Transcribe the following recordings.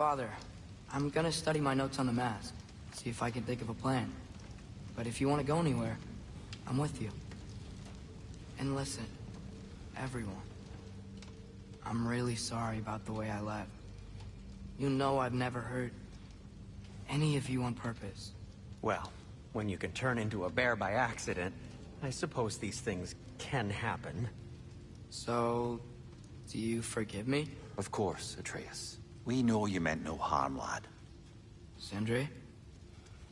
Father, I'm gonna study my notes on the mask, see if I can think of a plan. But if you want to go anywhere, I'm with you. And listen, everyone. I'm really sorry about the way I left. You know I've never hurt any of you on purpose. Well, when you can turn into a bear by accident, I suppose these things can happen. So, do you forgive me? Of course, Atreus. We know you meant no harm, lad. Sindri?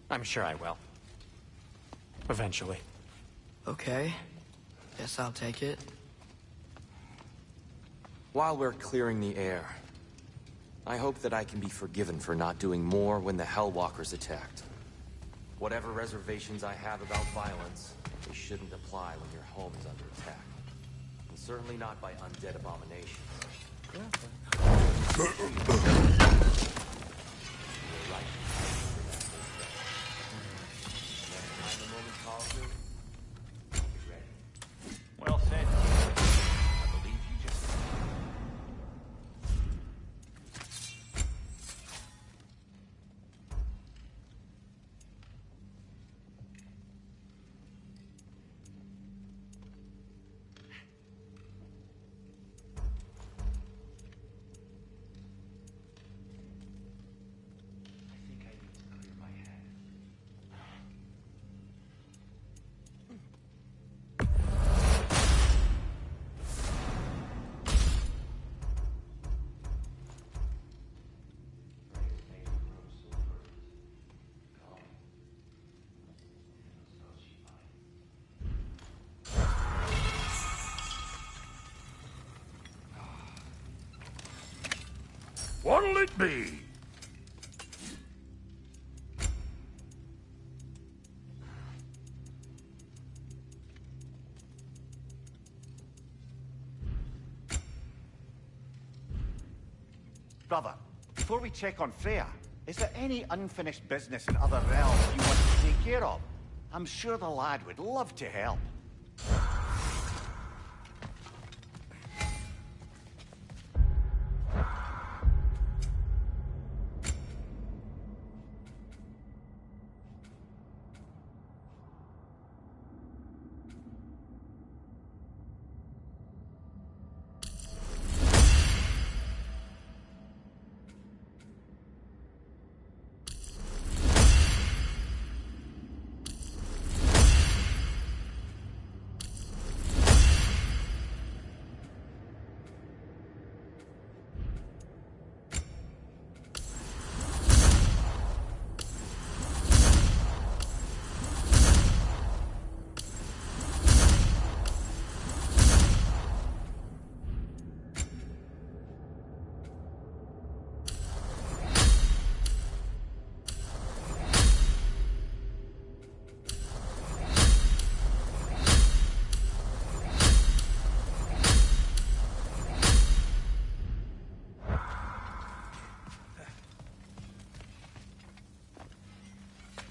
I'm sure I will. Eventually. Okay. Guess I'll take it. While we're clearing the air, I hope that I can be forgiven for not doing more when the Hellwalkers attacked. Whatever reservations I have about violence, they shouldn't apply when your home is under attack. And certainly not by undead abominations. You're right. Next time the moment calls you, be ready. Well said. I believe you just... I think I need to clear my head. What'll it be? Brother, before we check on Freya, is there any unfinished business in other realms you want to take care of? I'm sure the lad would love to help.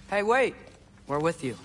Hey, wait! We're with you.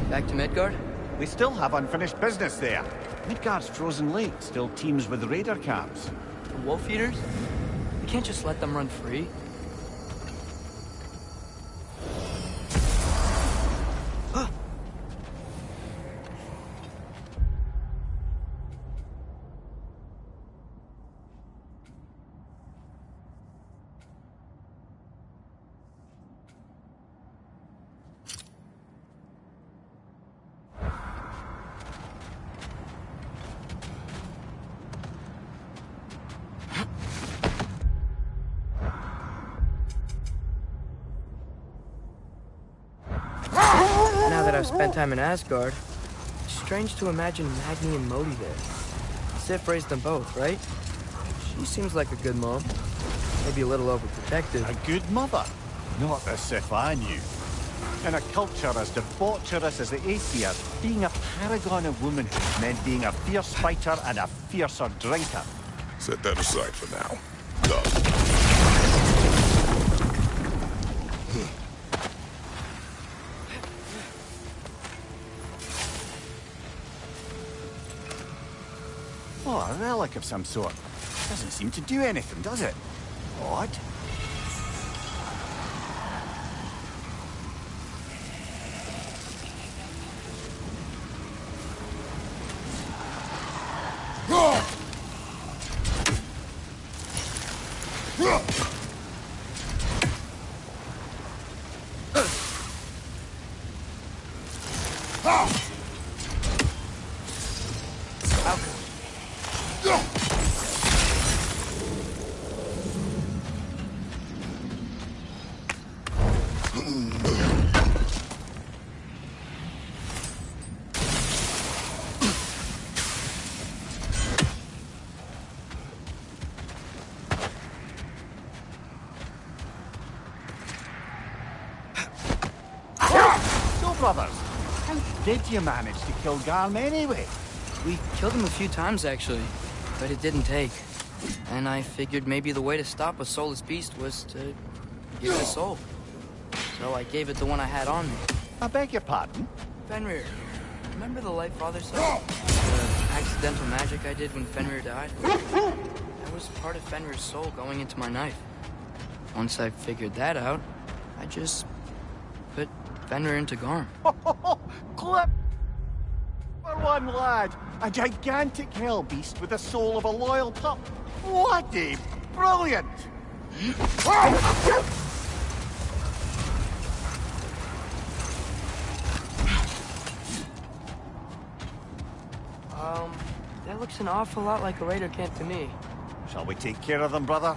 Back to Midgard? We still have unfinished business there. Midgard's frozen lake still teems with raider camps. The wolf eaters? We can't just let them run free. Now that I've spent time in Asgard, it's strange to imagine Magni and Modi there. Sif raised them both, right? She seems like a good mom. Maybe a little overprotective. A good mother. Not the Sif I knew. In a culture as debaucherous as the Aesir, being a paragon of womanhood meant being a fierce fighter and a fiercer drinker. Set that aside for now. Done. Oh, a relic of some sort. Doesn't seem to do anything, does it? Odd. Brothers, how did you manage to kill Garm anyway? We killed him a few times, actually, but it didn't take. And I figured maybe the way to stop a soulless beast was to give it a soul. So I gave it the one I had on me. I beg your pardon? Fenrir, remember the Light Father saw? The accidental magic I did when Fenrir died? That was part of Fenrir's soul going into my knife. Once I figured that out, I just put Fenrir into Garm. Clip! For one lad, a gigantic hell beast with the soul of a loyal pup. What a brilliant! That looks an awful lot like a raider camp to me. Shall we take care of them, brother?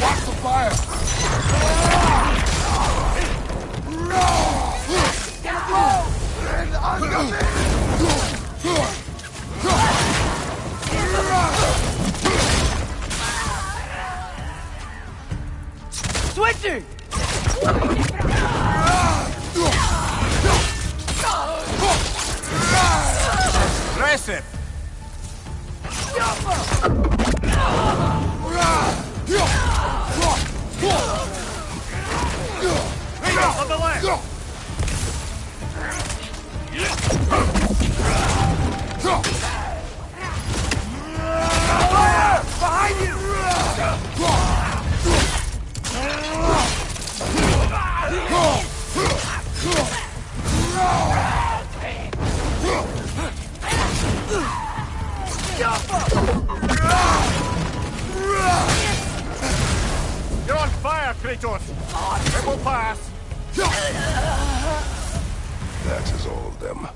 Watch the fire! Switching! Aggressive! On the left! Behind you! You're on fire, Kratos! It will pass! That is all of them.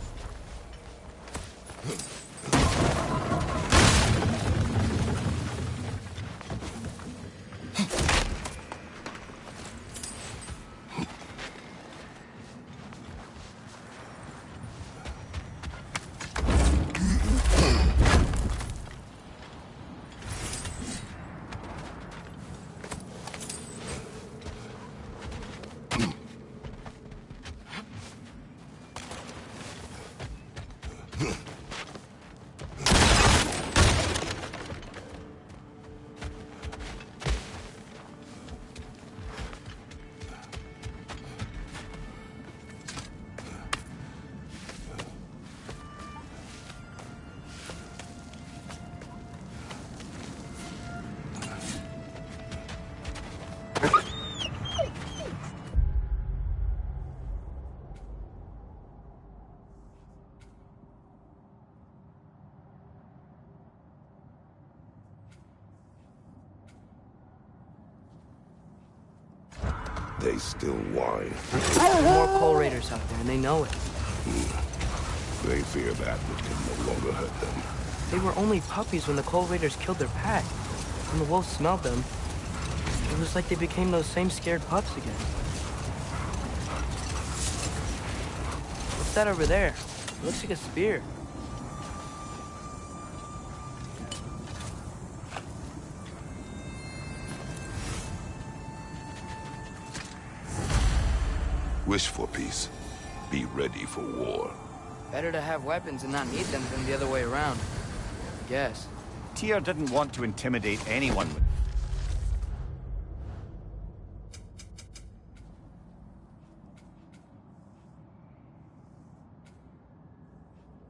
they still whine. There are more Coal Raiders out there, and they know it. They fear that which can no longer hurt them. They were only puppies when the Coal Raiders killed their pack. When the wolves smelled them, it was like they became those same scared pups again. What's that over there? It looks like a spear. Wish for peace. Be ready for war. Better to have weapons and not need them than the other way around. I guess. Tyr didn't want to intimidate anyone with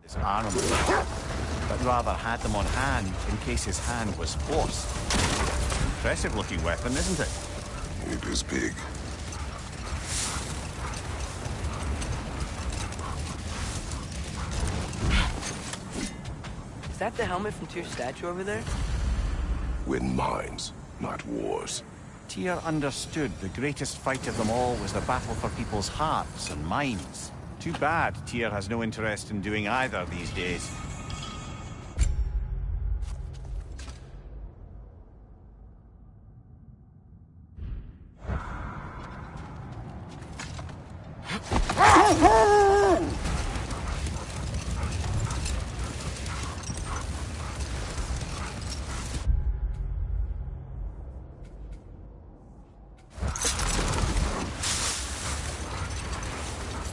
his armament, but rather had them on hand in case his hand was forced. Impressive looking weapon, isn't it? It is big. Is that the helmet from Tyr's statue over there? Win minds, not wars. Tyr understood the greatest fight of them all was the battle for people's hearts and minds. Too bad Tyr has no interest in doing either these days.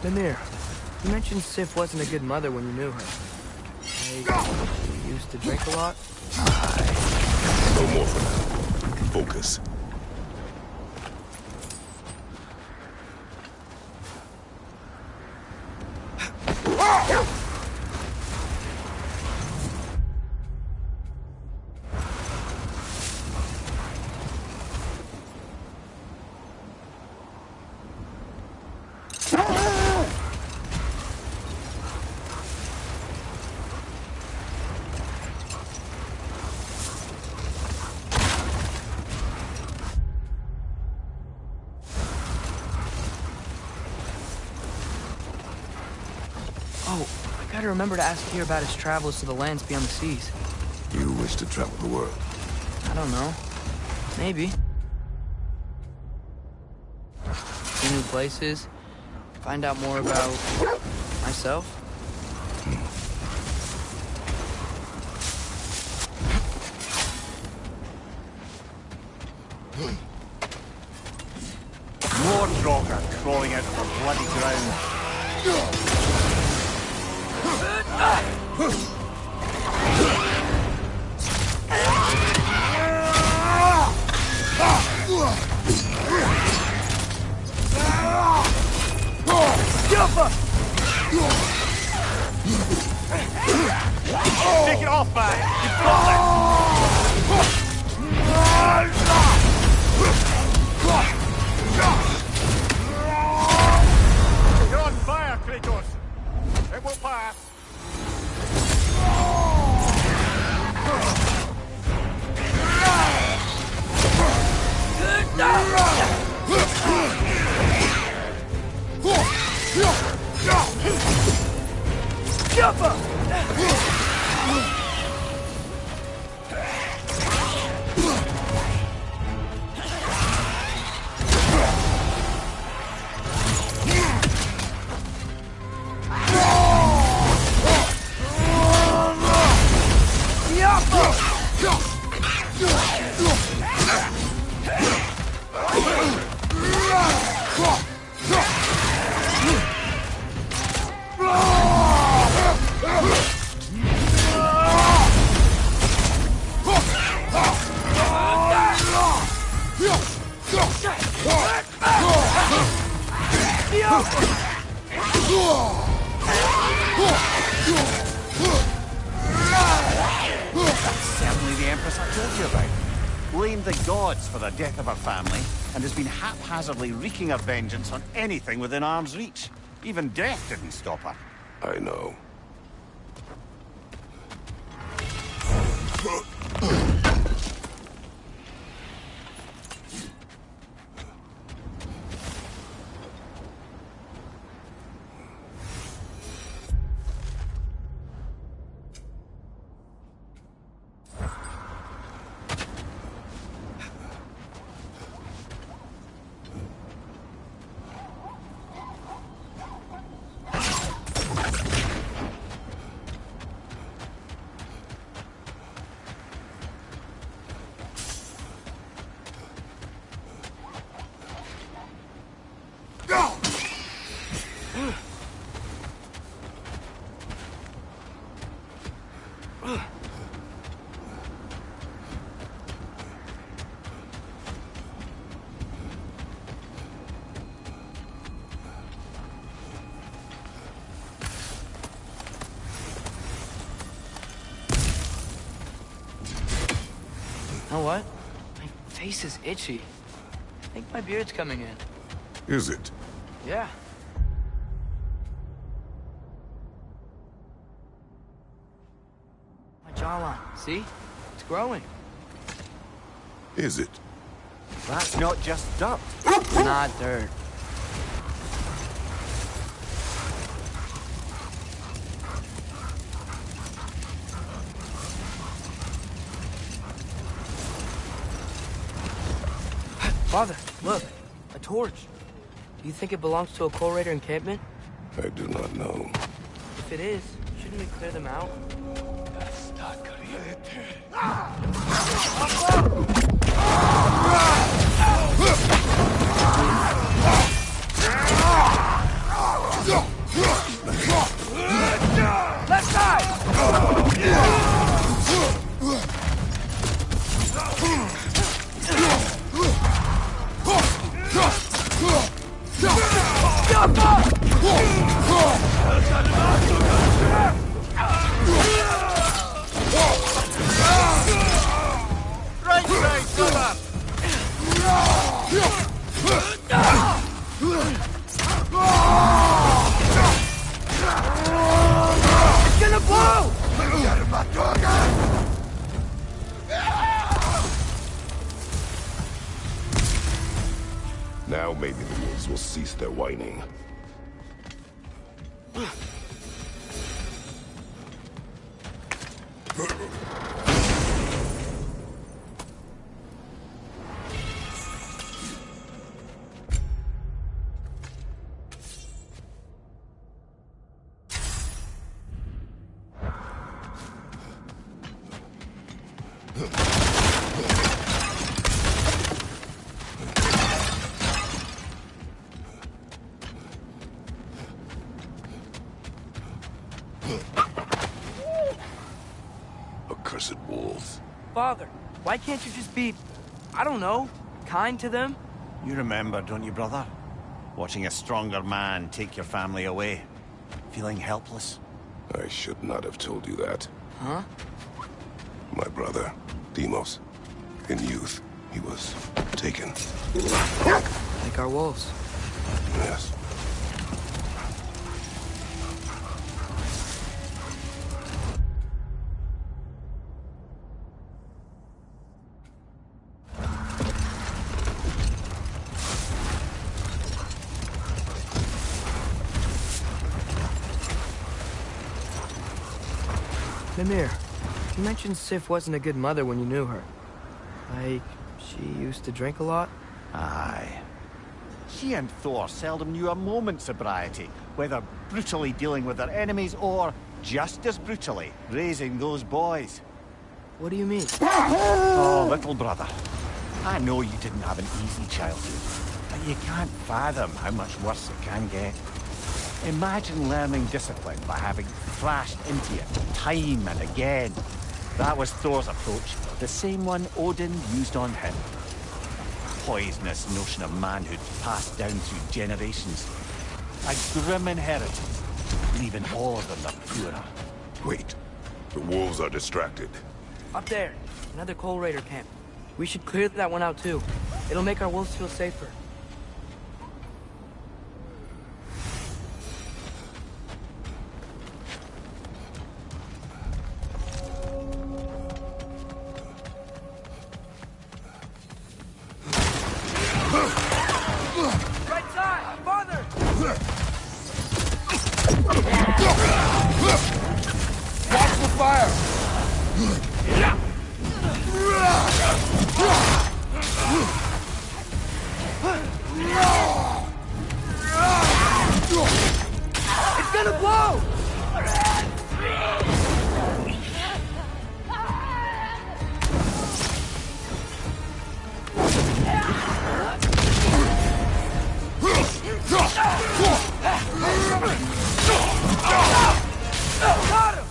Mimir, you mentioned Sif wasn't a good mother when you knew her. She used to drink a lot? No more for now. Focus. Oh, I gotta remember to ask Tyr about his travels to the lands beyond the seas. You wish to travel the world. I don't know. Maybe. See new places. Find out more about myself. More Draugr crawling out of the bloody ground. Take it off, man! You've got it! You're on fire, Kratos! It will pass! Certainly the Empress I told you about. Blamed the gods for the death of her family, and has been haphazardly wreaking her vengeance on anything within arm's reach. Even death didn't stop her. I know. what? My face is itchy. I think my beard's coming in. Is it? Yeah. My jawline, see? It's growing. Is it? That's not just dirt. Not dirt. Father, look. A torch. Do you think it belongs to a Coal Raider encampment? I do not know. If it is, shouldn't we clear them out? Left side! Right side, come up! It's gonna blow! Now maybe the wolves will cease their whining. Accursed wolves. Father, why can't you just be, I don't know, kind to them? You remember, don't you, brother? Watching a stronger man take your family away. Feeling helpless. I should not have told you that. Huh? My brother, Demos. In youth, he was taken. Like our wolves. Yes. Mimir, you mentioned Sif wasn't a good mother when you knew her. Like, she used to drink a lot? Aye. She and Thor seldom knew a moment's sobriety, whether brutally dealing with their enemies or, just as brutally, raising those boys. What do you mean? Oh, little brother. I know you didn't have an easy childhood, but you can't fathom how much worse it can get. Imagine learning discipline by having thrashed into it time and again. That was Thor's approach, the same one Odin used on him. Poisonous notion of manhood passed down through generations. A grim inheritance, leaving all of them the poorer. Wait. The wolves are distracted. Up there, another Coal Raider camp. We should clear that one out too. It'll make our wolves feel safer. Right side! Farther! Watch the fire! It's gonna blow! Got him!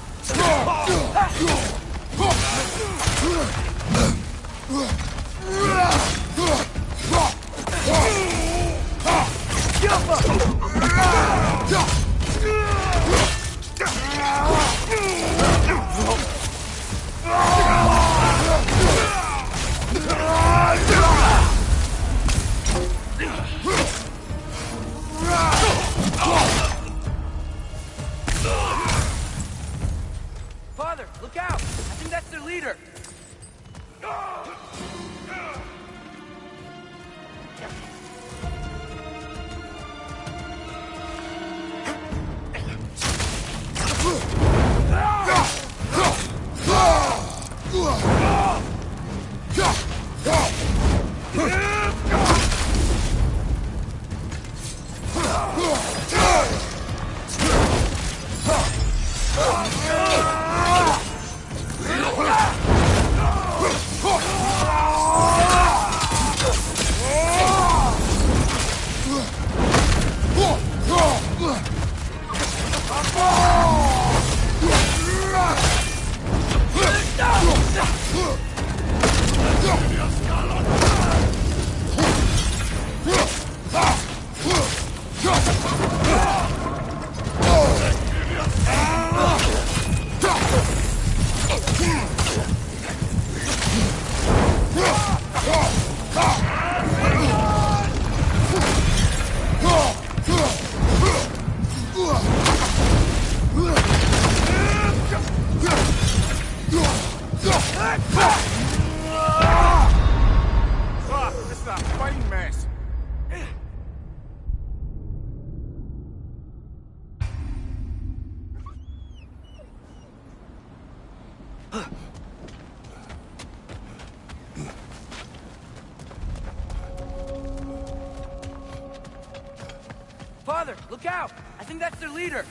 Father, look out! I think that's their leader.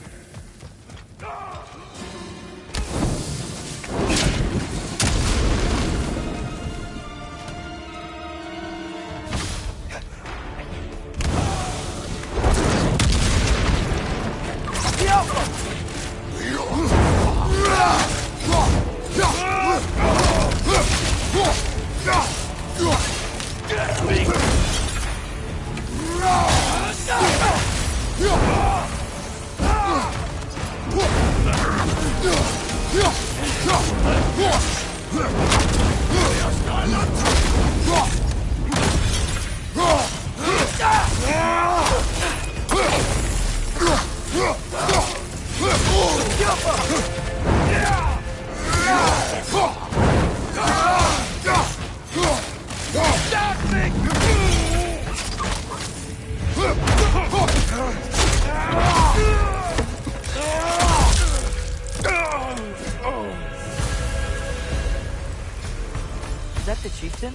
Is that the chieftain?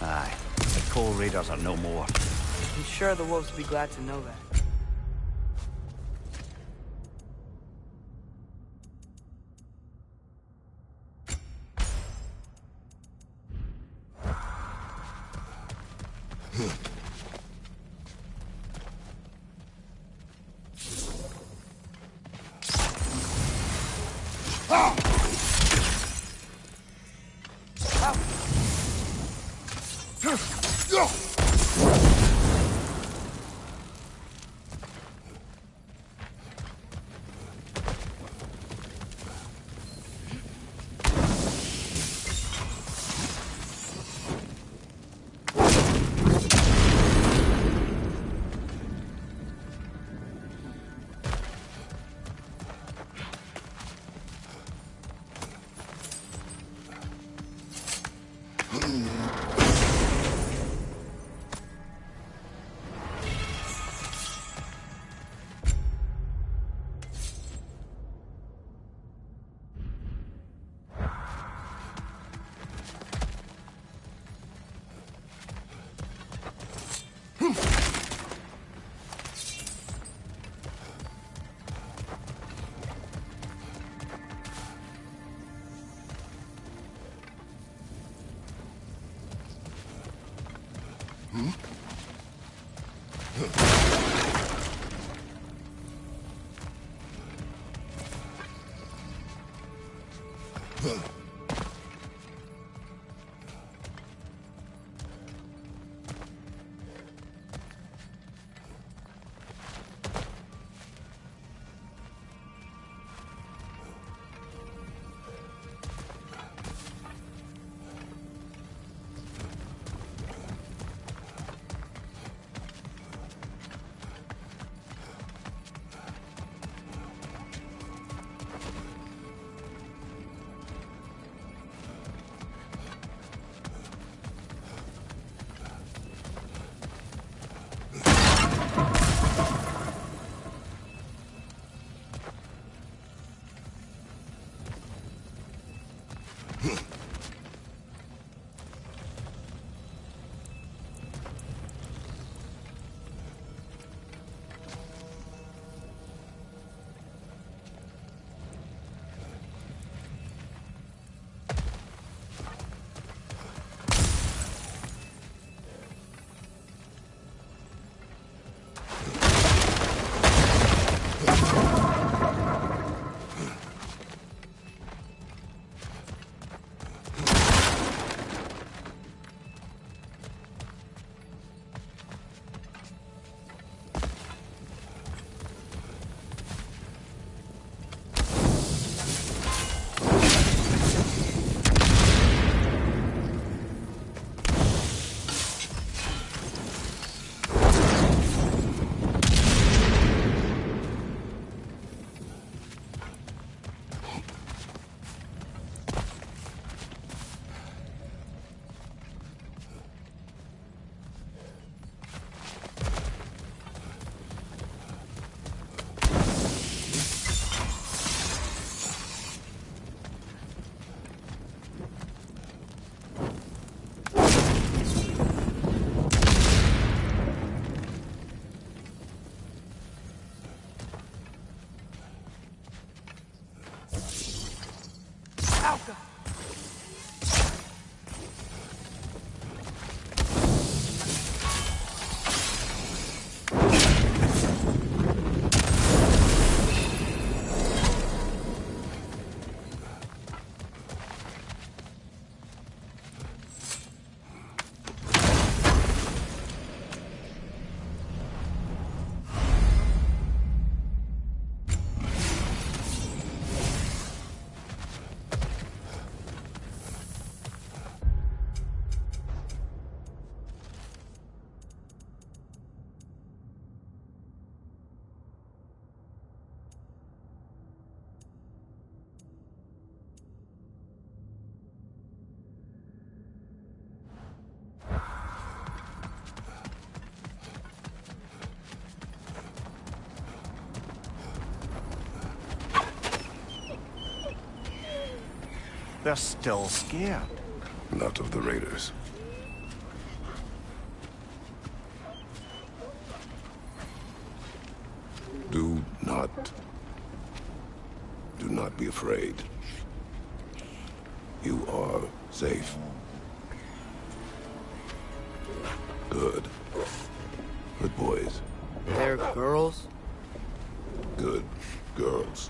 Aye. The Coal Raiders are no more. I'm sure the wolves will be glad to know that. they're still scared. Not of the raiders. Do not be afraid. You are safe. Good. Good boys. They're girls? Good girls.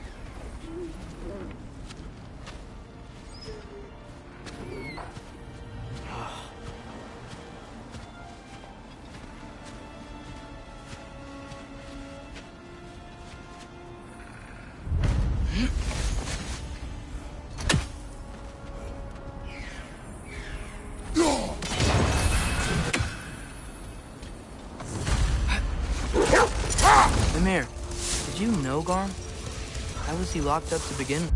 Mimir, did you know Garm? How was he locked up to begin with?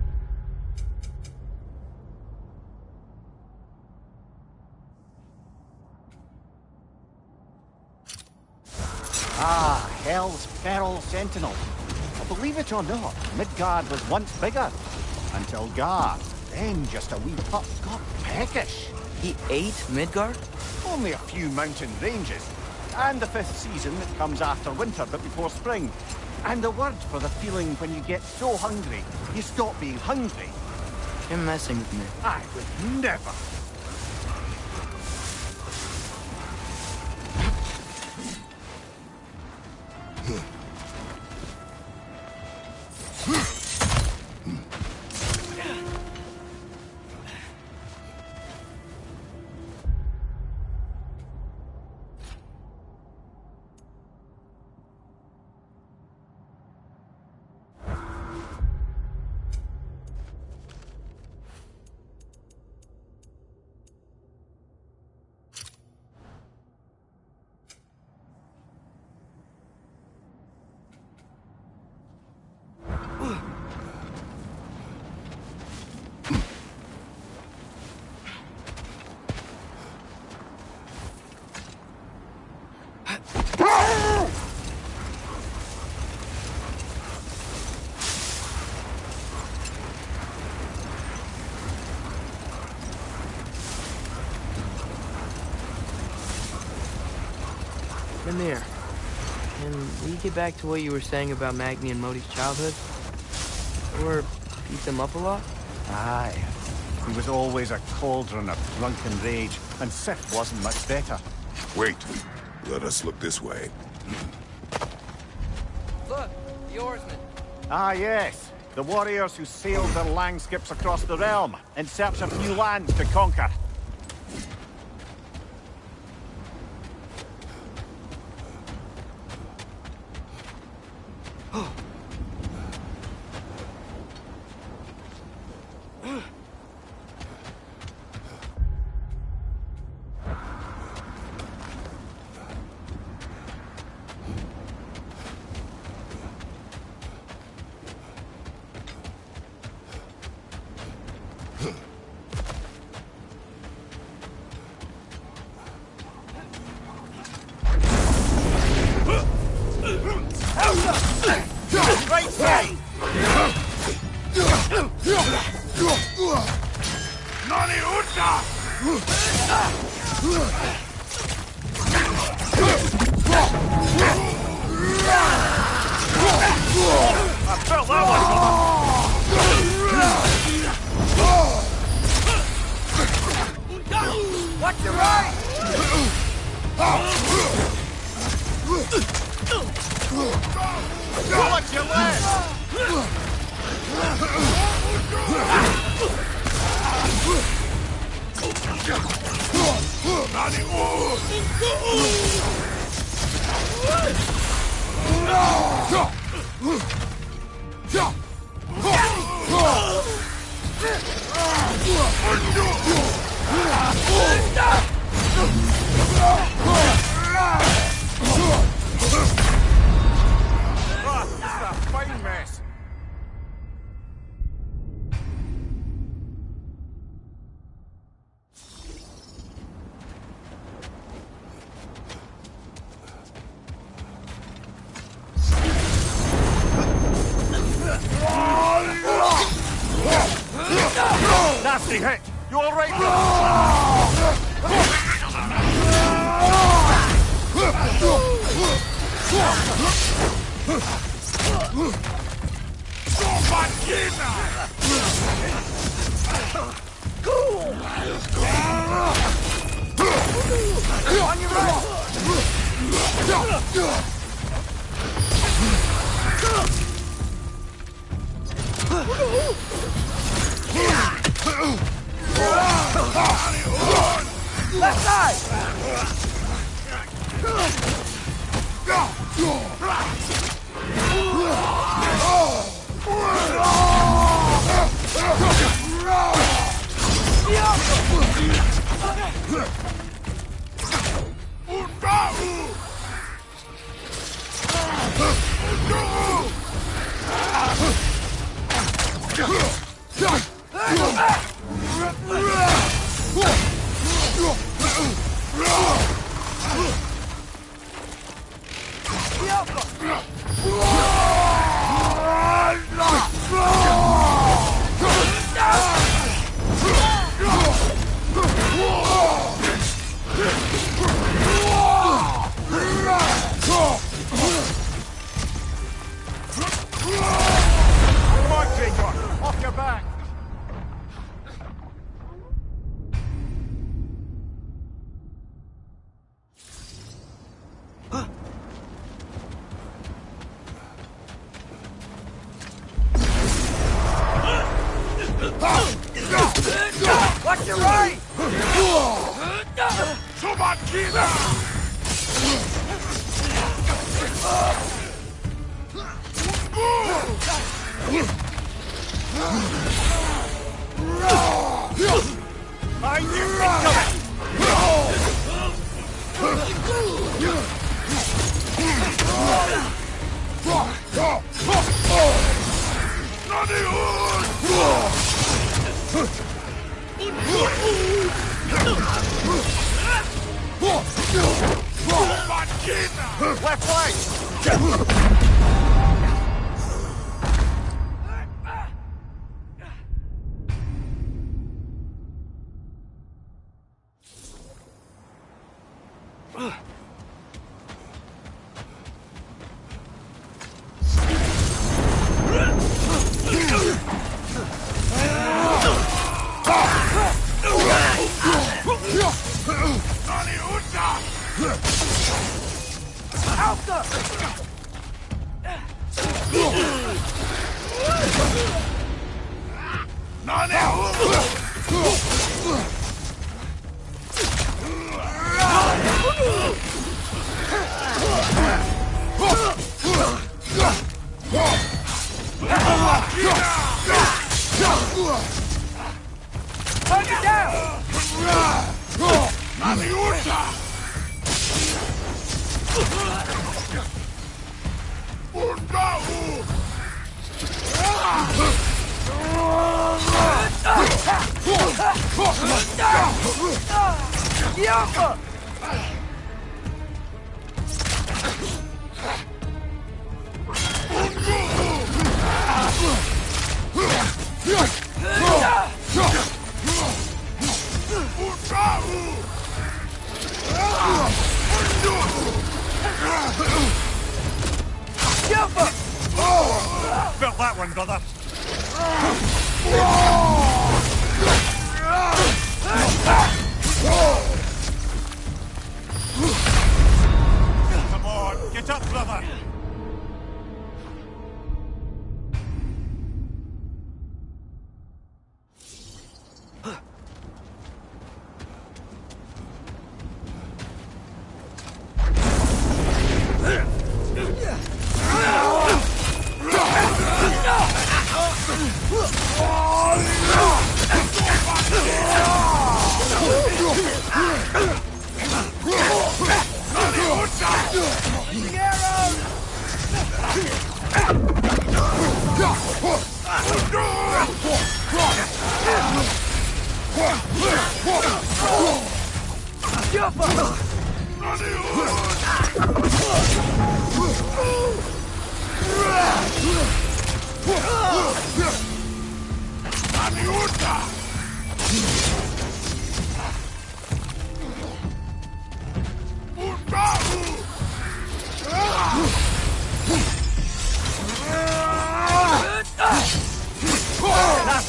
Ah, Hell's Feral Sentinel. Believe it or not, Midgard was once bigger. Until Gar, then just a wee pup, got peckish. He ate Midgard? Only a few mountain ranges. And the 5th season that comes after winter but before spring. And a word for the feeling when you get so hungry, you stop being hungry. You're messing with me. I would never. Mimir, can we get back to what you were saying about Magni and Modi's childhood? Or beat them up a lot? Aye. He was always a cauldron of drunken rage, and Sif wasn't much better. Wait. Let us look this way. Look, the oarsmen. Ah, yes. The warriors who sailed their langskips across the realm in search of new lands to conquer. Easy hit! You alright? On your right! Left side! Off your back! Watch your right! Left flank! Target down! Yapa! Felt that one, brother. Come on, get up, brother.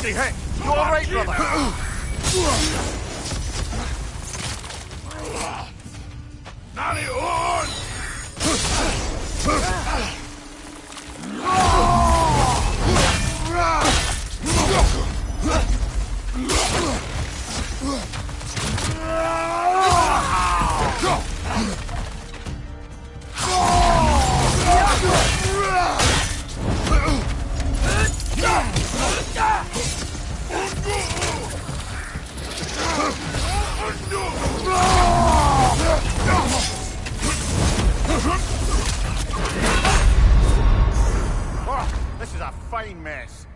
Nasty hit! You alright, brother? Nani on! Oh, this is a fine mess.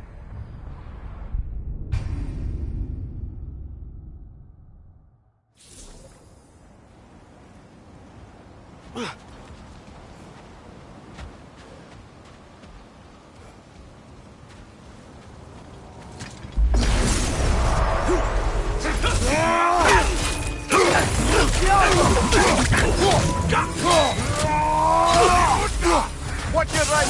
Watch your right!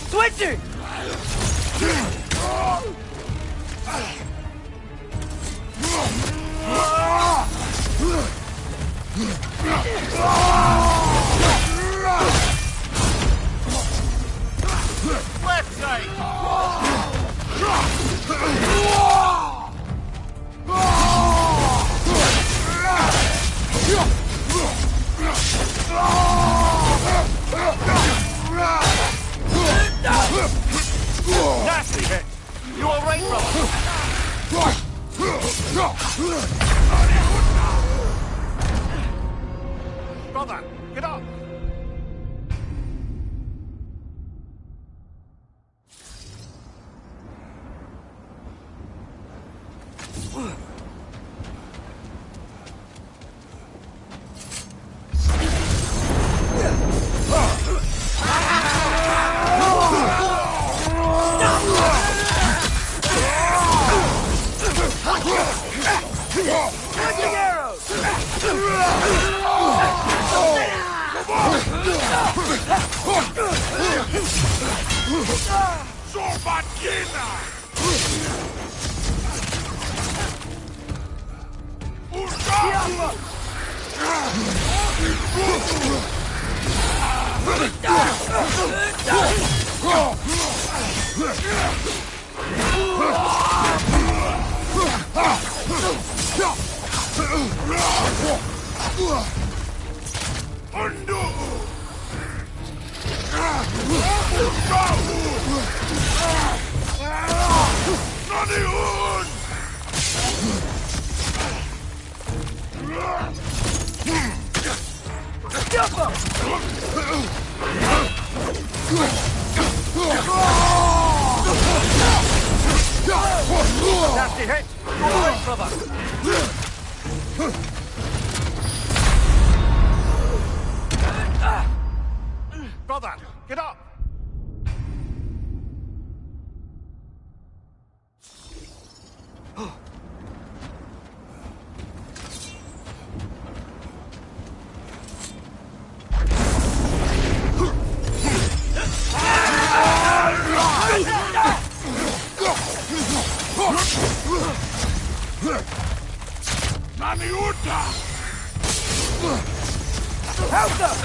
Switching! Left side! Nasty hit! You alright, brother? Brother, get up! Launching arrows! Nasty hit! You alright, brother? Brother, get up! Help them!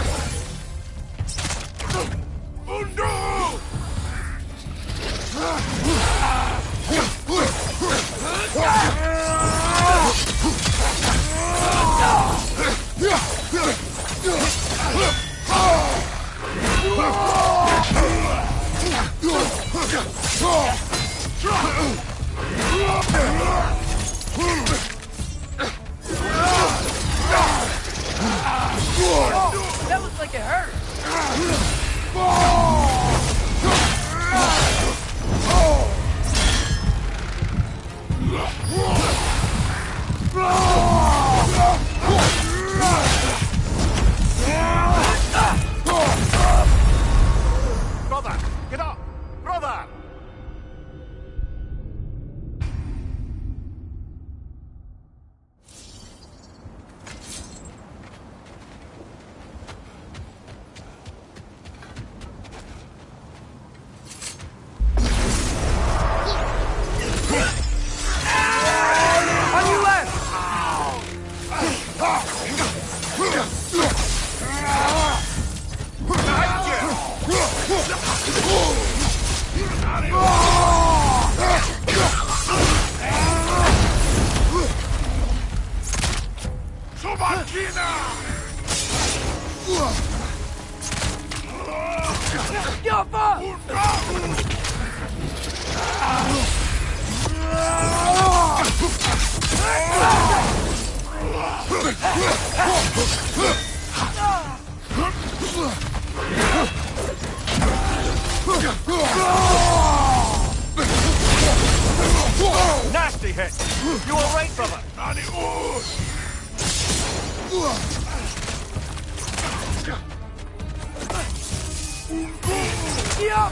like it hurt. Brother, get up! Brother! On your left! Get up! Nasty hit! You alright, brother? Get up!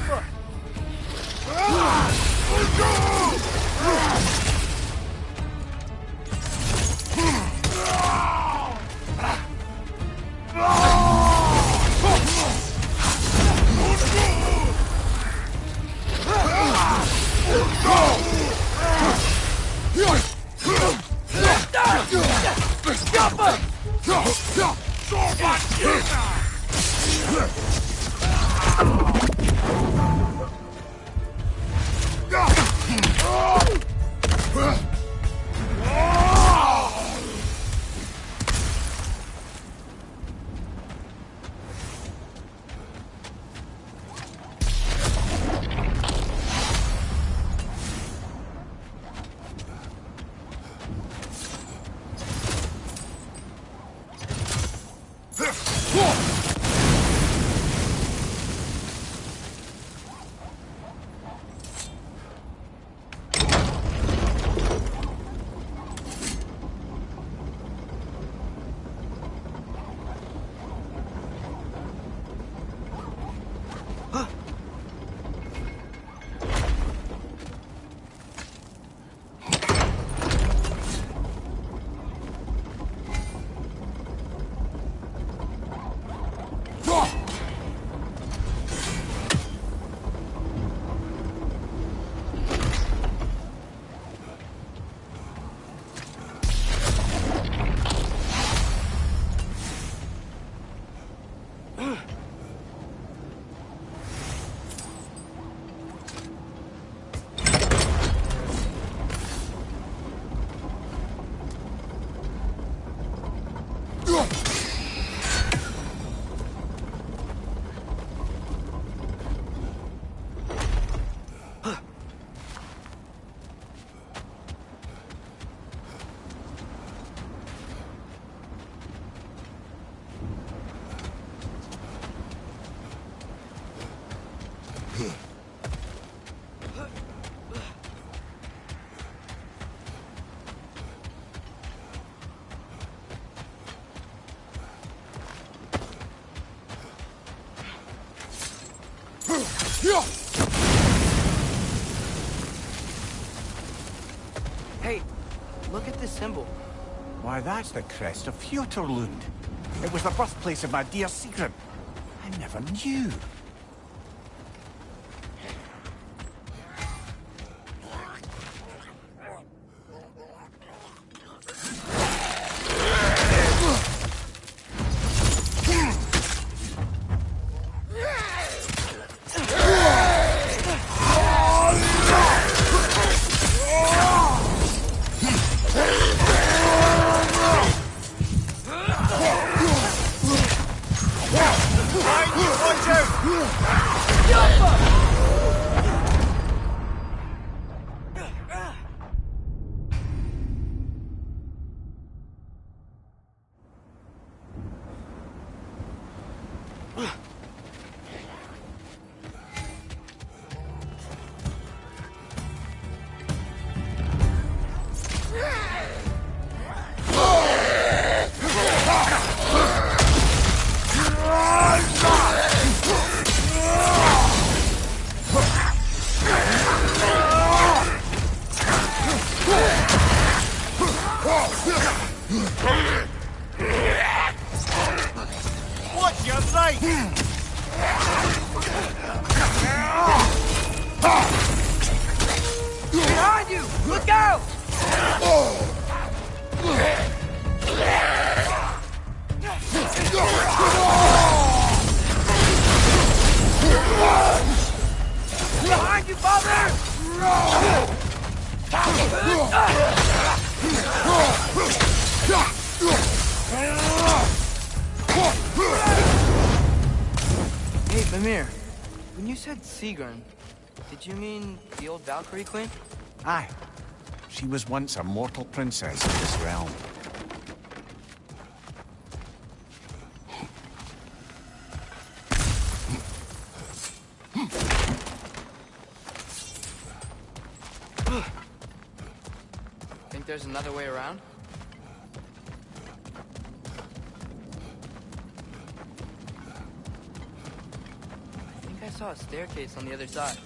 Hey, look at this symbol. Why, that's the crest of Fjotorlund. It was the birthplace of my dear Sigrun. I never knew. Watch out! you, father! Hey, Mimir. When you said Sigrun, did you mean the old Valkyrie queen? Aye. She was once a mortal princess of this realm. Think there's another way around? I think I saw a staircase on the other side.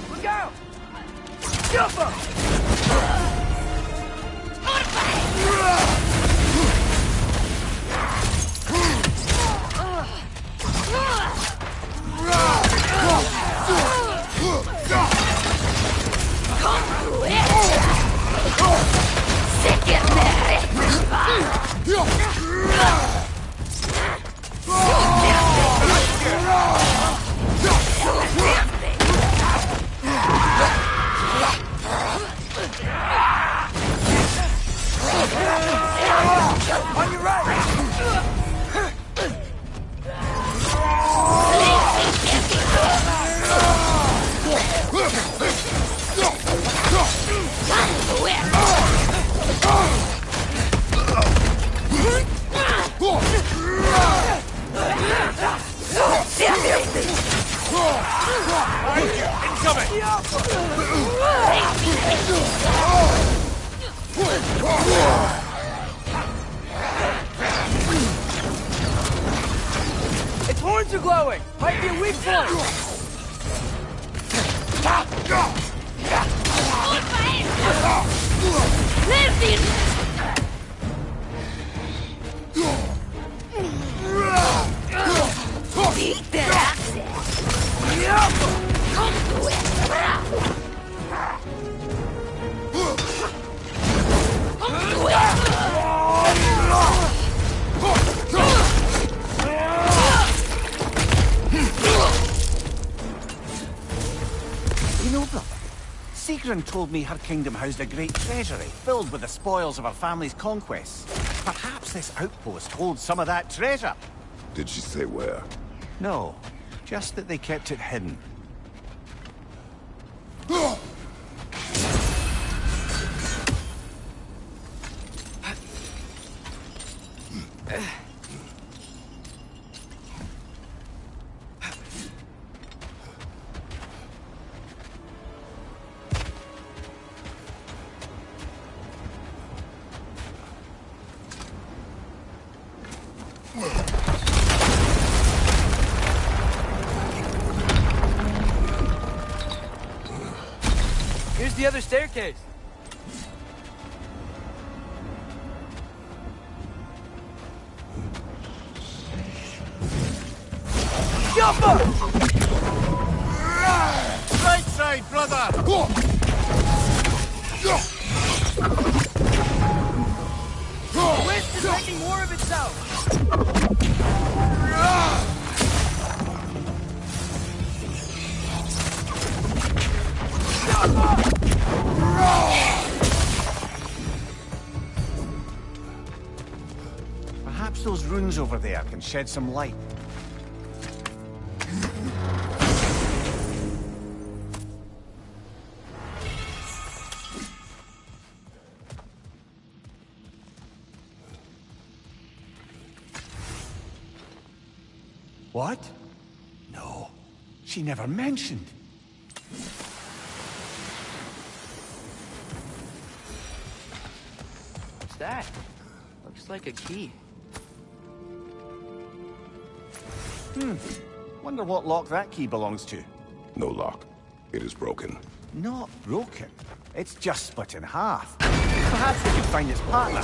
Look out! Jump up! On your right! Its horns are glowing! Might be a weak point! You know, brother, Sigrun told me her kingdom housed a great treasury filled with the spoils of her family's conquests. Perhaps this outpost holds some of that treasure. Did she say where? No, just that they kept it hidden. Here's the other staircase. Jump up! Right side, brother! The West is making more of itself! Jump up! Perhaps those runes over there can shed some light. What? No. She never mentioned. What's that? Looks like a key. Wonder what lock that key belongs to. No lock. It is broken. Not broken. It's just split in half. Perhaps we can find its partner.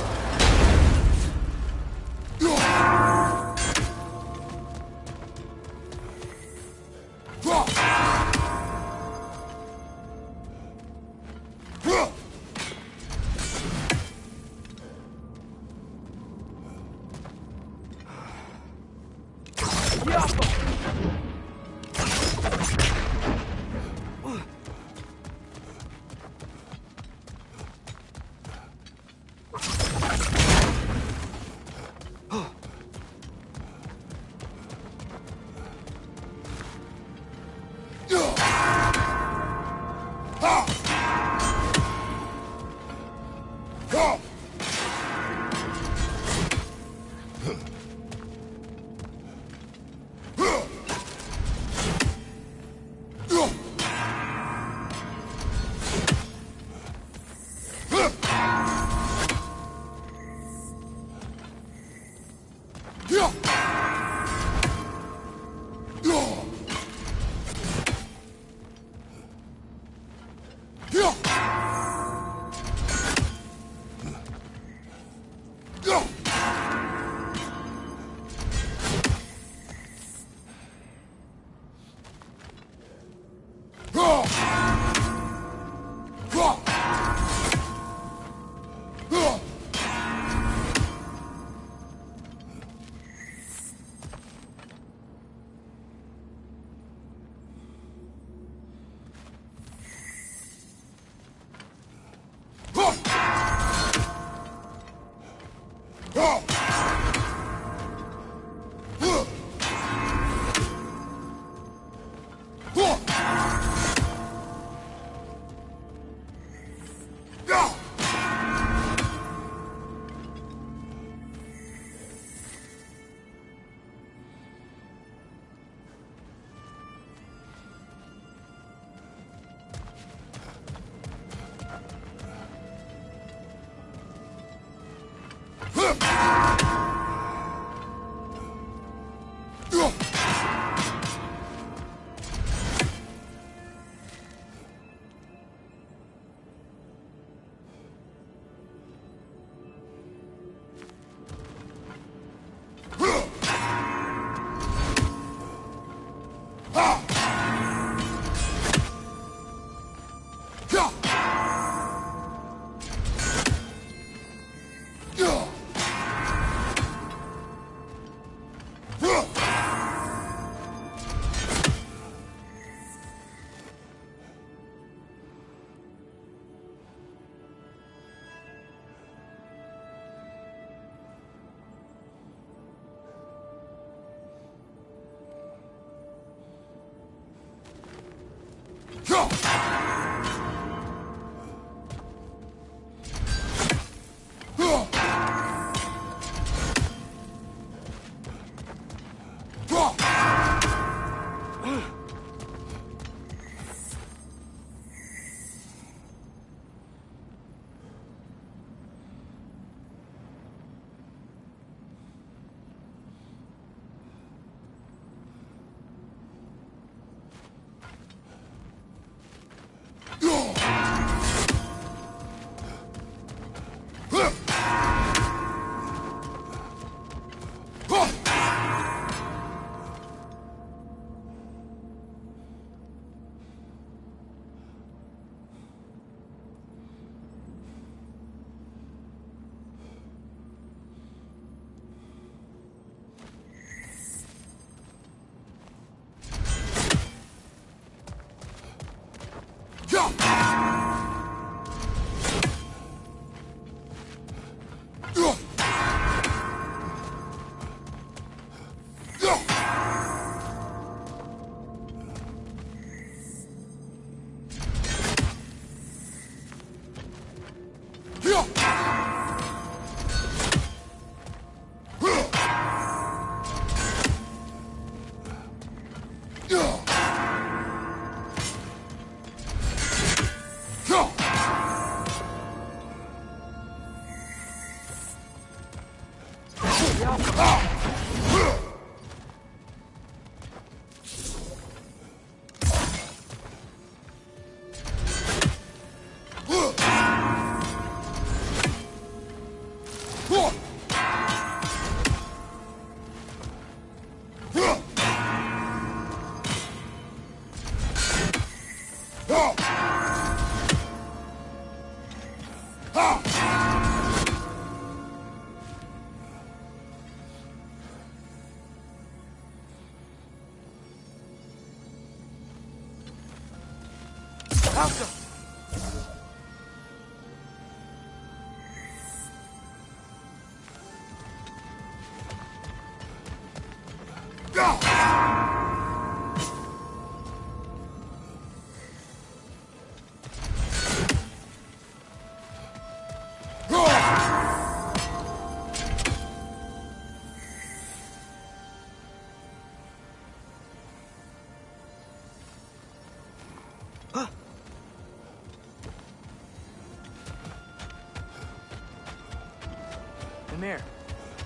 Mimir,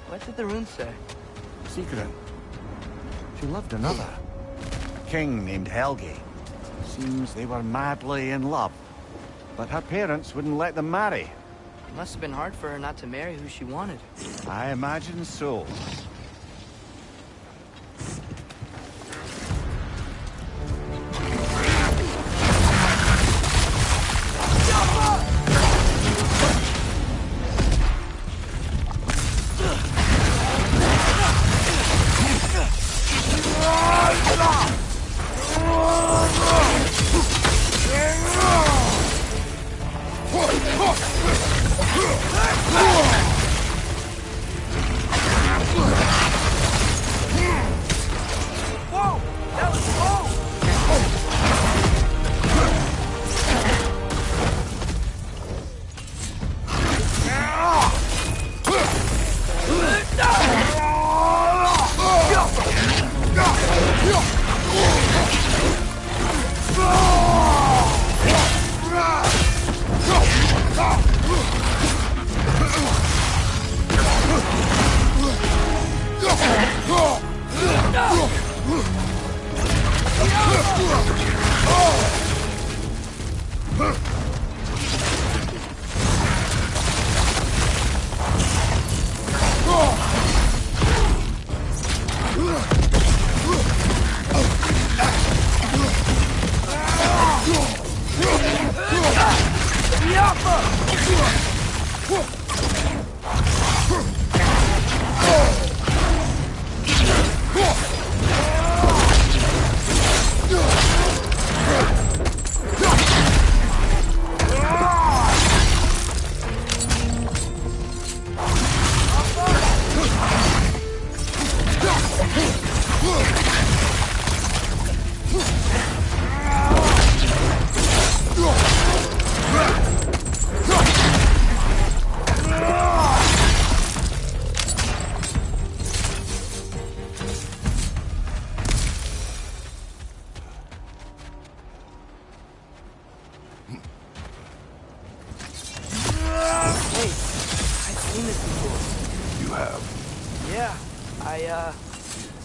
what did the runes say? Secret. She loved another. A king named Helgi. Seems they were madly in love. But her parents wouldn't let them marry. It must have been hard for her not to marry who she wanted. I imagine so.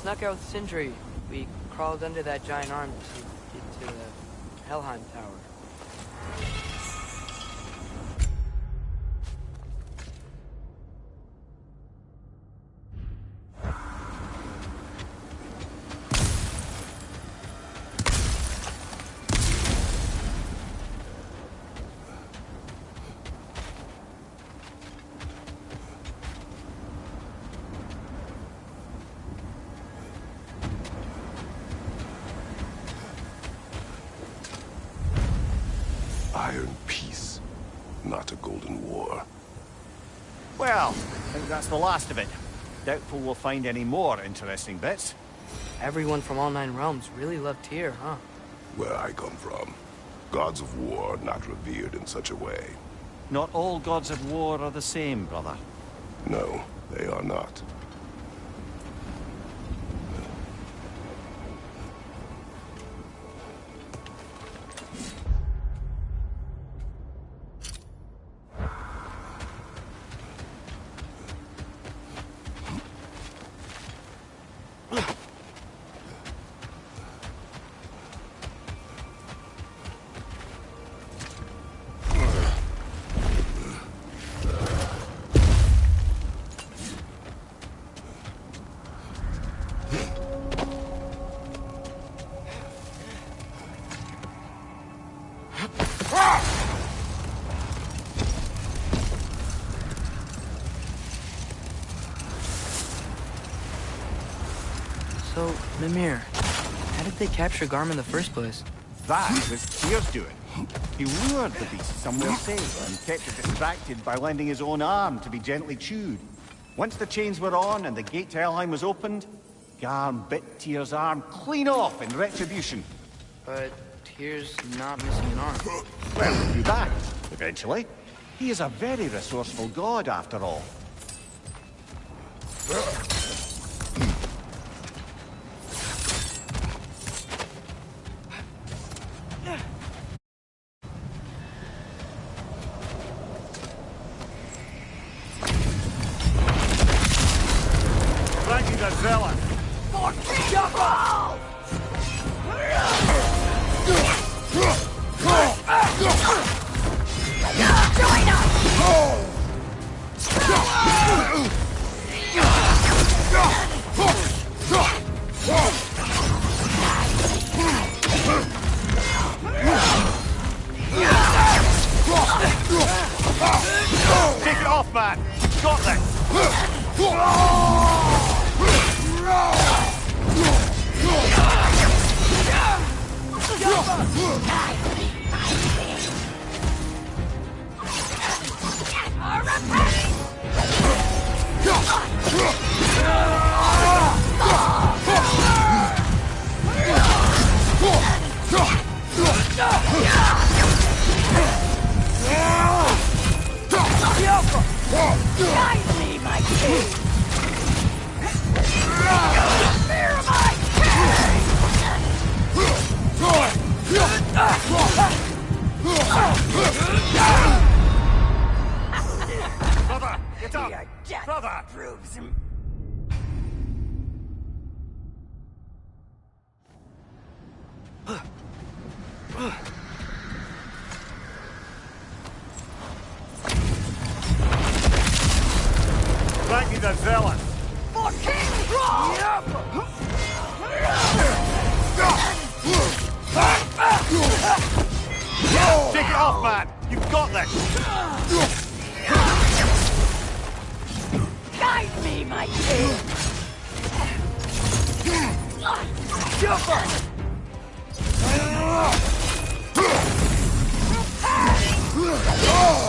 Snuck out with Sindri. We crawled under that giant arm to get to the Helheim Tower. Iron peace, not a golden war. Well, I think that's the last of it. Doubtful we'll find any more interesting bits. Everyone from all 9 realms really loved Tyr, huh? Where I come from, gods of war are not revered in such a way. Not all gods of war are the same, brother. No, they are not. So, Mimir, how did they capture Garm in the first place? That was Tyr's doing. He lured the beast somewhere safe and kept it distracted by lending his own arm to be gently chewed. Once the chains were on and the gate to Helheim was opened, Garm bit Tyr's arm clean off in retribution. But Tyr's not missing an arm. Well, he'll be back, eventually. He is a very resourceful god, after all. Frankie the Zealot! Join us! Take it off, man! Got this! Guide me, my king! Fear my king! Brother, get up! Your death Brother! proves him. Frankie the Zealot! For King Brawl! Take it off, man! You've got this! Guide me, my king!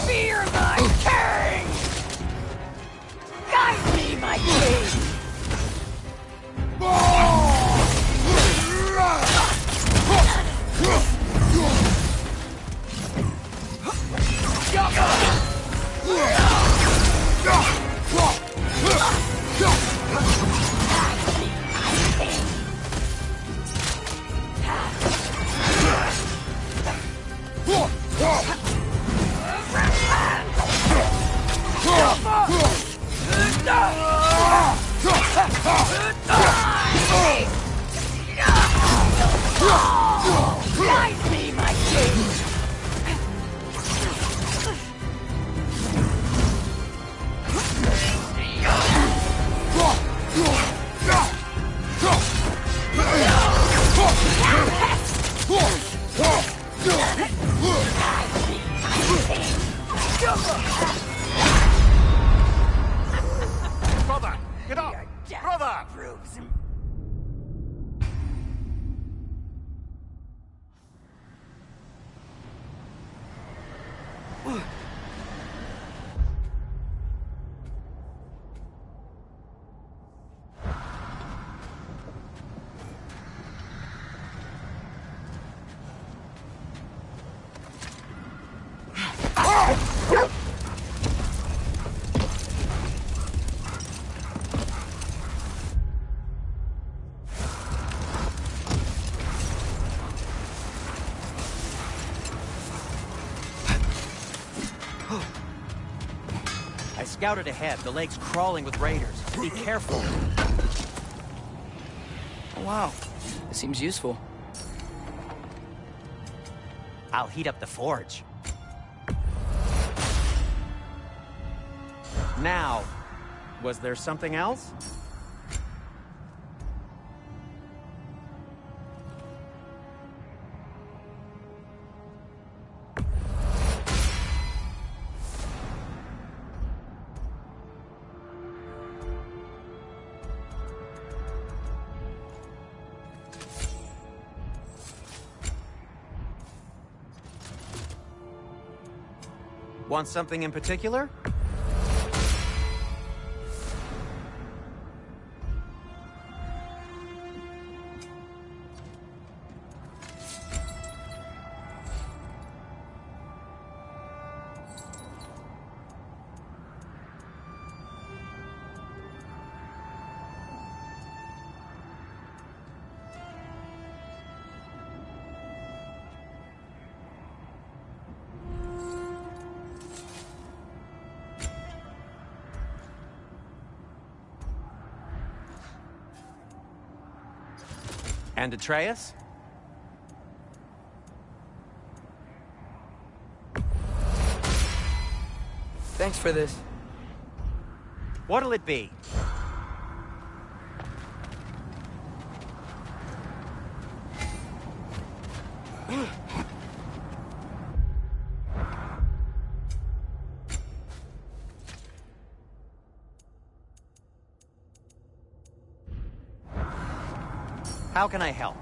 Fear my king! Guide me, my king! Guide me, my king! Brother, get up! Brother! Proves him. I scouted ahead. The lake's crawling with raiders. Be careful. Oh, wow. It seems useful. I'll heat up the forge. Now, was there something else? Want something in particular? And Atreus? Thanks for this. What'll it be? How can I help?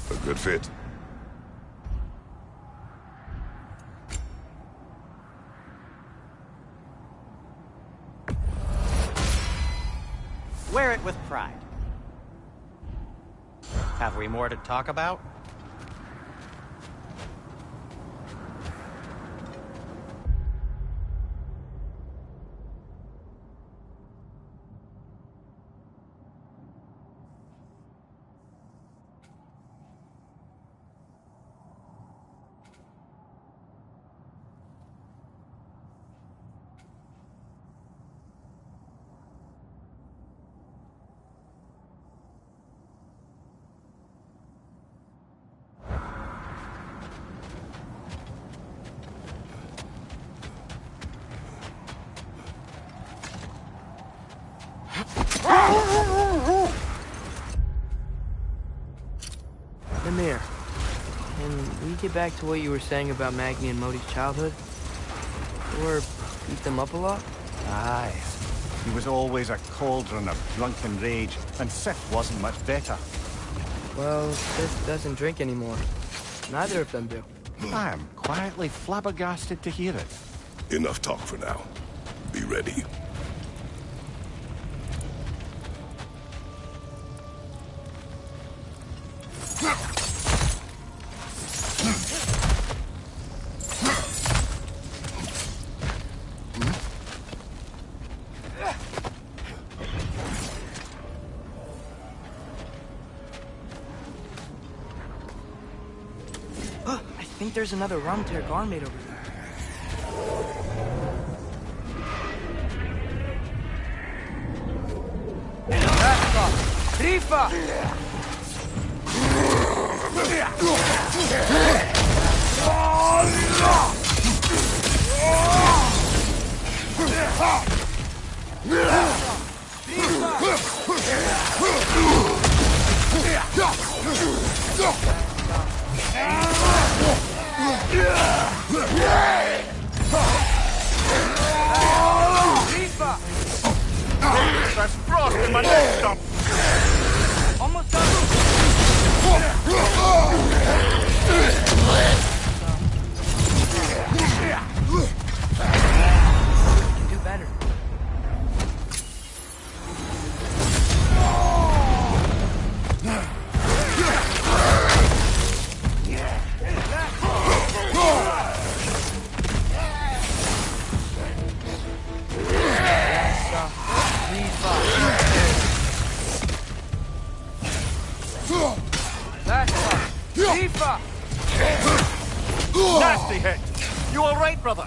A good fit. Wear it with pride. Have we more to talk about? Mimir, can we get back to what you were saying about Magni and Modi's childhood? Or beat them up a lot? Aye. He was always a cauldron of drunken rage, and Sif wasn't much better. Well, Sif doesn't drink anymore. Neither of them do. I am quietly flabbergasted to hear it. Enough talk for now. Be ready. I think there's another Rumtear Garmaid over there. Rifa! There's frost in my neck stump! Almost done! Can do better. Nasty hit! You alright, brother?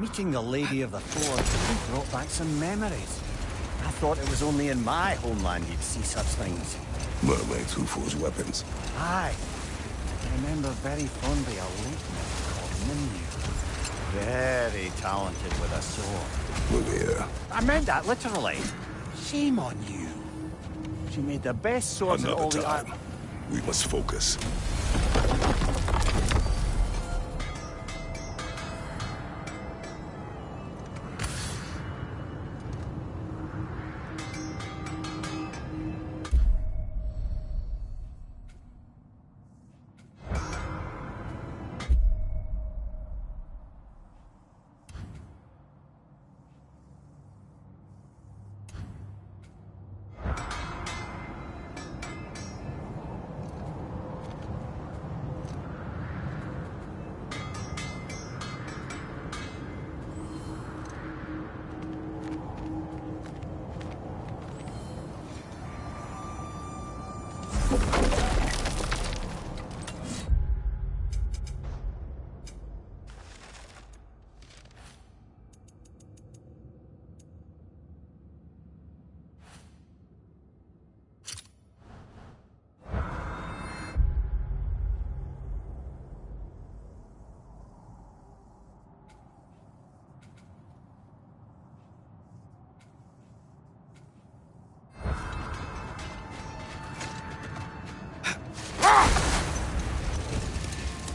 Meeting the Lady of the Forge really brought back some memories. I thought it was only in my homeland you'd see such things. Mermaids who forge weapons. Aye. I remember very fondly a lakeman called Minu. Very talented with a sword. Look here. I meant that literally. Shame on you. She made the best swords in all Another the art. time. We must focus.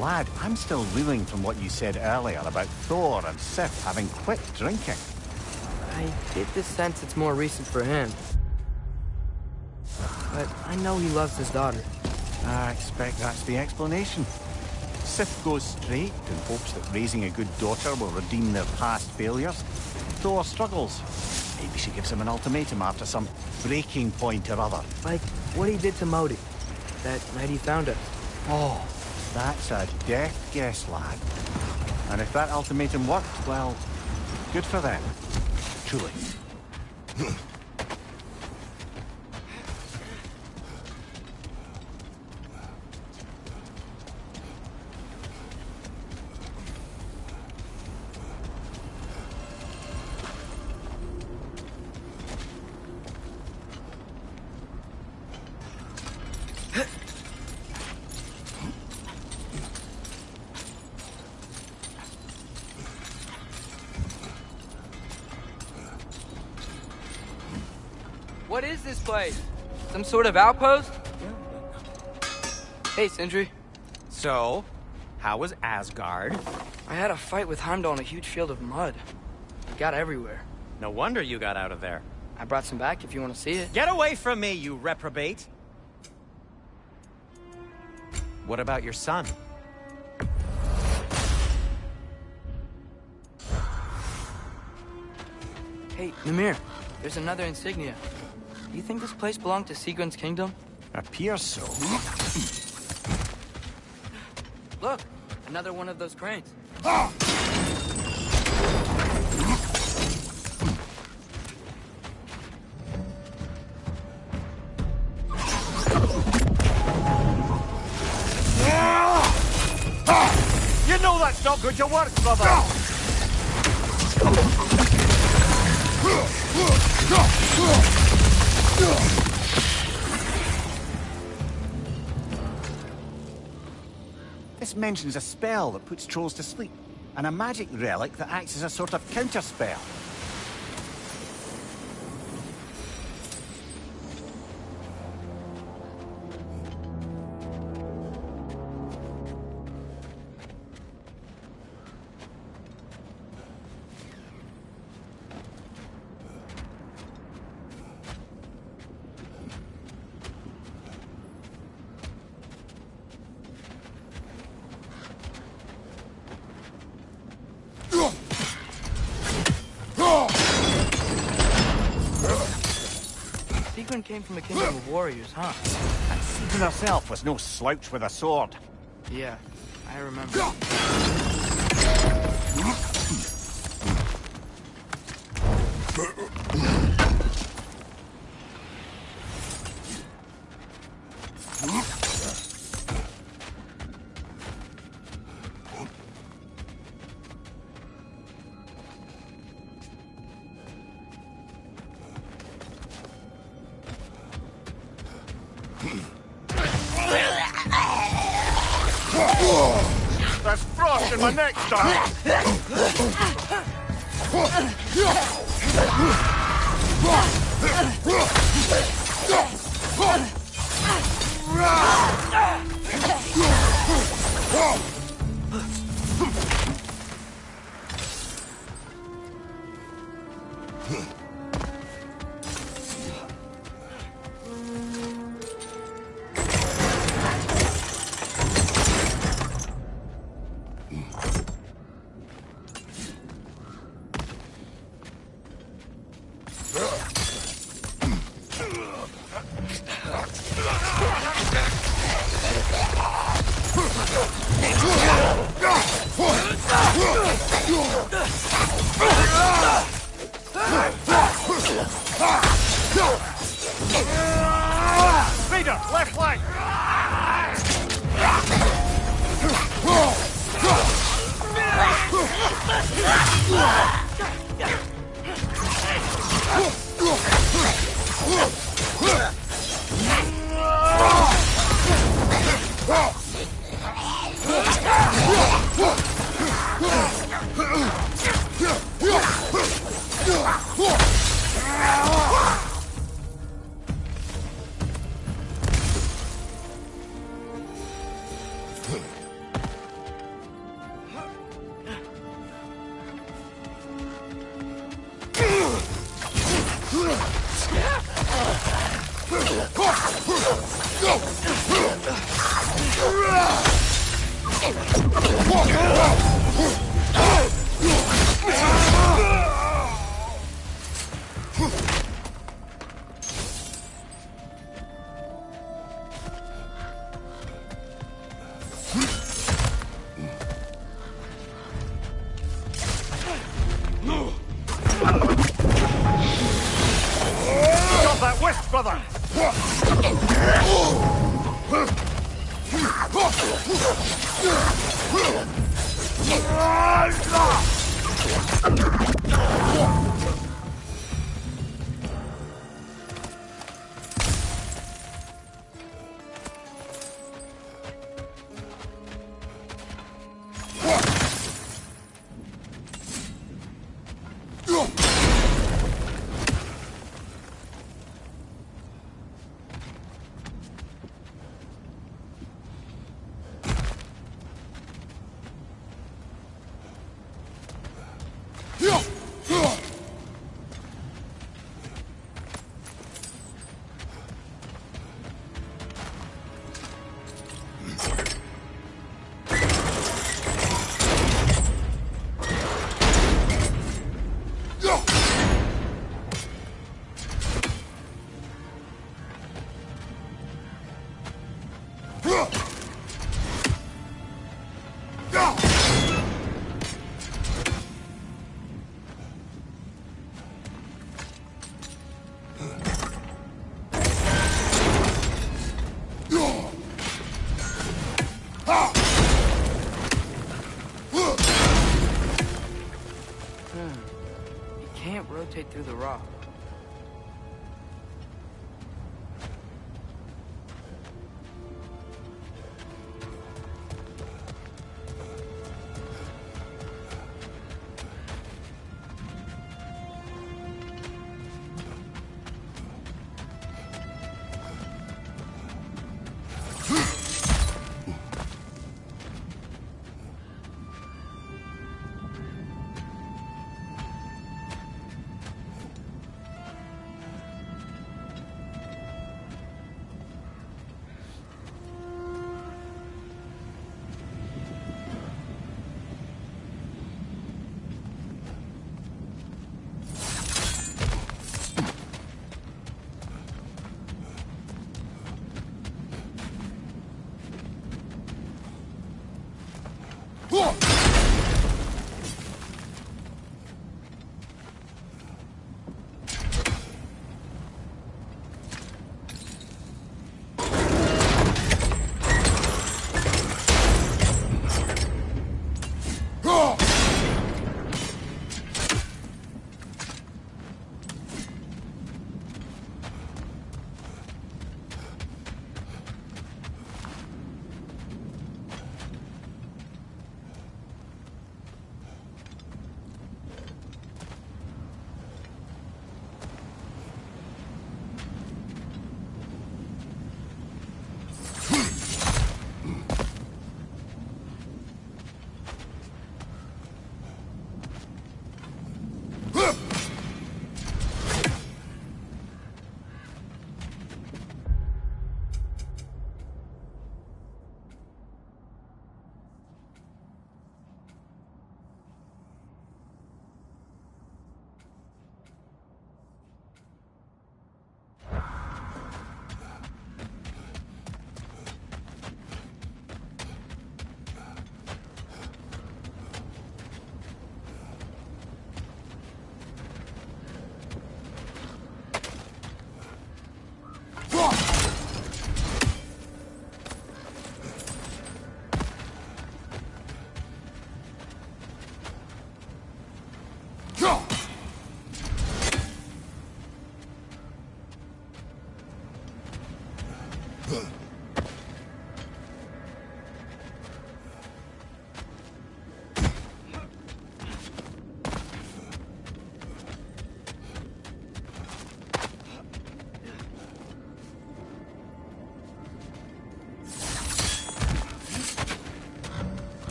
Lad, I'm still reeling from what you said earlier about Thor and Sif having quit drinking. I get the sense it's more recent for him. But I know he loves his daughter. I expect that's the explanation. Sif goes straight in hopes that raising a good daughter will redeem their past failures. Thor struggles. Maybe she gives him an ultimatum after some breaking point or other. Like what he did to Modi, that night he found us. Oh, that's a deft guess, lad. And if that ultimatum worked, well, good for them. Truly. What is this place? Some sort of outpost? Hey, Sindri. So, how was Asgard? I had a fight with Heimdall in a huge field of mud. It got everywhere. No wonder you got out of there. I brought some back if you want to see it. Get away from me, you reprobate! What about your son? Hey, Mimir, there's another insignia. Do you think this place belonged to Sigrun's kingdom? Appears so. Look, another one of those cranes. You know that's not good to work, brother! This mentions a spell that puts trolls to sleep, and a magic relic that acts as a sort of counterspell. Sigrun came from a kingdom of warriors, huh? And Sigrun herself was no slouch with a sword. Yeah, I remember. There's frost in my neck, darling! Vader, left flank! Stop that whisk, brother! You can't rotate through the rock.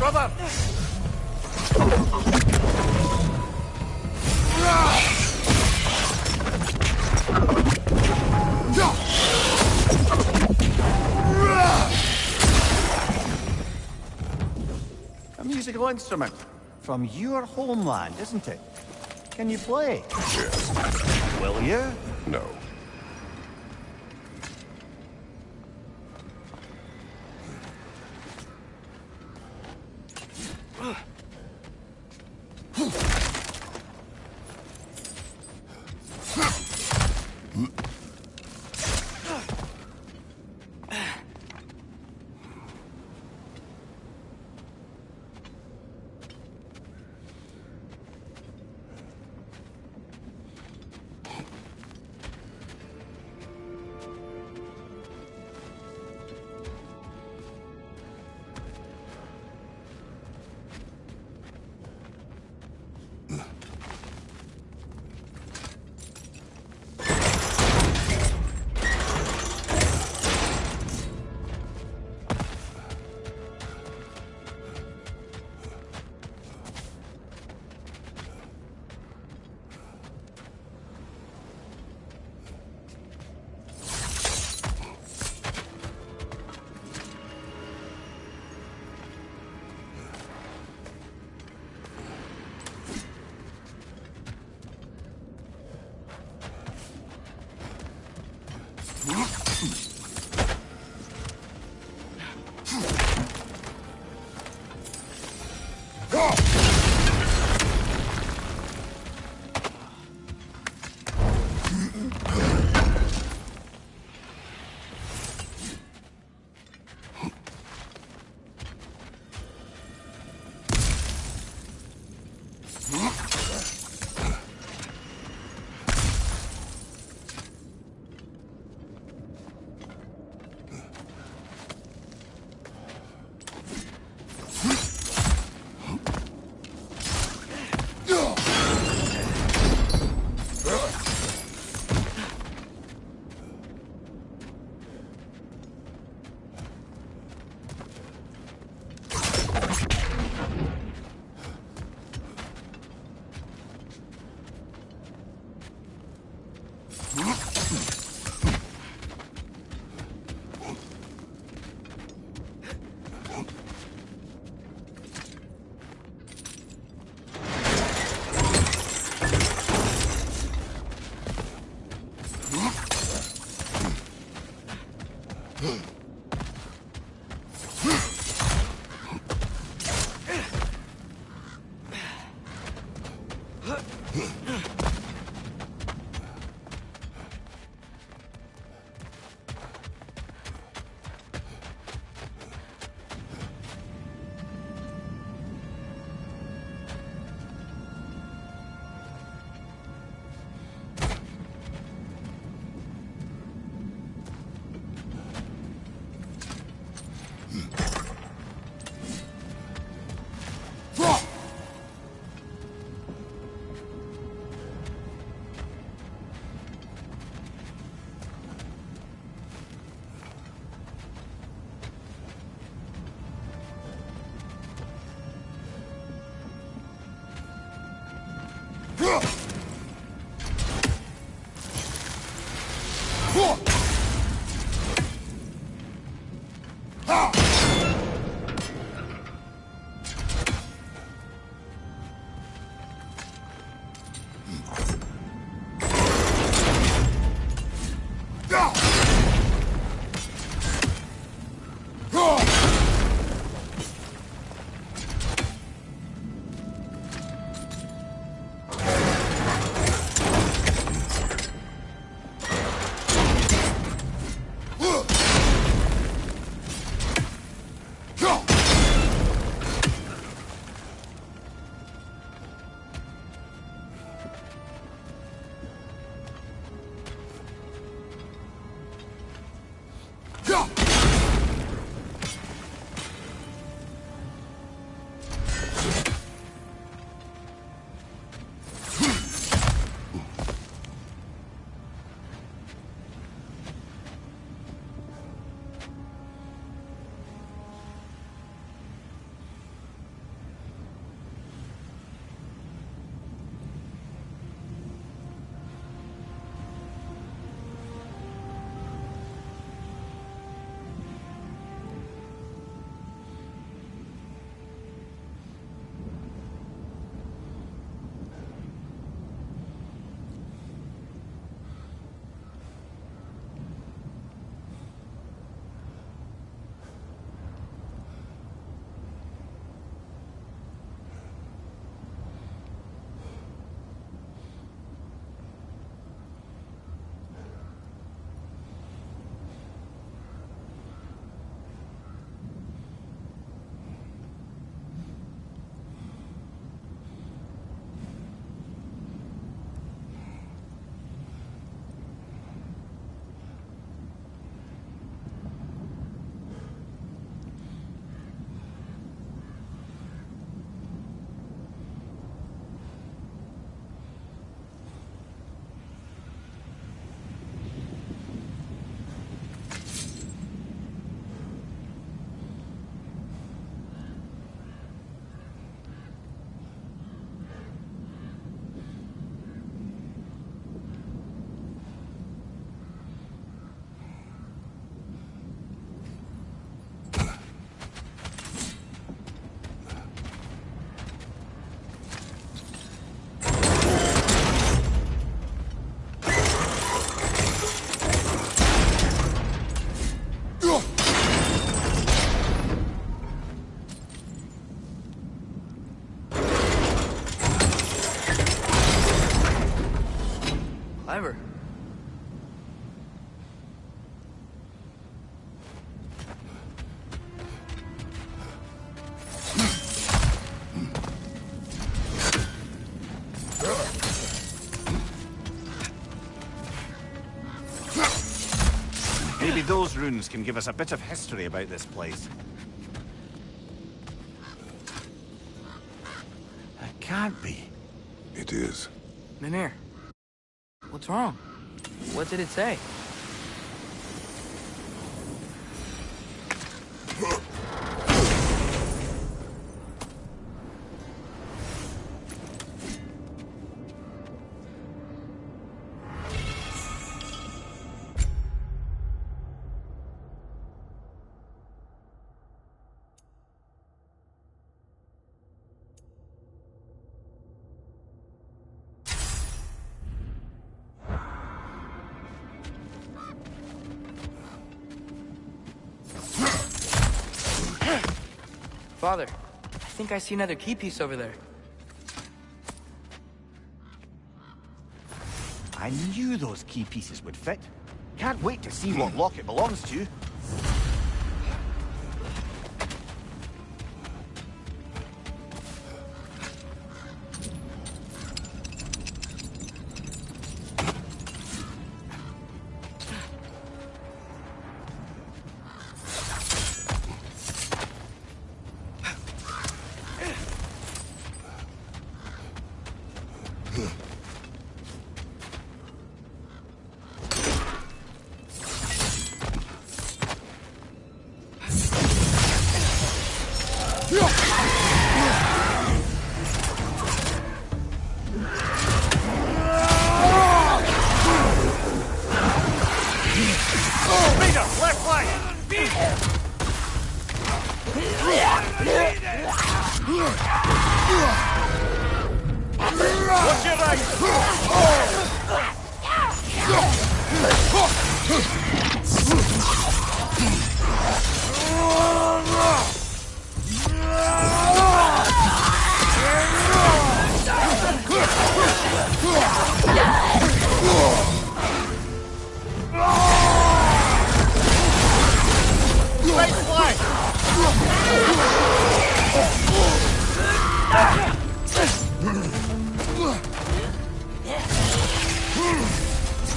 brother! A musical instrument from your homeland, isn't it? Can you play? Yes. Will you? No. Maybe those runes can give us a bit of history about this place. It can't be. It is. Mimir, what's wrong? What did it say? Father, I think I see another key piece over there. I knew those key pieces would fit. Can't wait to see what lock it belongs to.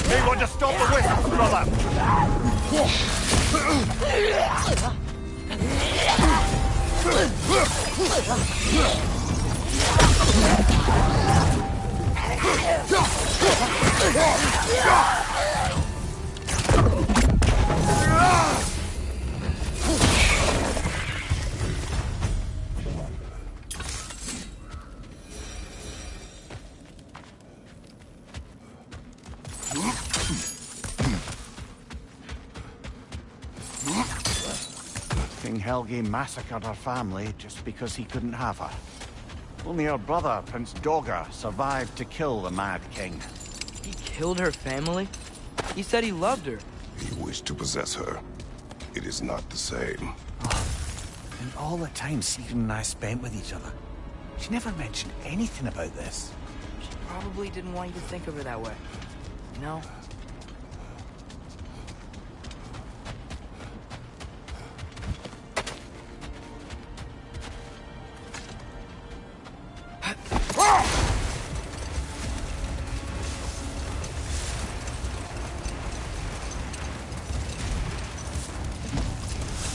May want to stop the whistles, brother! King Helgi massacred her family just because he couldn't have her. Only her brother, Prince Dogger, survived to kill the Mad King. He killed her family? He said he loved her. He wished to possess her. It is not the same. And all the time Stephen and I spent with each other, she never mentioned anything about this. She probably didn't want you to think of her that way. You know?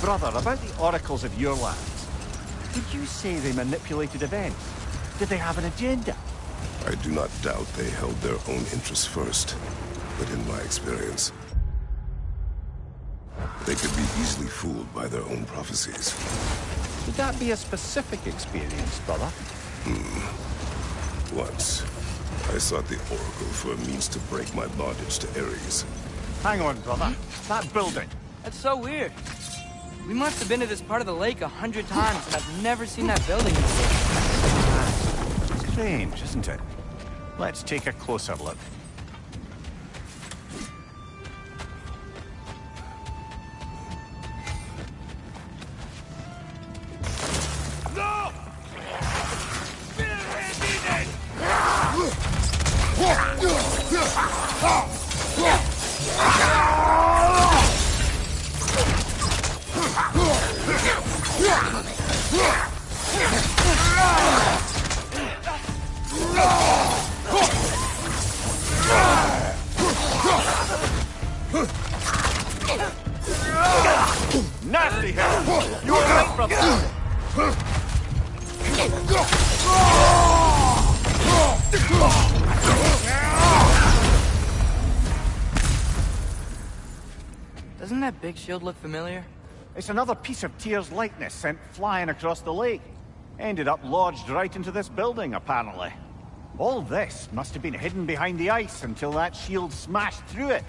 Brother, about the oracles of your lands, did you say they manipulated events? Did they have an agenda? I do not doubt they held their own interests first, but in my experience, they could be easily fooled by their own prophecies. Would that be a specific experience, brother? Once, I sought the Oracle for a means to break my bondage to Ares. Hang on, brother. That building. That's so weird. We must have been to this part of the lake 100 times, and I've never seen that building before. Strange, isn't it? Let's take a closer look. No! You were right, brother. Doesn't that big shield look familiar? It's another piece of Tyr's likeness sent flying across the lake. Ended up lodged right into this building, apparently. All this must have been hidden behind the ice until that shield smashed through it.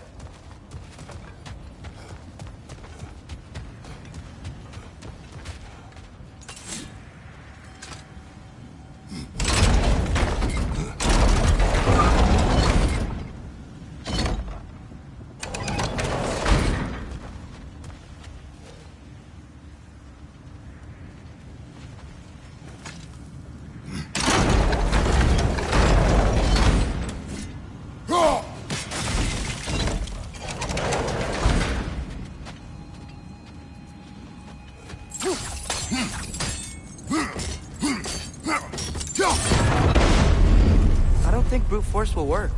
I don't think brute force will work.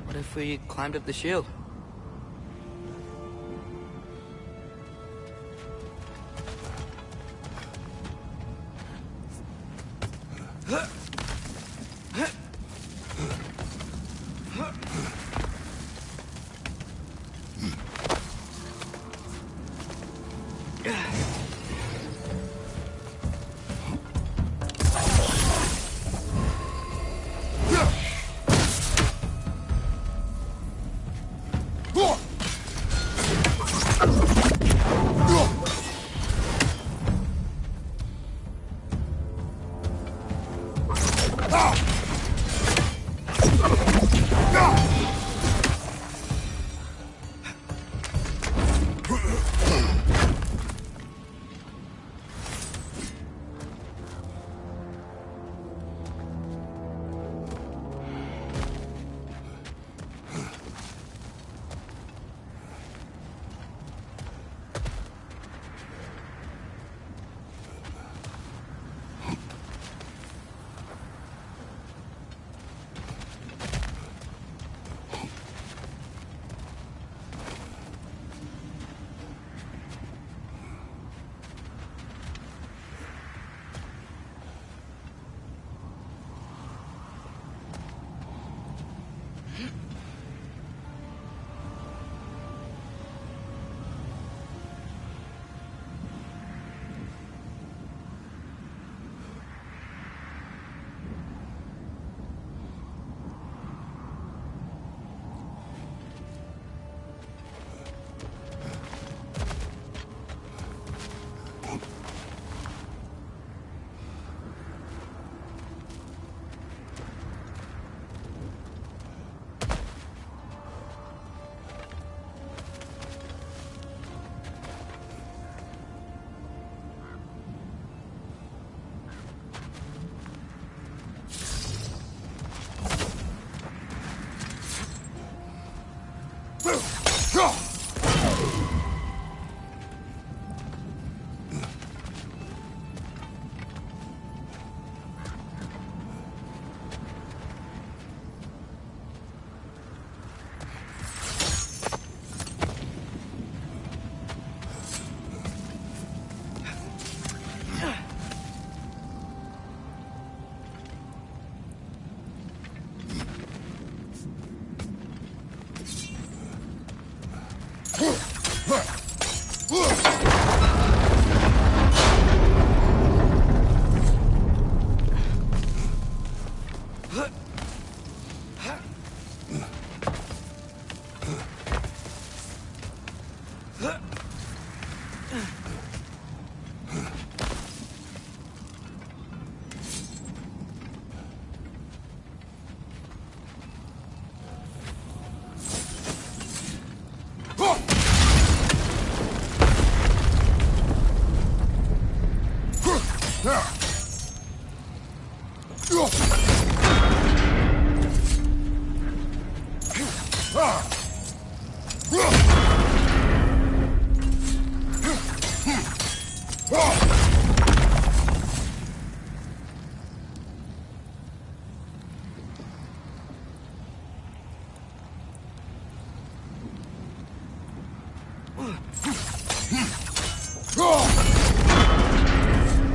What if we climbed up the shield?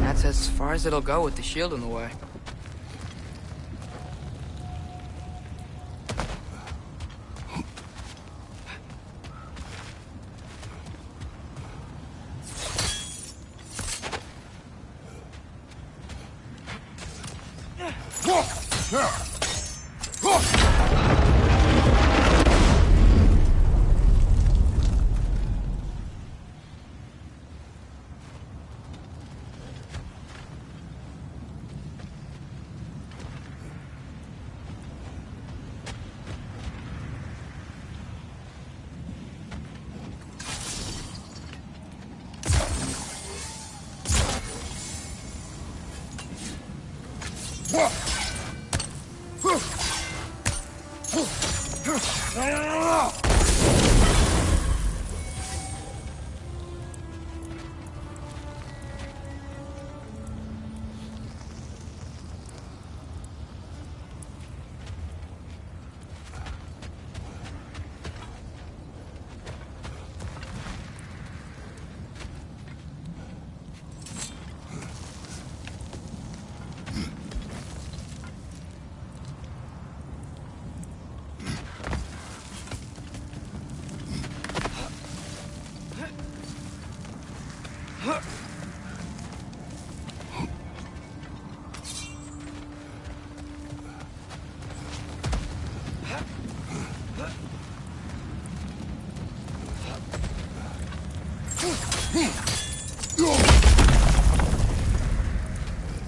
That's as far as it'll go with the shield in the way.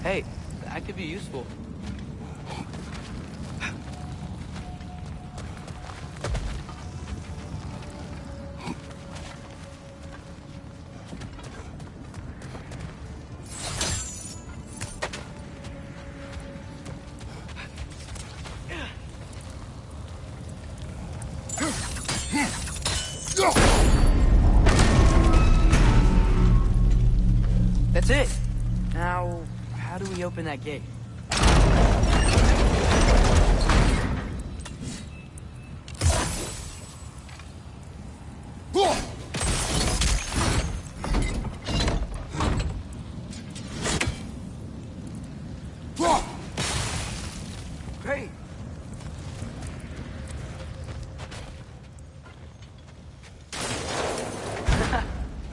Hey, that could be useful. That's it. Now, how do we open that gate? Great.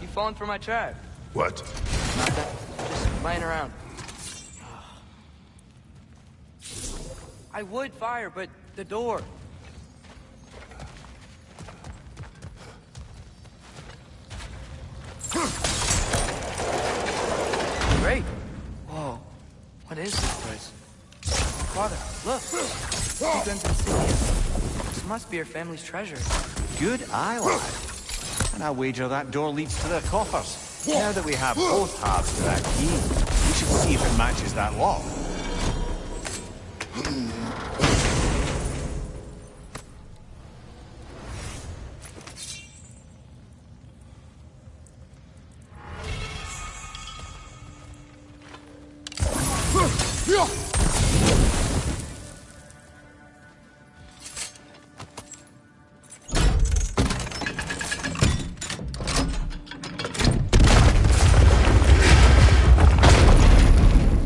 You falling for my trap? What? Nothing. Just playing around. I would fire, but the door. Great. Whoa. What is this place? Father, look. Two guns insignia. This must be our family's treasure. Good eye, lad. And I wager that door leads to the coffers. Now that we have both halves to that key, we should see if it matches that lock.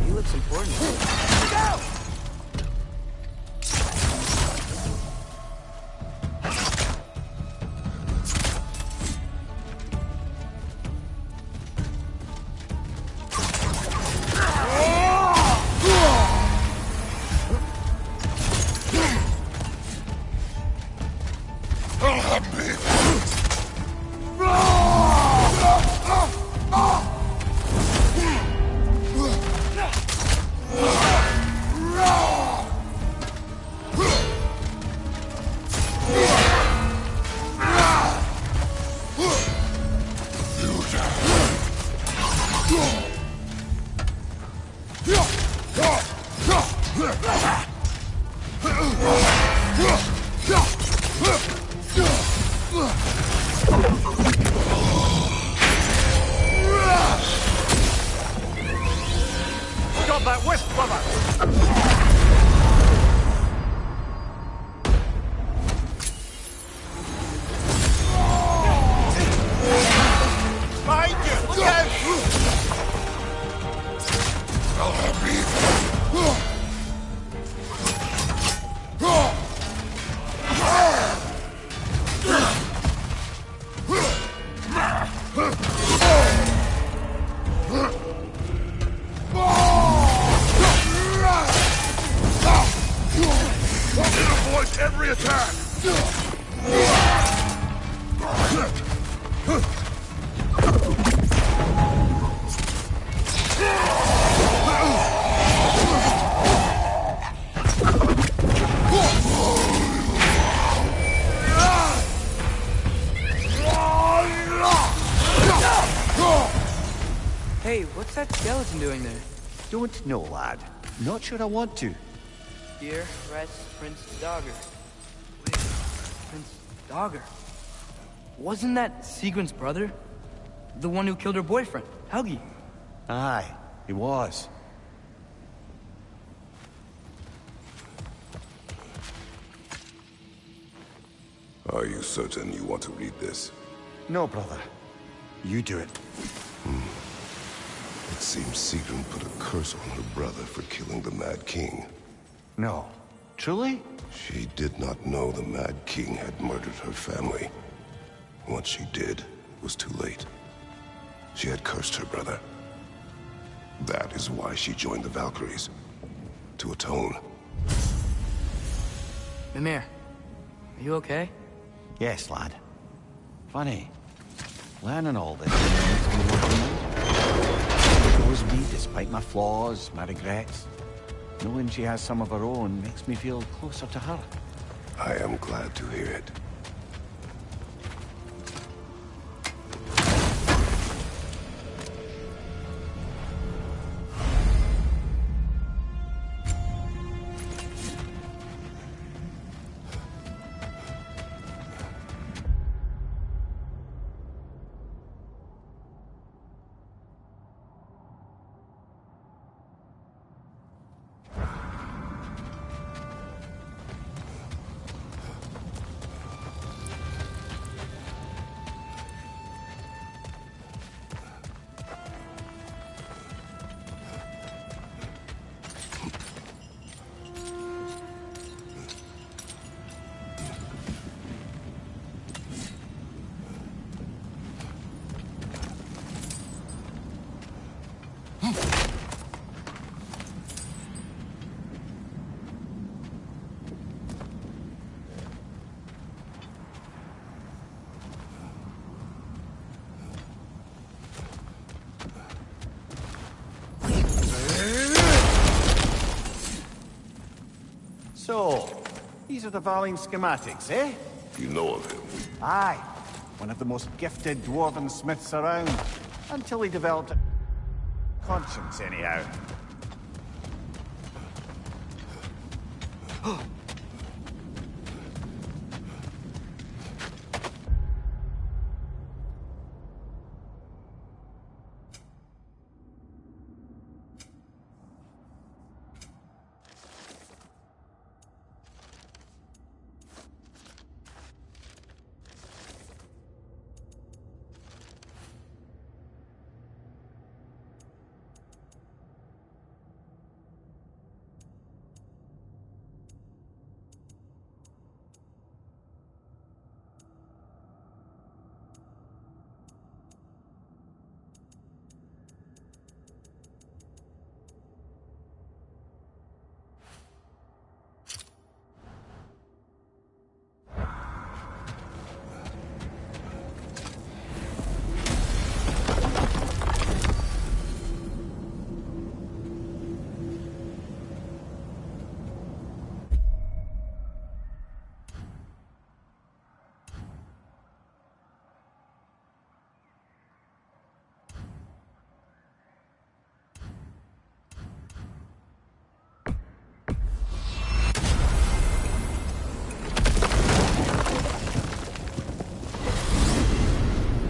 He looks important. Go! Dodge every attack! Hey, what's that skeleton doing there? Don't know, lad. Not sure I want to. Here rests Prince Dogger. Wait, Prince Dogger? Wasn't that Sigrun's brother? The one who killed her boyfriend, Helgi? Aye, he was. Are you certain you want to read this? No, brother. You do it. It seems Sigrun put a curse on her brother for killing the Mad King. No. Truly? She did not know the Mad King had murdered her family. Once she did, it was too late. She had cursed her brother. That is why she joined the Valkyries. To atone. Mimir, are you okay? Yes, lad. Funny. Learning all this makes me more human. It was me despite my flaws, my regrets. Knowing she has some of her own makes me feel closer to her. I am glad to hear it. So, these are the Valine schematics, eh? You know of him. Aye. One of the most gifted dwarven smiths around. Until he developed a conscience, anyhow.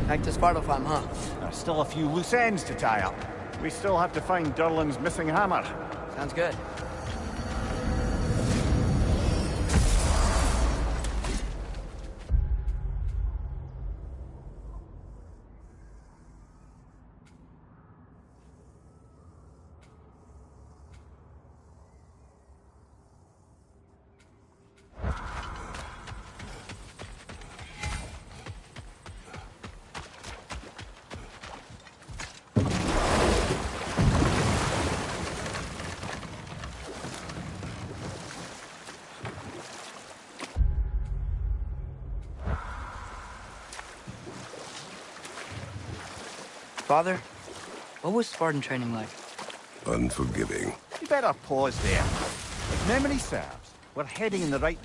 Back to Svartalfheim, huh? There's still a few loose ends to tie up. We still have to find Durlin's missing hammer. Sounds good. Father, what was Spartan training like? Unforgiving. You better pause there. If memory serves, we're heading in the right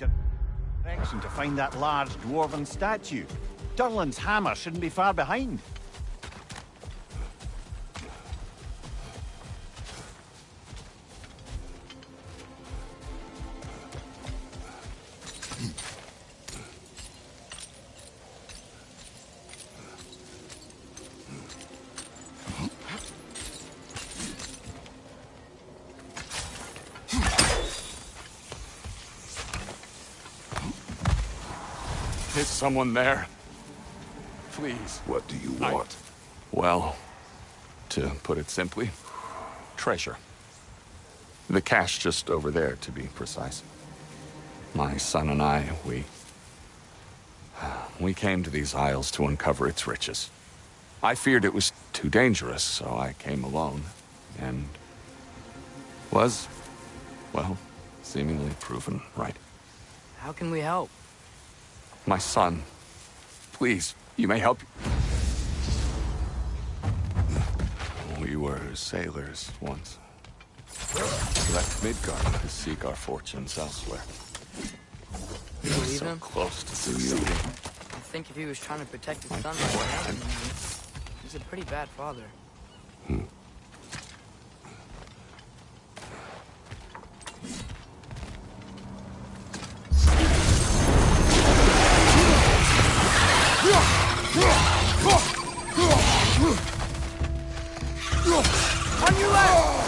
direction to find that large dwarven statue. Durlin's hammer shouldn't be far behind. Is someone there? Please. What do you want? Well, to put it simply, treasure. The cache just over there, to be precise. My son and I, we came to these isles to uncover its riches. I feared it was too dangerous, so I came alone, and was, well, seemingly proven right. How can we help? My son, please, you may help. We were sailors once. Left Midgard to seek our fortunes elsewhere. You believe So him? close to succeeding. I think if he was trying to protect his son like that, he's a pretty bad father. On your left!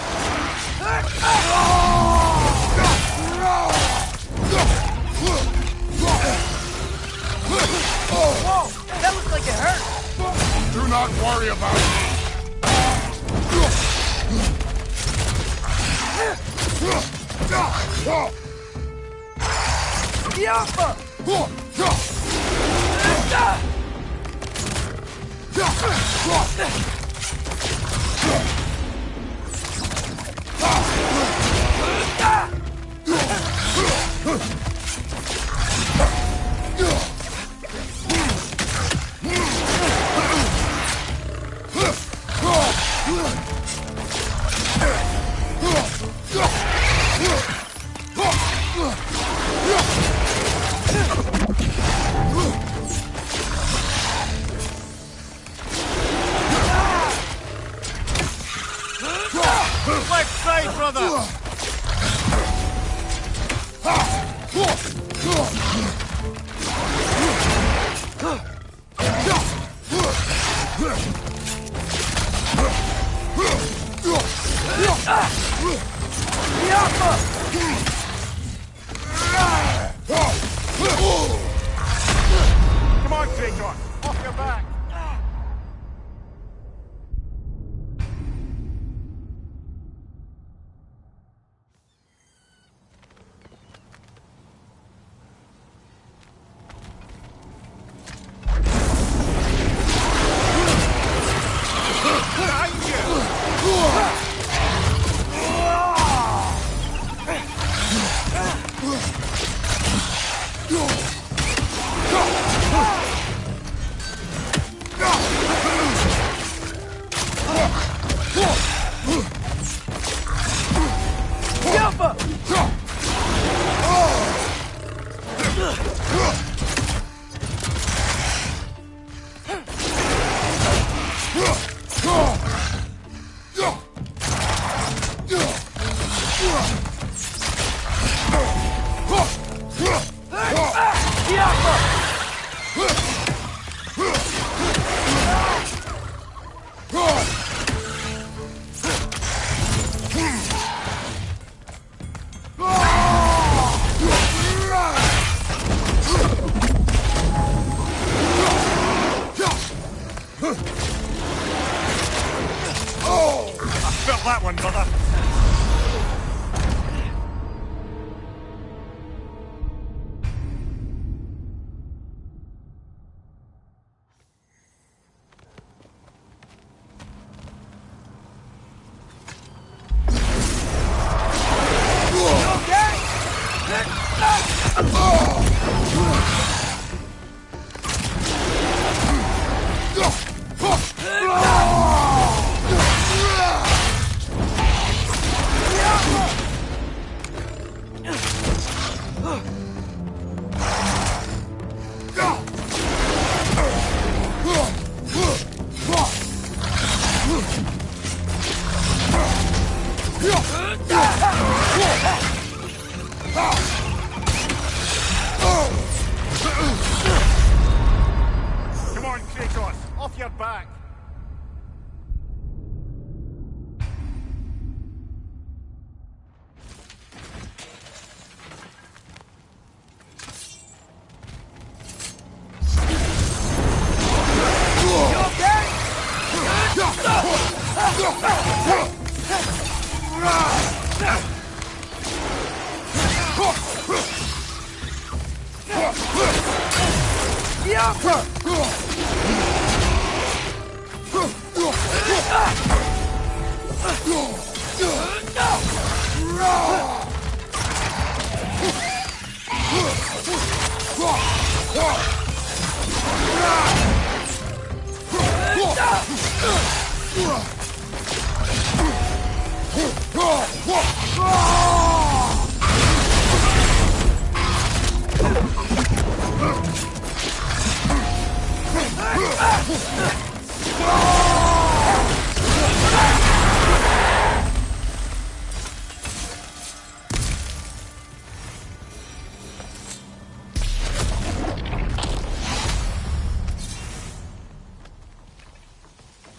Whoa! That looks like it hurt! Do not worry about Yaffa! Left side, brother! Come on, Traitor! Off your back! Felt that one, brother. your back.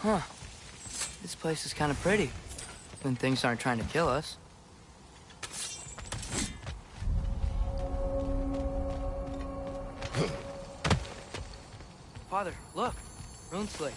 Huh. This place is kind of pretty, when things aren't trying to kill us. Father, look! Rune slate.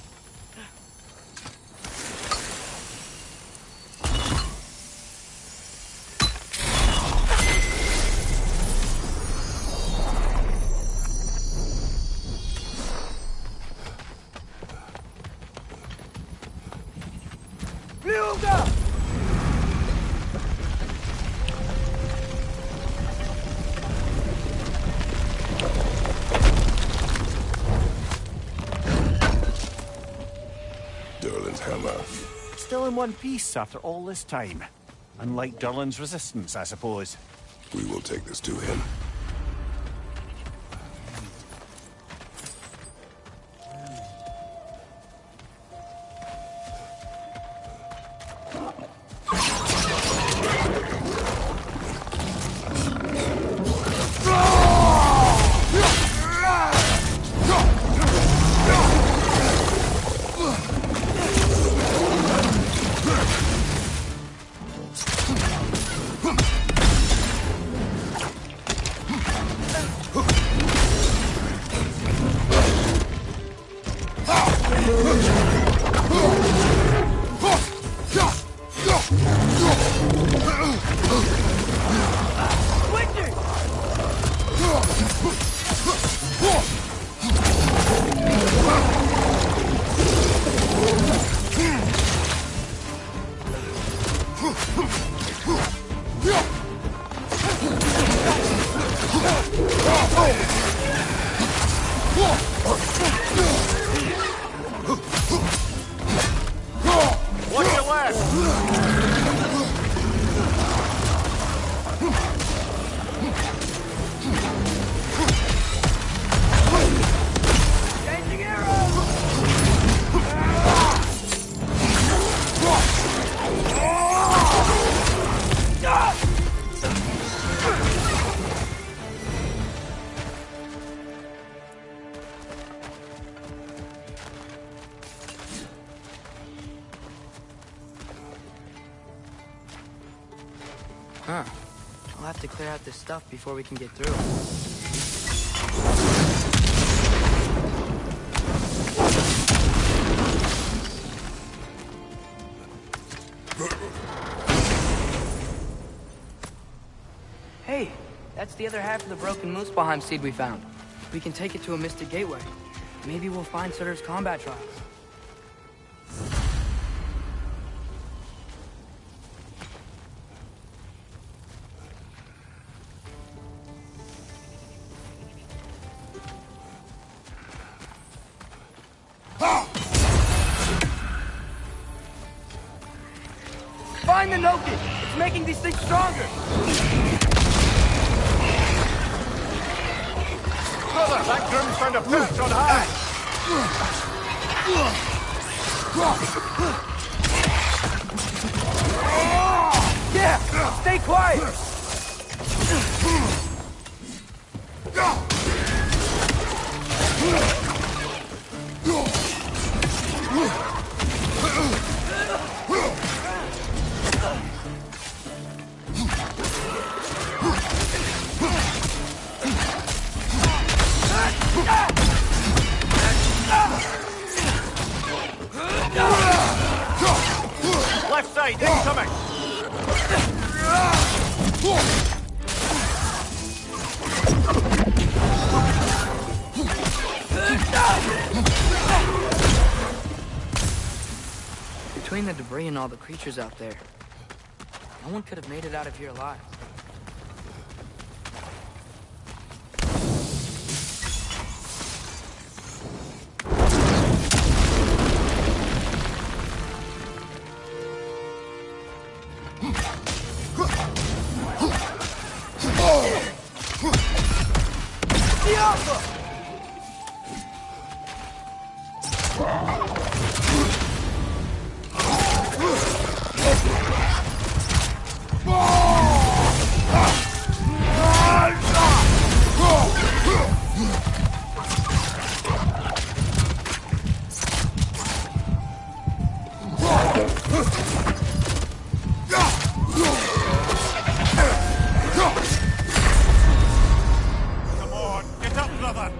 Still in one piece after all this time. Unlike Durlin's resistance, I suppose. We will take this to him. Huh. I'll have to clear out this stuff before we can get through. Hey, that's the other half of the broken Muspelheim seed we found. We can take it to a Mystic Gateway. Maybe we'll find Surtur's combat trials. Find the Noki! It's making these things stronger! Brother, that groom's found a perch on high! Yeah! Stay quiet! Left side, incoming! Between the debris and all the creatures out there, no one could have made it out of here alive. Come on, get up, brother!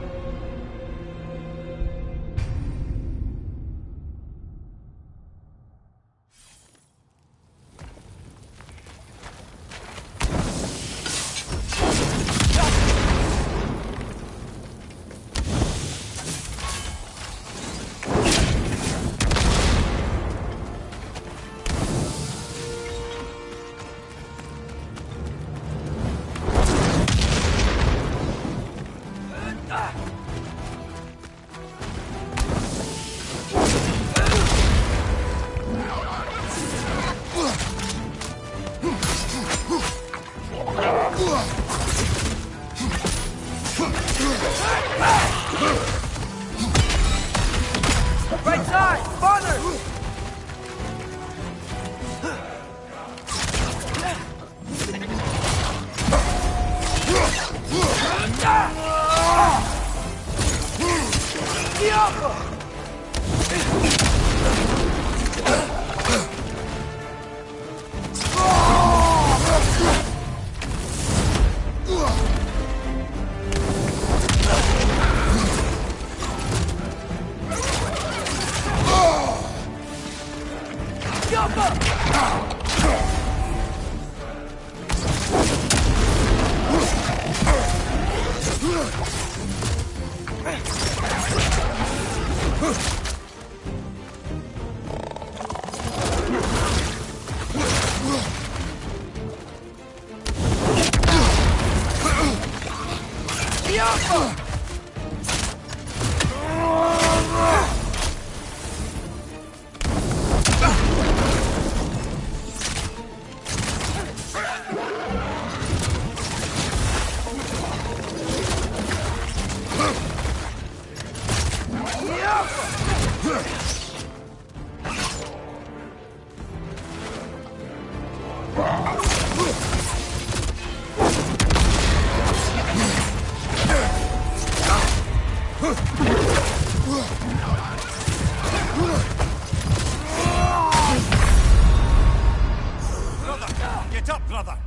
Right side! Farther! Brother! Get up, brother!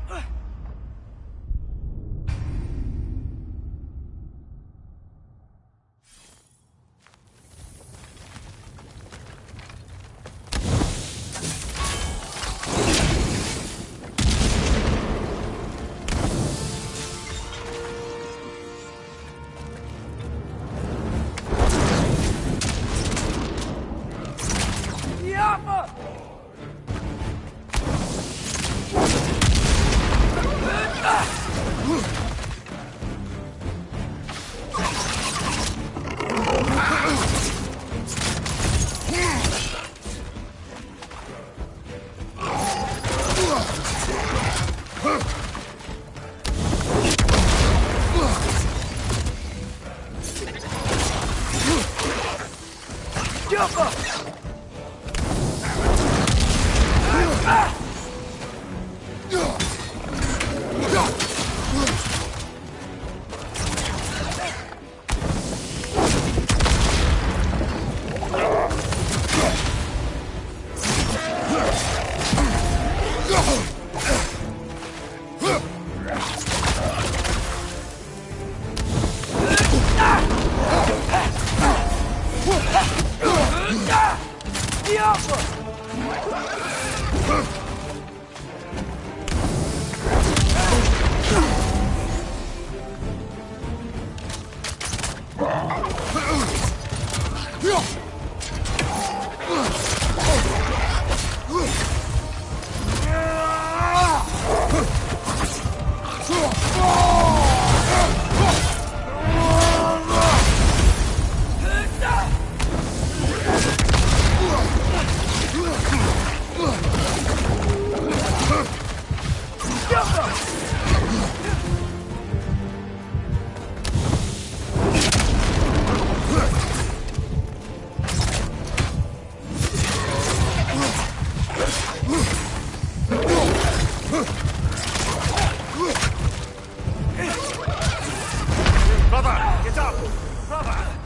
Brother, get up! Brother!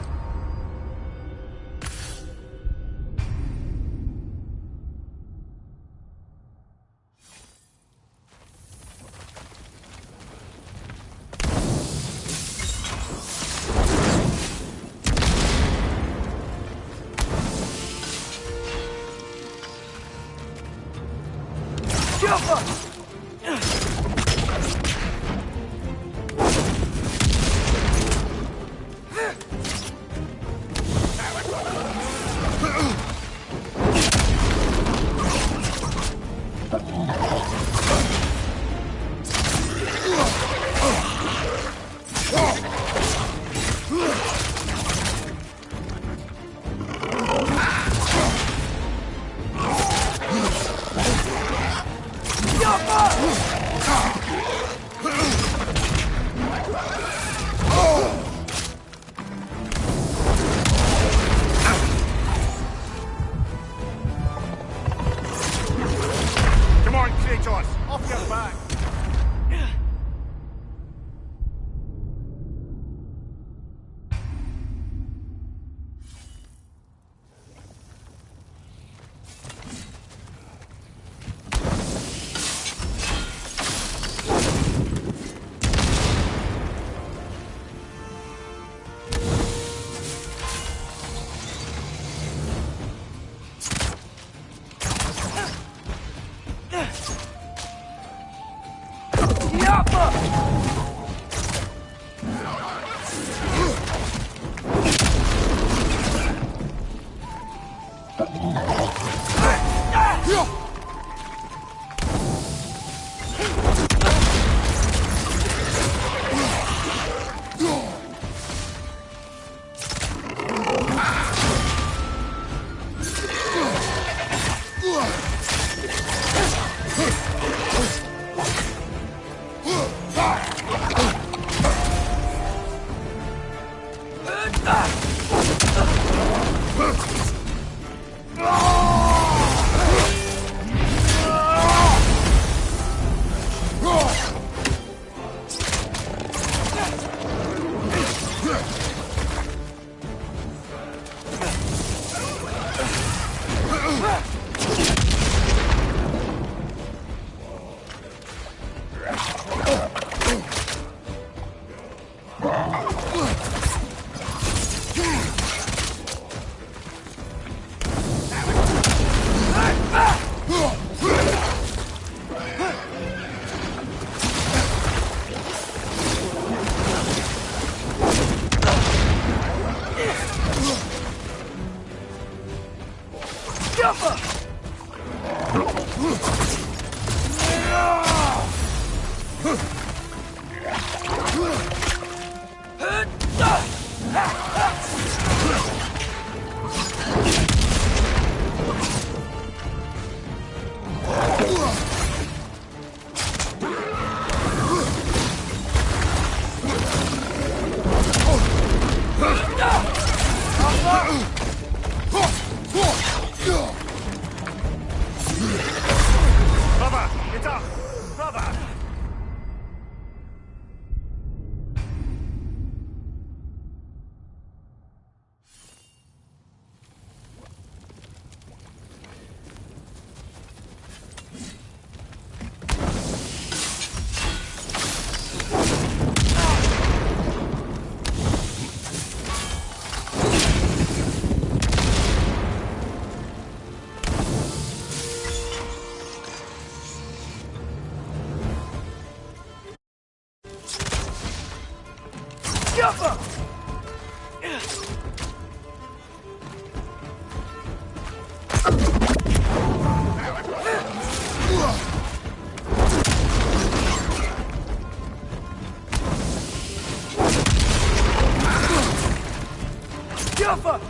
Come on, Kratos! Off your back! Brother, get up! Brother! Jumper!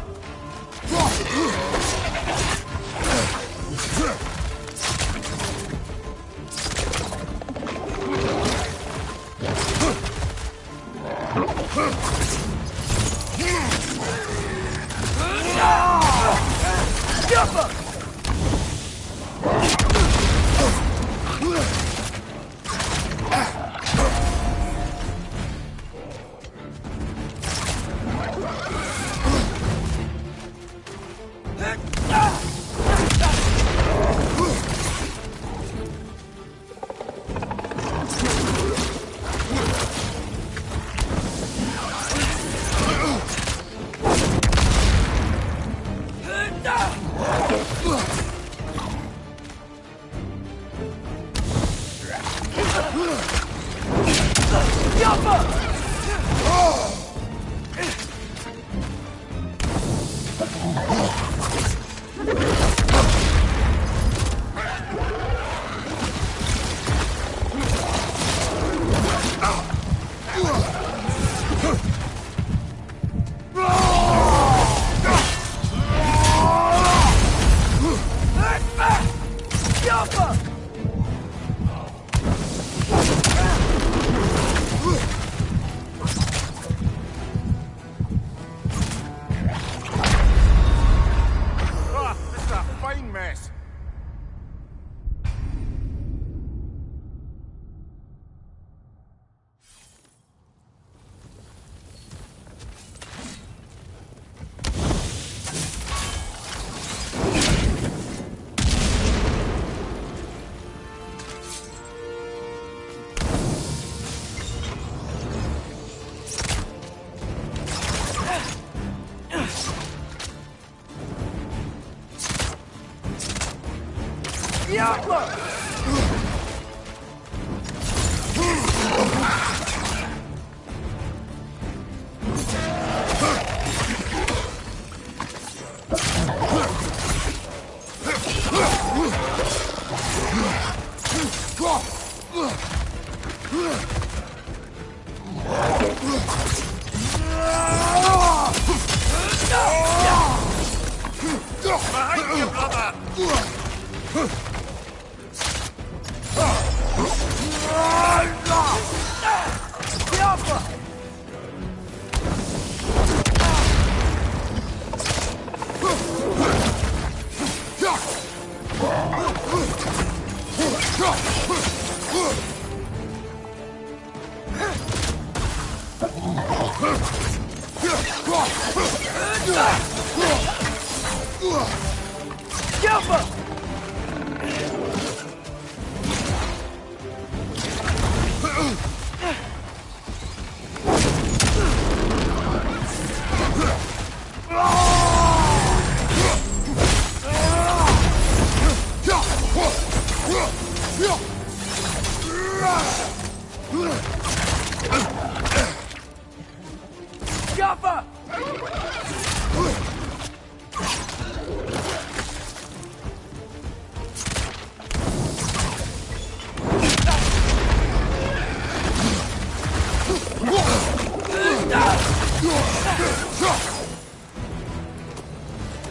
Jumper!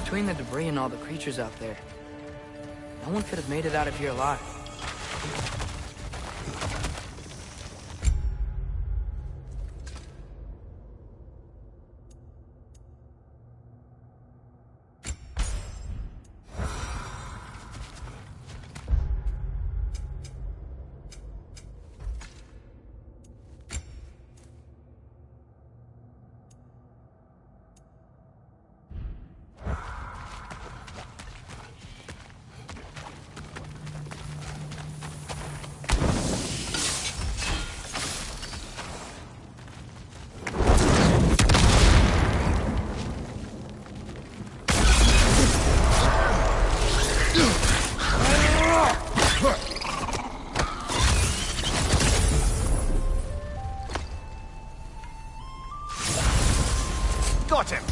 Between the debris and all the creatures out there, no one could have made it out of here alive. Got him!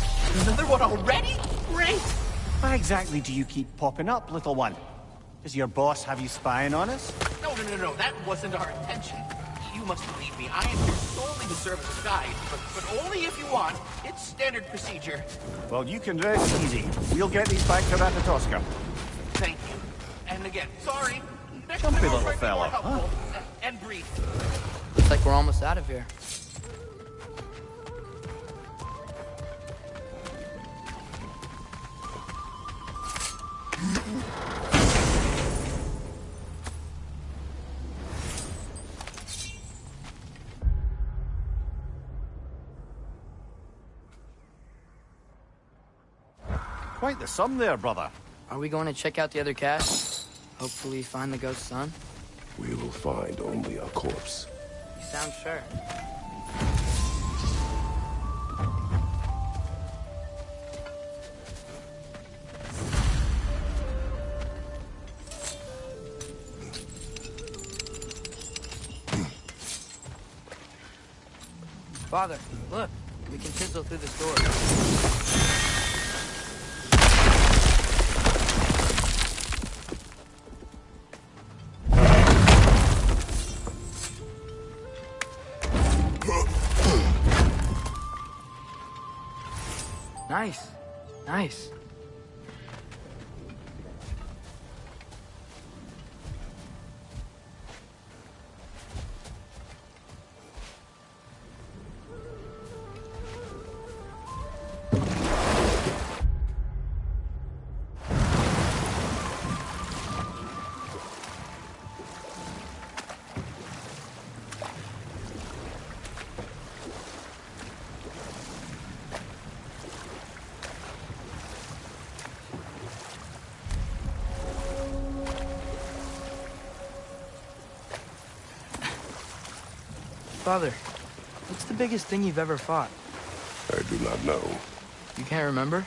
Another one already? Great! Why exactly do you keep popping up, little one? Does your boss have you spying on us? No, that wasn't our intention. You must believe me, I am here solely to serve as a guide, but only if you want. It's standard procedure. Well, you can rest easy. We'll get these back to Ratatoska. Thank you. And again, sorry. Next Jumpy time I'll little try to be more fella, huh? helpful and brief. Looks like we're almost out of here. Quite the sum there, brother. Are we going to check out the other cache? Hopefully find the ghost's son? We will find only a corpse. You sound sure. Father, look. We can chisel through this door. Nice. Nice. Father, what's the biggest thing you've ever fought? I do not know. You can't remember?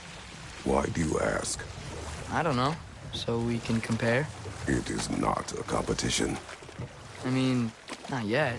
Why do you ask? I don't know. So we can compare? It is not a competition. I mean, not yet.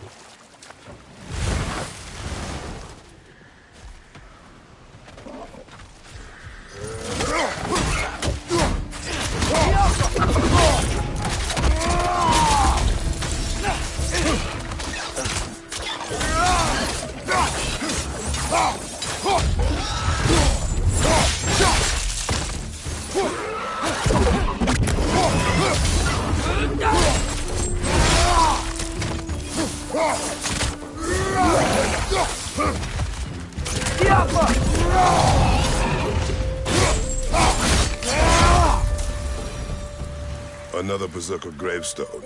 Another Berserker gravestone.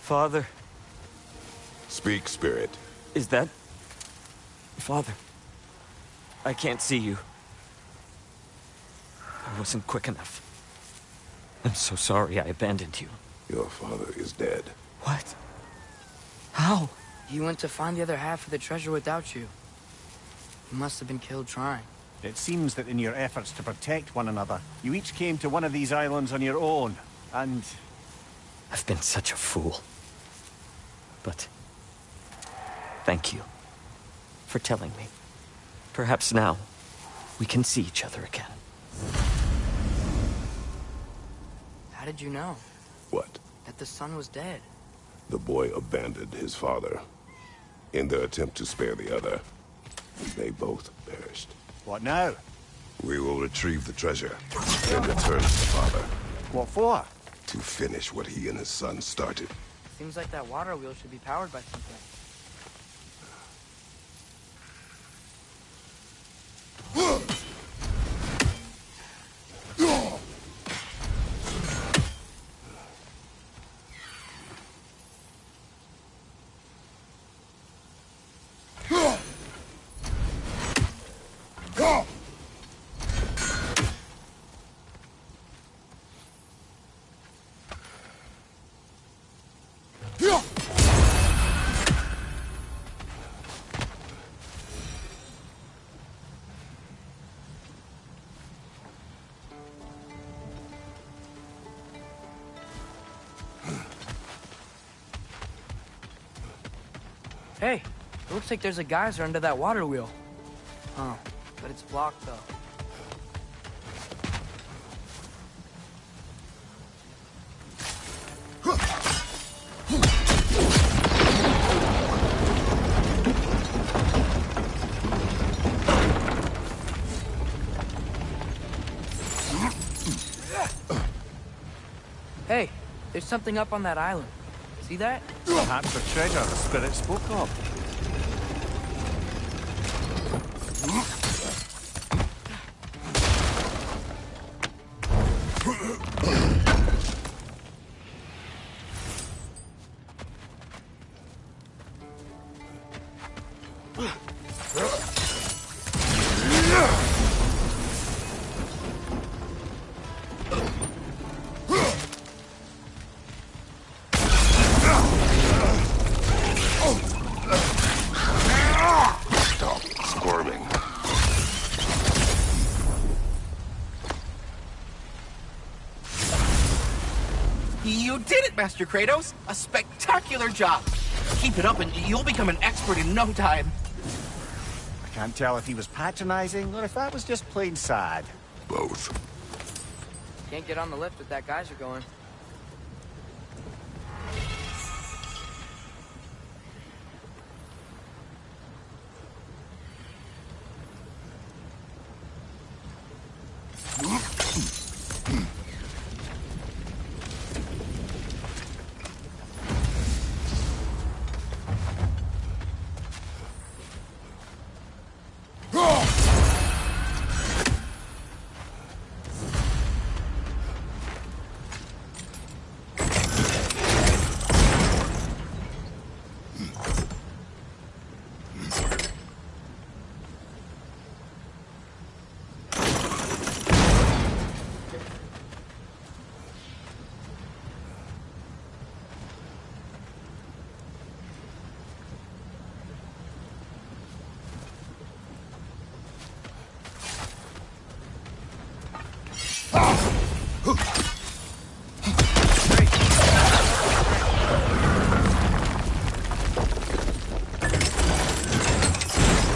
Father. Speak, spirit. Is that... Father? I can't see you. I wasn't quick enough. I'm so sorry I abandoned you. Your father is dead. What? How? He went to find the other half of the treasure without you. He must have been killed trying. It seems that in your efforts to protect one another, you each came to one of these islands on your own, and... I've been such a fool. But... thank you for telling me. Perhaps now, we can see each other again. How did you know? What? That the son was dead. The boy abandoned his father. In their attempt to spare the other, they both perished. What now? We will retrieve the treasure, then return to the father. What for? To finish what he and his son started. Seems like that water wheel should be powered by something. Hey, it looks like there's a geyser under that water wheel. Huh, but it's blocked though. Hey, there's something up on that island. See that? Perhaps the treasure the spirit spoke of. You did it, Master Kratos! A spectacular job! Keep it up and you'll become an expert in no time. I can't tell if he was patronizing or if that was just plain sad. Both. Can't get on the lift with that geyser going.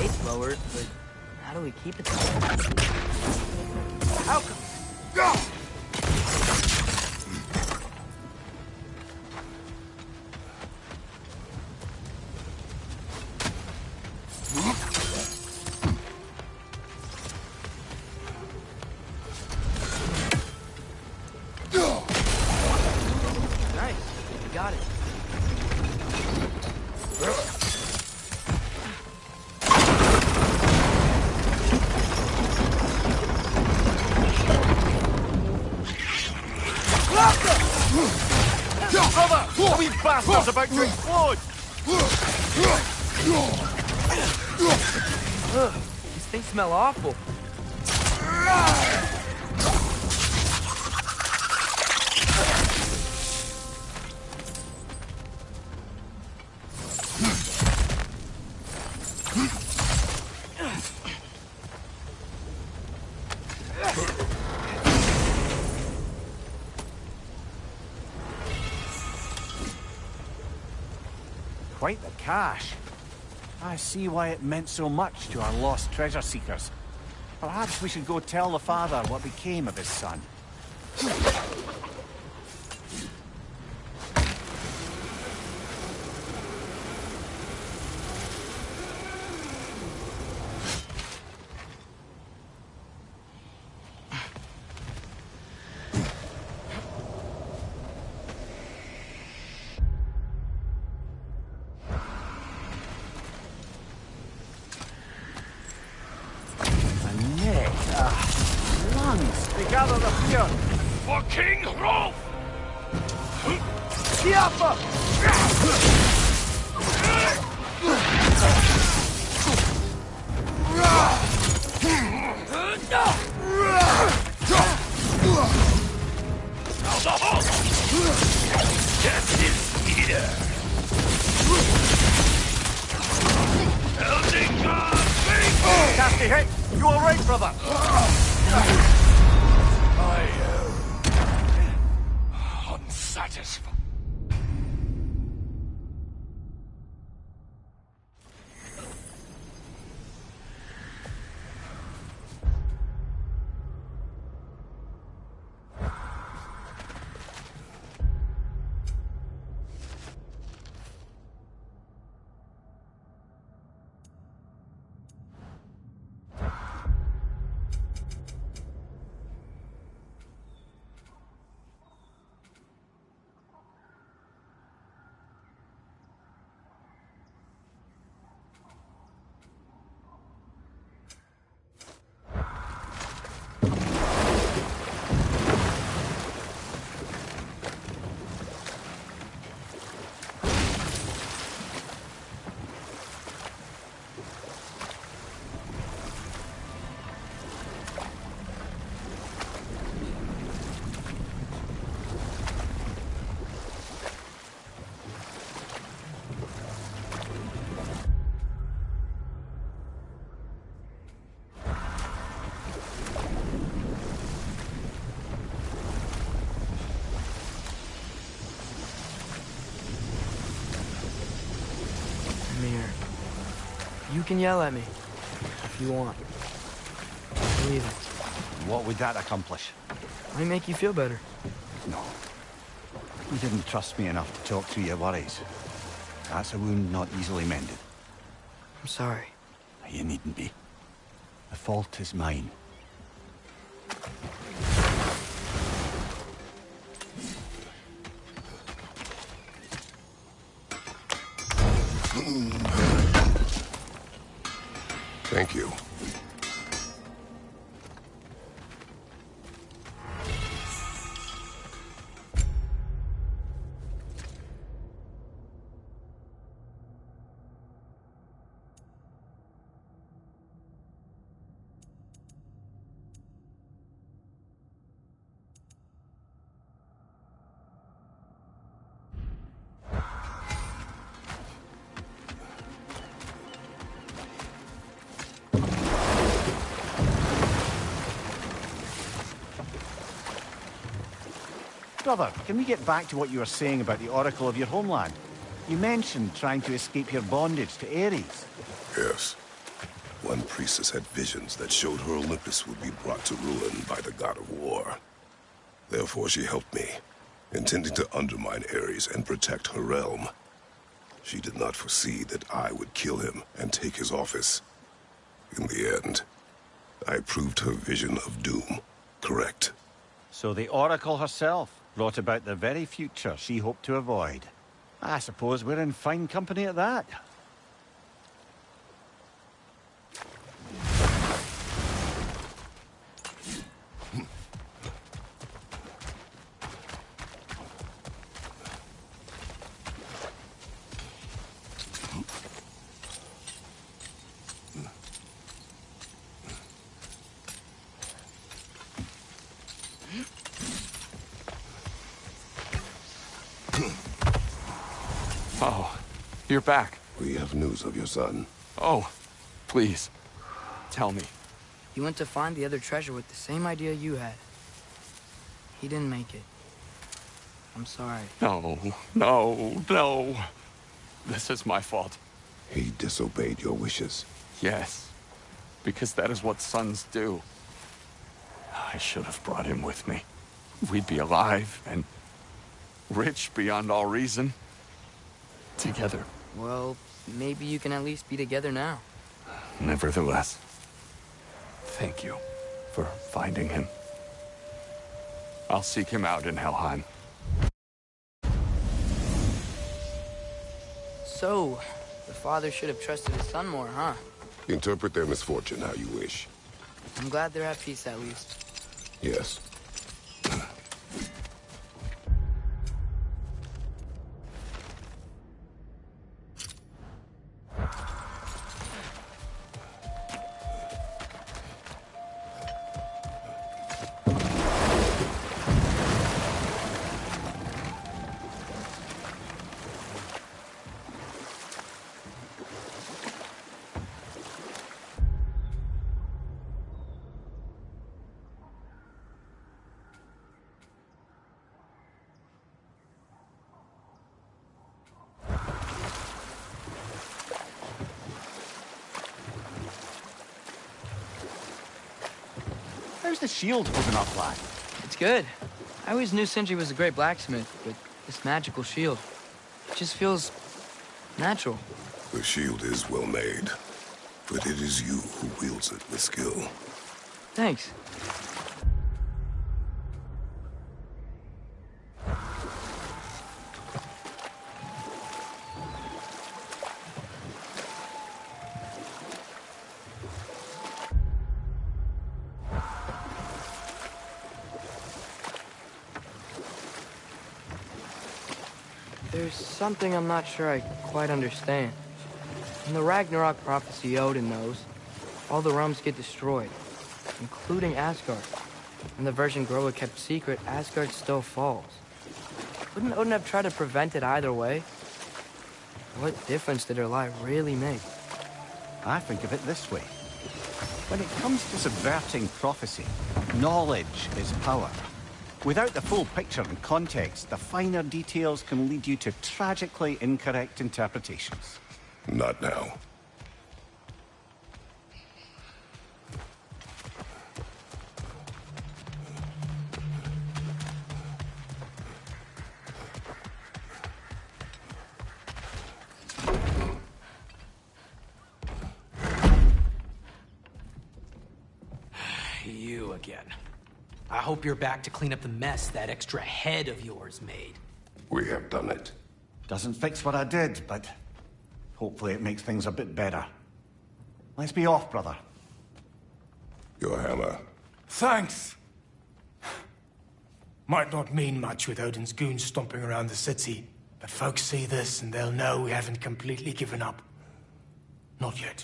It's lowered, but how do we keep it there? How come? Nice, you got it. Brother! We bastards about to explode! Ugh, these things smell awful. quite the cache. I see why it meant so much to our lost treasure seekers. Perhaps we should go tell the father what became of his son. They gather the fear. For King Rolf! Kiafa! That's his leader! Elding God, Casty, hey! You alright, brother? I am unsatisfied. You can yell at me if you want. Believe it. What would that accomplish? Might make you feel better. No. You didn't trust me enough to talk through your worries. That's a wound not easily mended. I'm sorry. You needn't be. The fault is mine. Thank you. Brother, can we get back to what you were saying about the Oracle of your homeland? You mentioned trying to escape your bondage to Ares. Yes. One priestess had visions that showed her Olympus would be brought to ruin by the god of war. Therefore she helped me, intending to undermine Ares and protect her realm. She did not foresee that I would kill him and take his office. In the end, I proved her vision of doom correct. So the Oracle herself brought about the very future she hoped to avoid. I suppose we're in fine company at that. Oh, you're back. We have news of your son. Oh, please, tell me. He went to find the other treasure with the same idea you had. He didn't make it. I'm sorry. No. This is my fault. He disobeyed your wishes. Yes, because that is what sons do. I should have brought him with me. We'd be alive and rich beyond all reason. Together. Well, maybe you can at least be together now. Nevertheless, thank you for finding him. I'll seek him out in Helheim. So, the father should have trusted his son more, huh? Interpret their misfortune how you wish. I'm glad they're at peace at least. Yes. How's the shield holding up, lad? It's good. I always knew Sindri was a great blacksmith, but this magical shield, it just feels natural. The shield is well made, but it is you who wields it with skill. Thanks. There's something I'm not sure I quite understand. In the Ragnarok prophecy Odin knows, all the realms get destroyed, including Asgard. And the version Groa kept secret, Asgard still falls. Wouldn't Odin have tried to prevent it either way? What difference did her lie really make? I think of it this way. When it comes to subverting prophecy, knowledge is power. Without the full picture and context, the finer details can lead you to tragically incorrect interpretations. Not now. You again. I hope you're back to clean up the mess that extra head of yours made. We have done it. Doesn't fix what I did, but hopefully it makes things a bit better. Let's be off, brother. Your hammer. Thanks! Might not mean much with Odin's goons stomping around the city, but folks see this and they'll know we haven't completely given up. Not yet.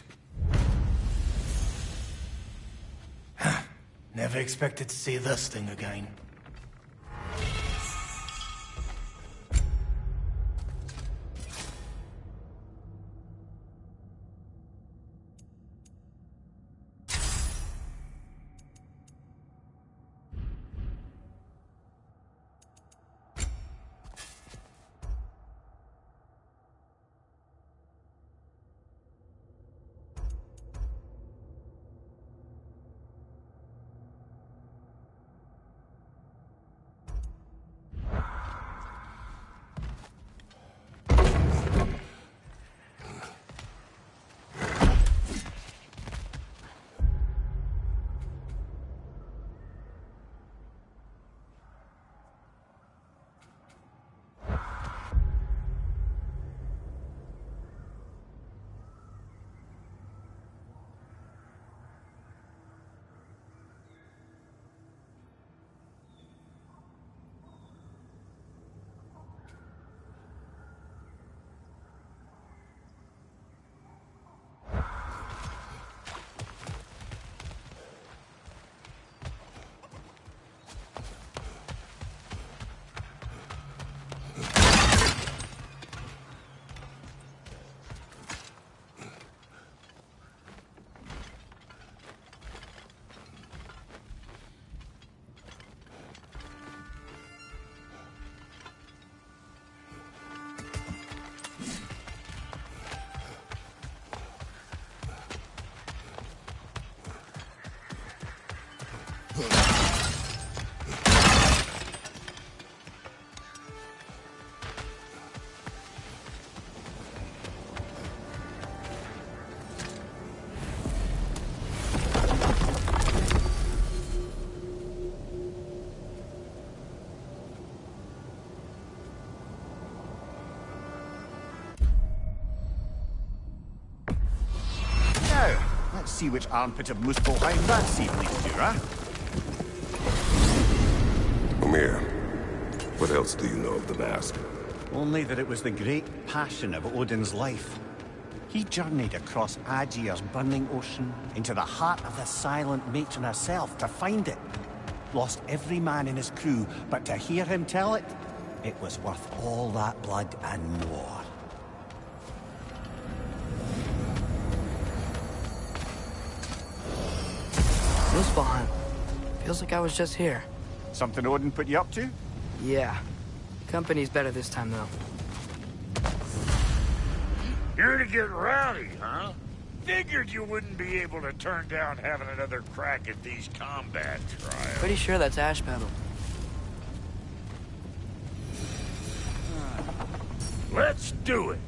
Never expected to see this thing again. Now, let's see which armpit of Muspelheim that sea leads to, huh? Amir, what else do you know of the mask? Only that it was the great passion of Odin's life. He journeyed across Aegir's burning ocean into the heart of the silent matron herself to find it. Lost every man in his crew, but to hear him tell it, it was worth all that blood and more. Muspelheim. Feels like I was just here. Something Odin put you up to? Yeah. Company's better this time, though. Here to get rowdy, huh? Figured you wouldn't be able to turn down having another crack at these combat trials. Pretty sure that's Ashpedal. Let's do it.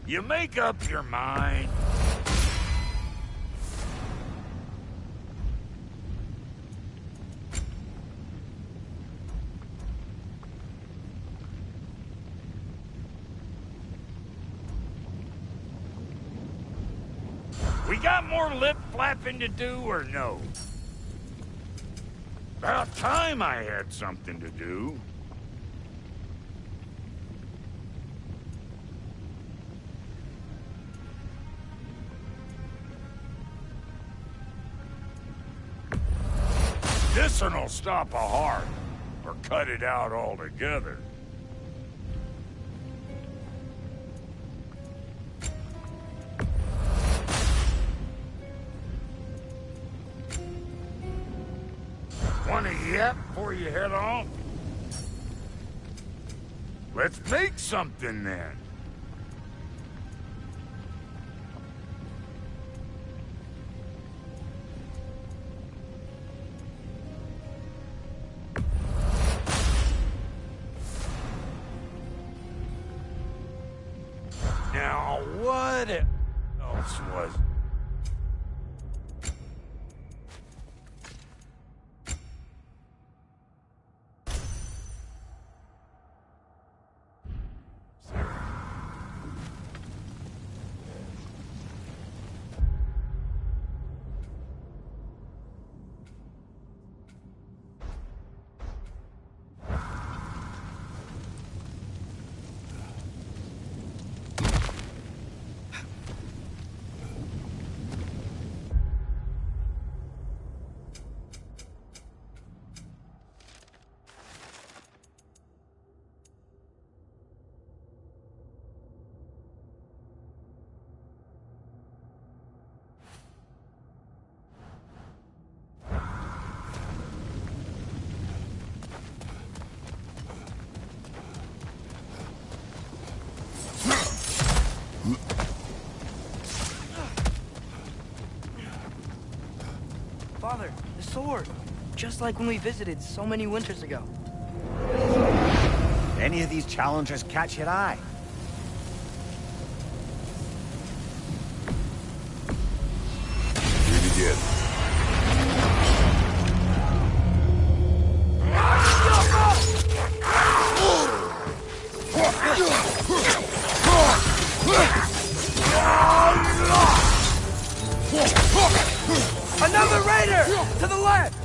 You make up your mind. We got more lip flapping to do or no? About time I had something to do. This'll stop a heart, or cut it out altogether. Want a yap before you head on? Let's make something then. Now, what else was... Father, the sword. Just like when we visited so many winters ago. Any of these challengers catch your eye? Do it again. Another raider! To the left!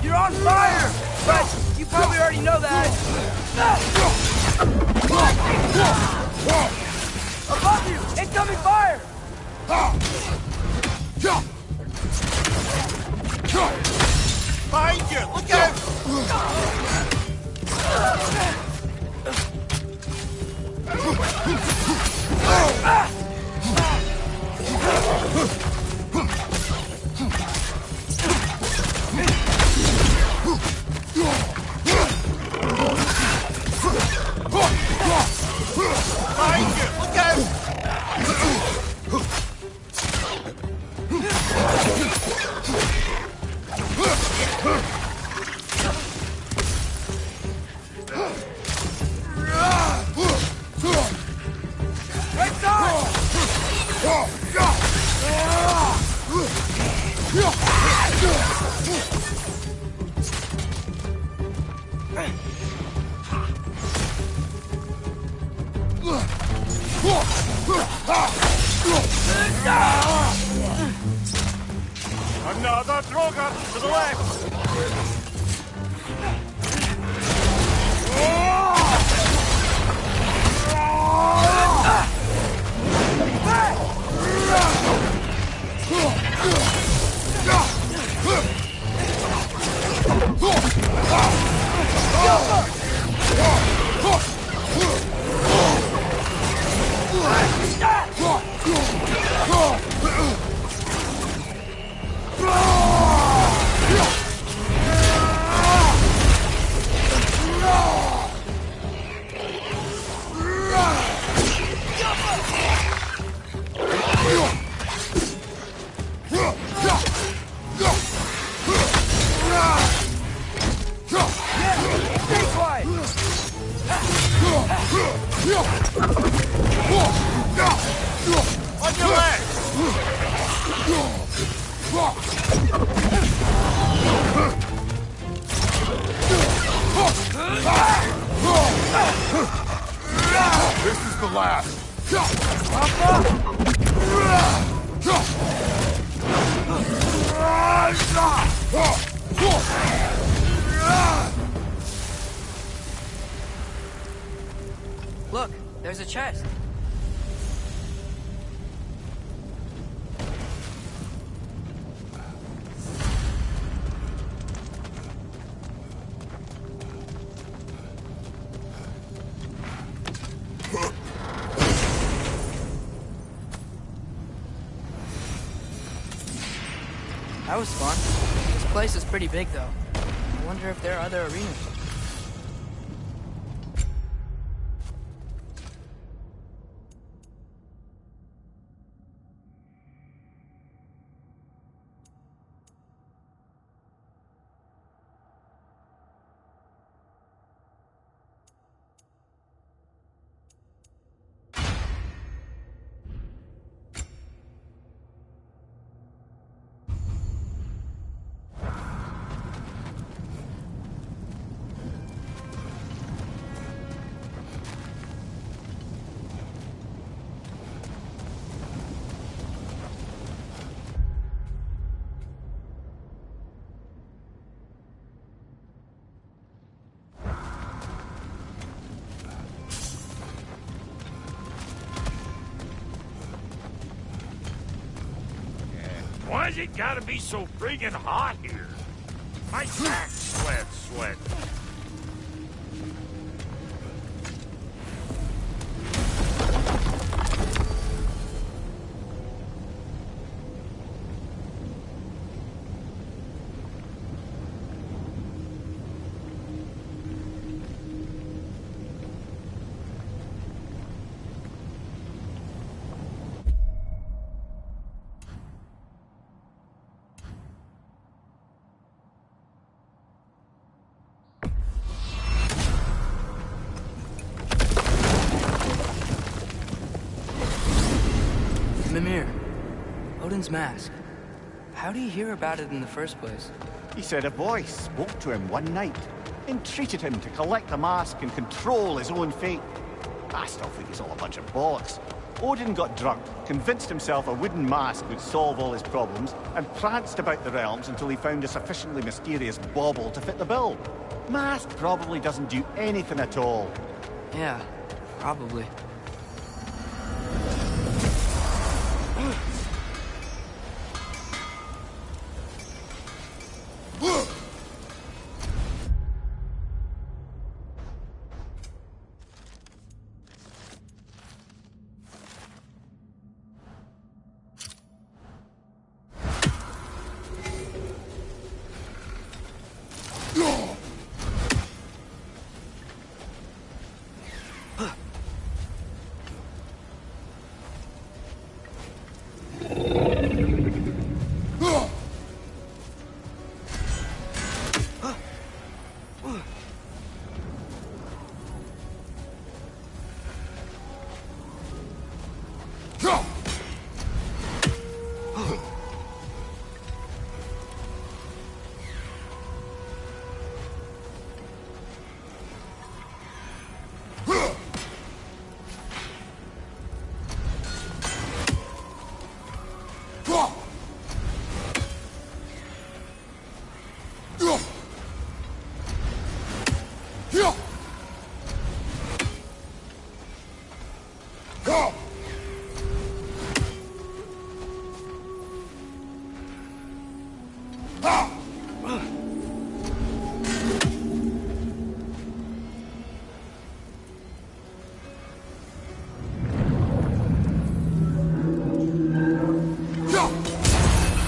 You're on fire! But you probably already know that. Above you! Incoming fire! Behind you! Look out! Behind you! Look out! Another Droga to the left! On your left! This is the last. Look, there's a chest. That was fun. This place is pretty big, though. I wonder if there are other arenas. Why's it gotta be so friggin' hot here? My back sweat. Mimir, Odin's mask. How do you hear about it in the first place? He said a voice spoke to him one night, entreated him to collect the mask and control his own fate. I still think it's all a bunch of bollocks, Odin got drunk, convinced himself a wooden mask would solve all his problems, and pranced about the realms until he found a sufficiently mysterious bauble to fit the bill. Mask probably doesn't do anything at all. Yeah, probably.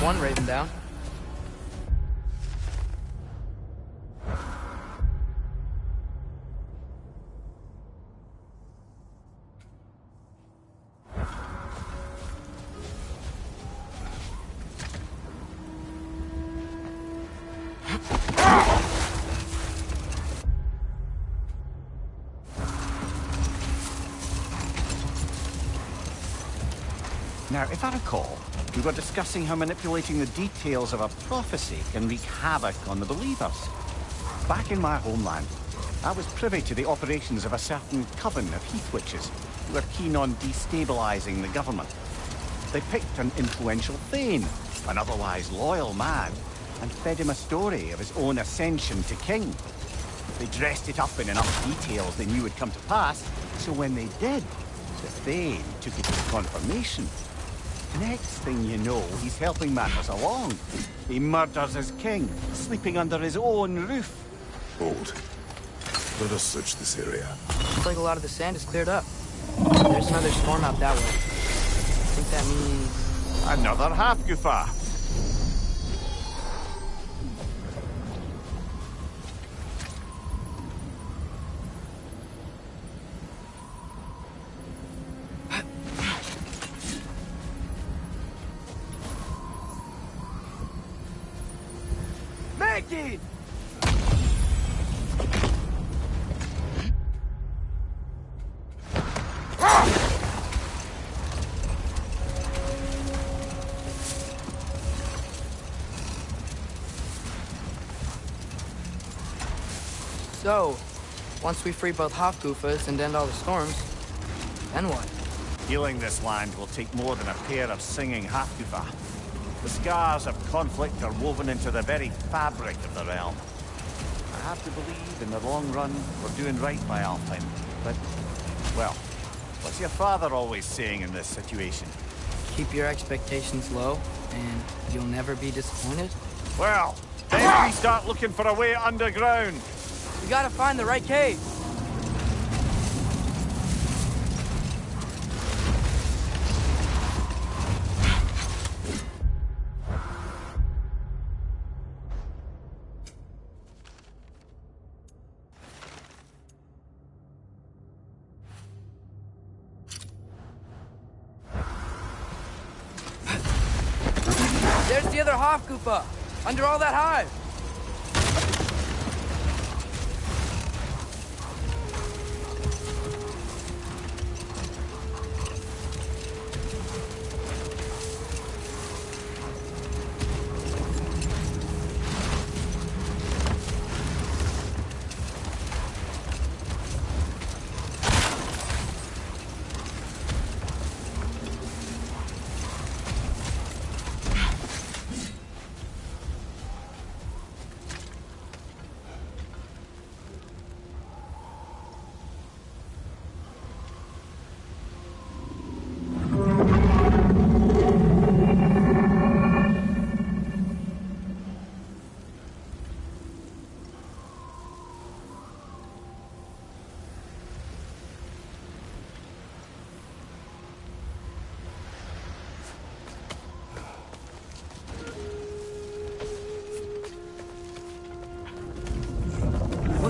One raven down. Now, if I recall, we were discussing how manipulating the details of a prophecy can wreak havoc on the believers. Back in my homeland, I was privy to the operations of a certain coven of heath witches who were keen on destabilizing the government. They picked an influential Thane, an otherwise loyal man, and fed him a story of his own ascension to king. They dressed it up in enough details they knew would come to pass, so when they did, the Thane took it as confirmation. Next thing you know, he's helping matters along. He murders his king, sleeping under his own roof. Hold. Let us search this area. Looks like a lot of the sand is cleared up. There's another storm out that way. I think that means... Another half-goofer. Maggie! So, once we free both Hofgufas and end all the storms, then what? Healing this land will take more than a pair of singing half-goofer. The scars of conflict are woven into the very fabric of the realm. I have to believe, in the long run, we're doing right by Alpine. But, well, what's your father always saying in this situation? Keep your expectations low, and you'll never be disappointed? Well, then we start looking for a way underground. We gotta find the right cave. There's the other Hofgufa, under all that hive.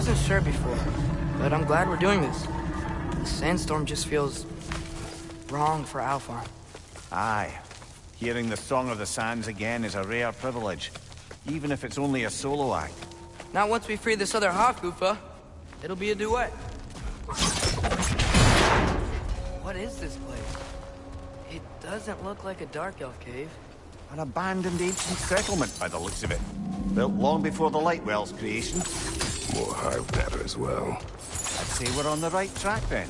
wasn't sure before, but I'm glad we're doing this. The sandstorm just feels wrong for Alpharm. Aye. Hearing the Song of the Sands again is a rare privilege, even if it's only a solo act. Not once we free this other Hakufa. It'll be a duet. What is this place? It doesn't look like a Dark Elf cave. An abandoned ancient settlement, by the looks of it. Built long before the Lightwell's creation. More hive matter as well. I'd say we're on the right track then.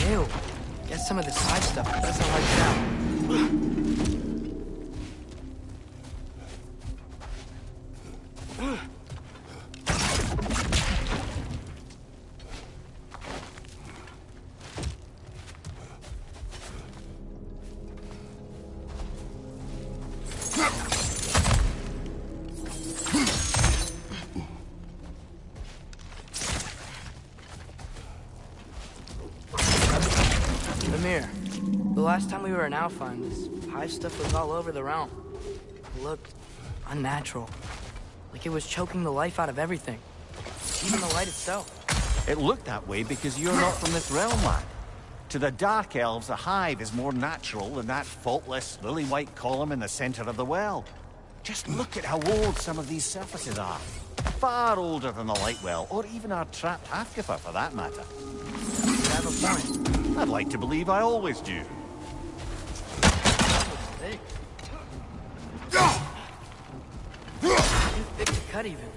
Ew. Guess some of this hive stuff doesn't like that. The last time we were in Alpheim, this hive stuff was all over the realm. It looked unnatural. Like it was choking the life out of everything. Even the light itself. It looked that way because you're not from this realm, man. To the Dark Elves, a hive is more natural than that faultless, lily-white column in the center of the well. Just look at how old some of these surfaces are. Far older than the Lightwell, or even our trapped Hathgiver, for that matter. You have a point. I'd like to believe I always do. Too thick to cut even.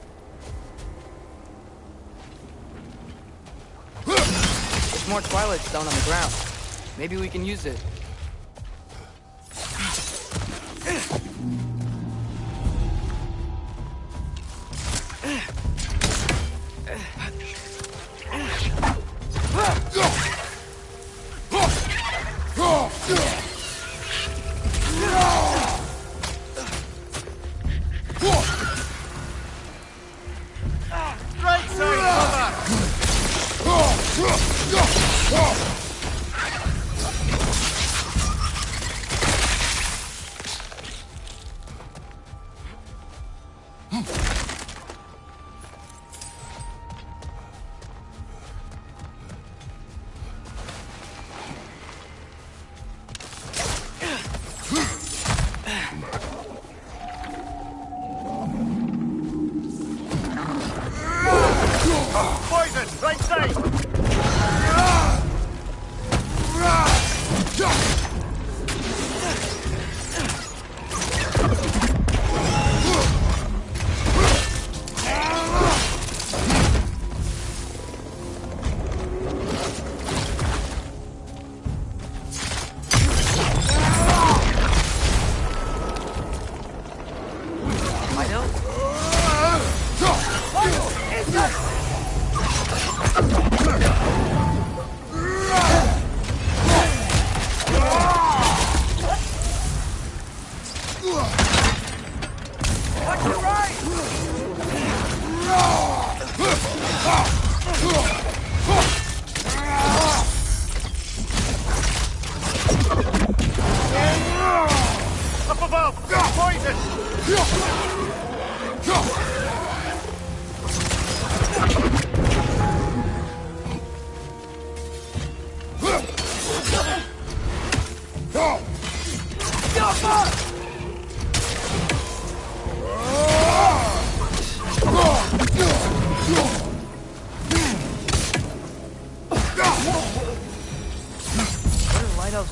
There's more Twilight Stone on the ground. Maybe we can use it.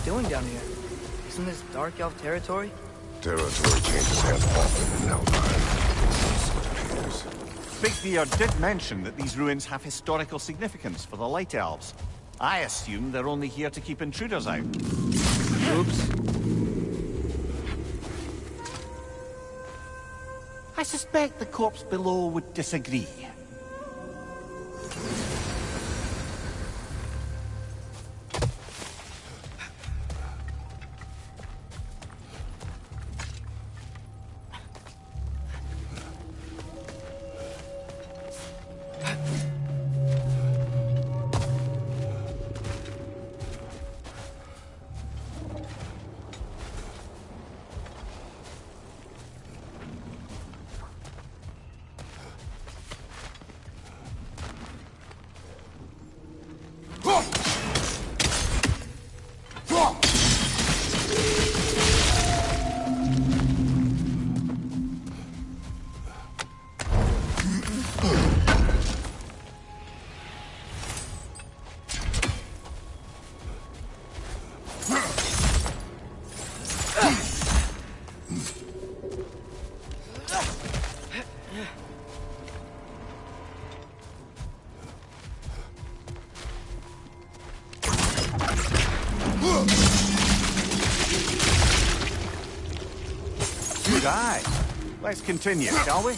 Doing down here? Isn't this Dark Elf territory? Territory changes hands often in Alpine. So it appears. Bigbeard did mention that these ruins have historical significance for the Light Elves. I assume they're only here to keep intruders out. Oops. I suspect the corpse below would disagree. Good eye. Let's continue, shall we?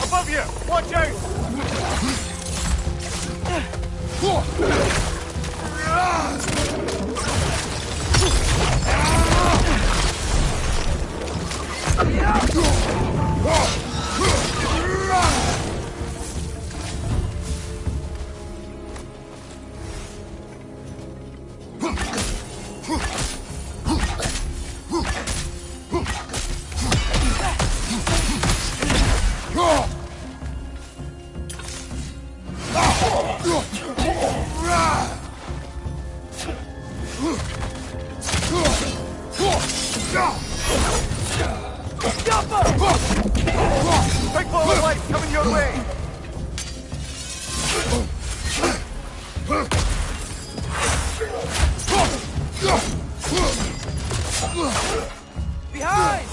Above you! Watch out! Big ball of light coming your way! Behind!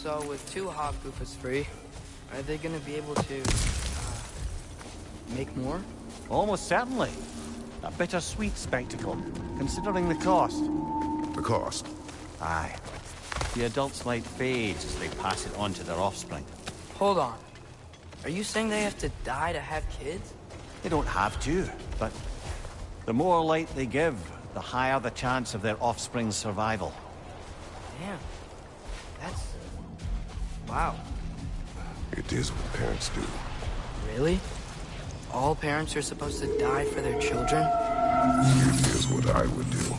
So with two Hofgoofers free, are they gonna be able to, make more? Almost certainly. A bittersweet spectacle, considering the cost. The cost? Aye. The adults might fade as they pass it on to their offspring. Hold on. Are you saying they have to die to have kids? They don't have to, but the more light they give, the higher the chance of their offspring's survival. Damn. That's... wow. It is what parents do. Really? All parents are supposed to die for their children? It is what I would do.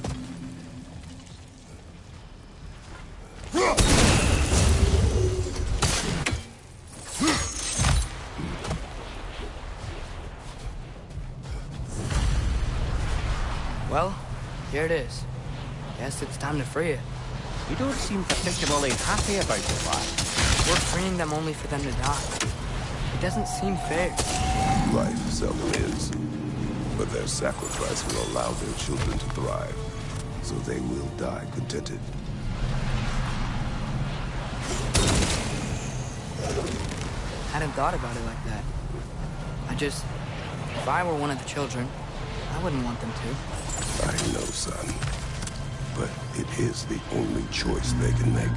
Well, here it is. Guess it's time to free it. You don't seem particularly happy about it, lad. We're freeing them only for them to die. It doesn't seem fair. Life seldom is. But their sacrifice will allow their children to thrive. So they will die contented. Hadn't thought about it like that. If I were one of the children, I wouldn't want them to. I know, son. But it is the only choice they can make.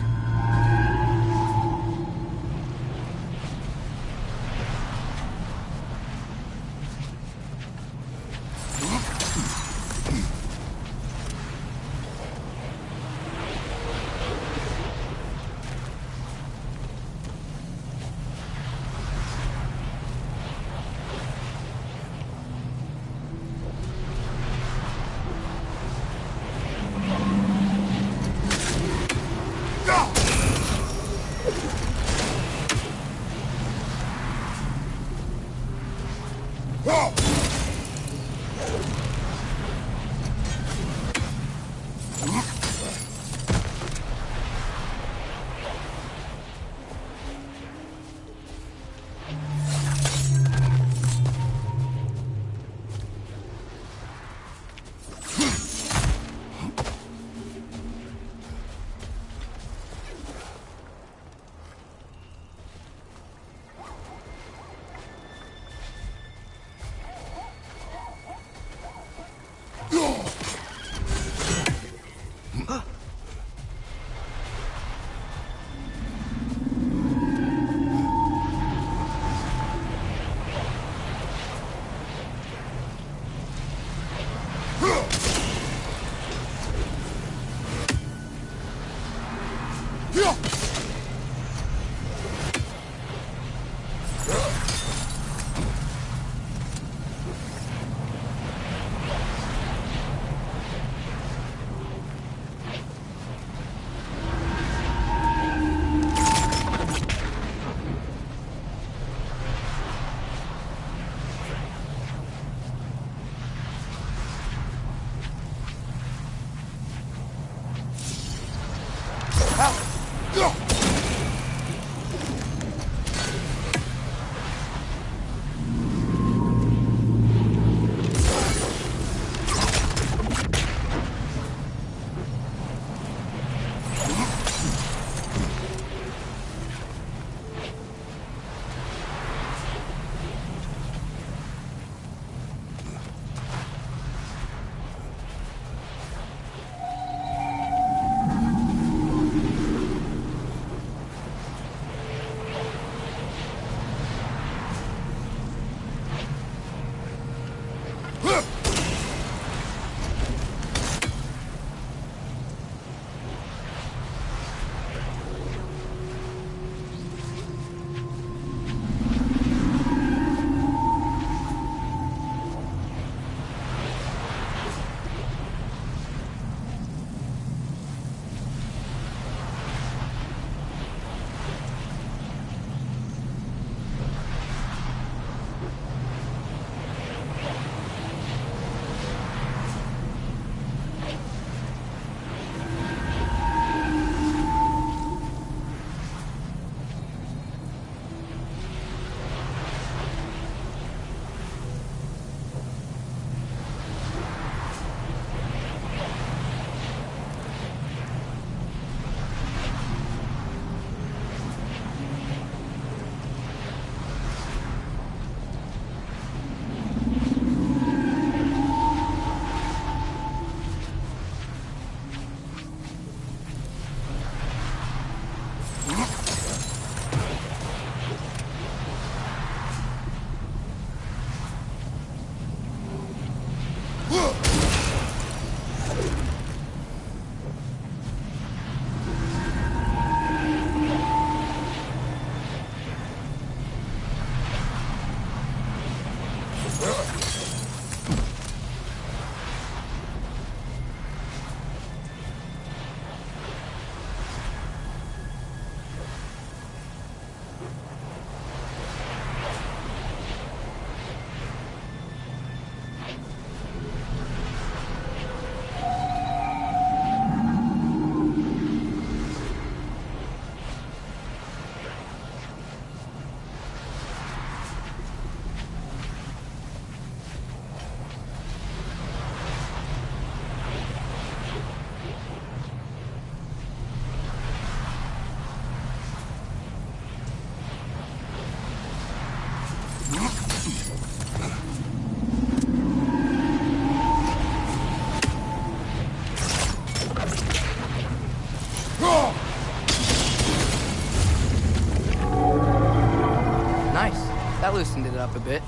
That loosened it up a bit.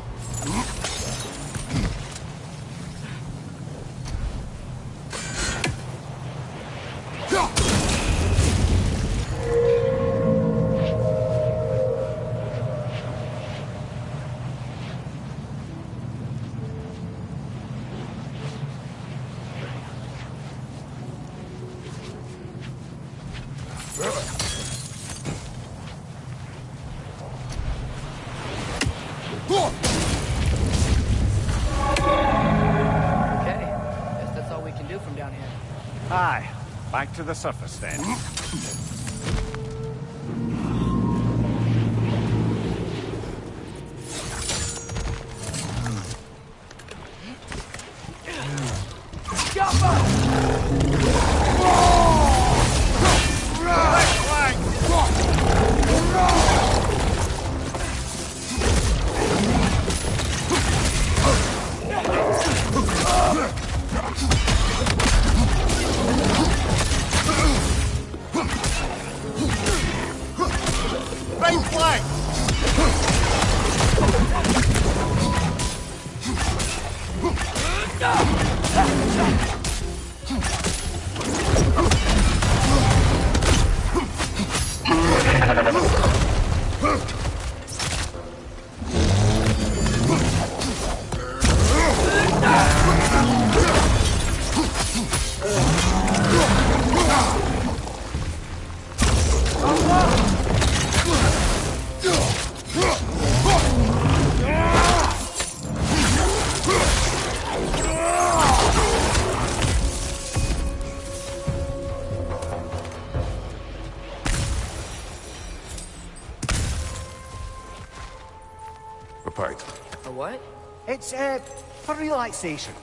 Back to the surface, then. pipe. A what? It's, for relaxation.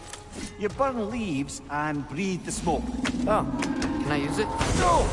You burn leaves and breathe the smoke. Oh, can I use it? No!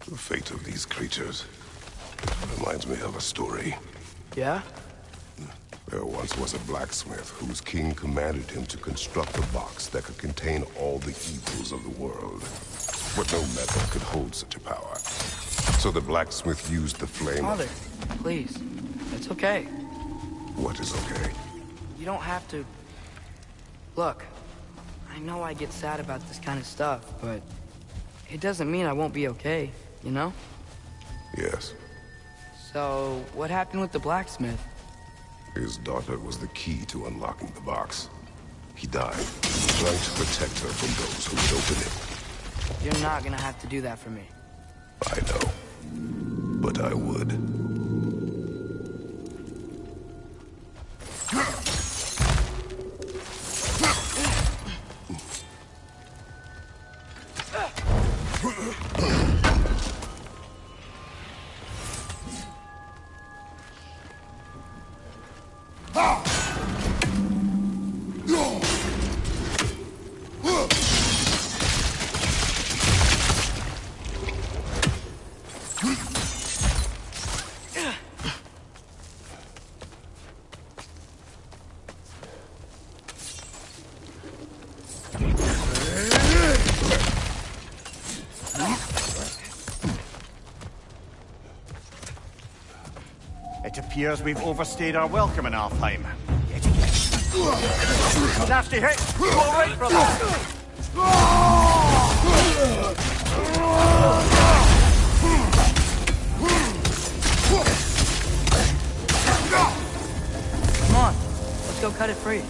The fate of these creatures reminds me of a story. Yeah? There once was a blacksmith whose king commanded him to construct a box that could contain all the evils of the world. But no metal could hold such a power. So the blacksmith used the flame. Father, please. It's okay. What is okay? You don't have to... Look, I know I get sad about this kind of stuff, but it doesn't mean I won't be okay, you know? Yes. So, what happened with the blacksmith? His daughter was the key to unlocking the box. He died, trying to protect her from those who would open it. You're not gonna have to do that for me. I know. But I would. It appears we've overstayed our welcome in Alfheim. Nasty hit! You all right, brother? Come on, let's go cut it free.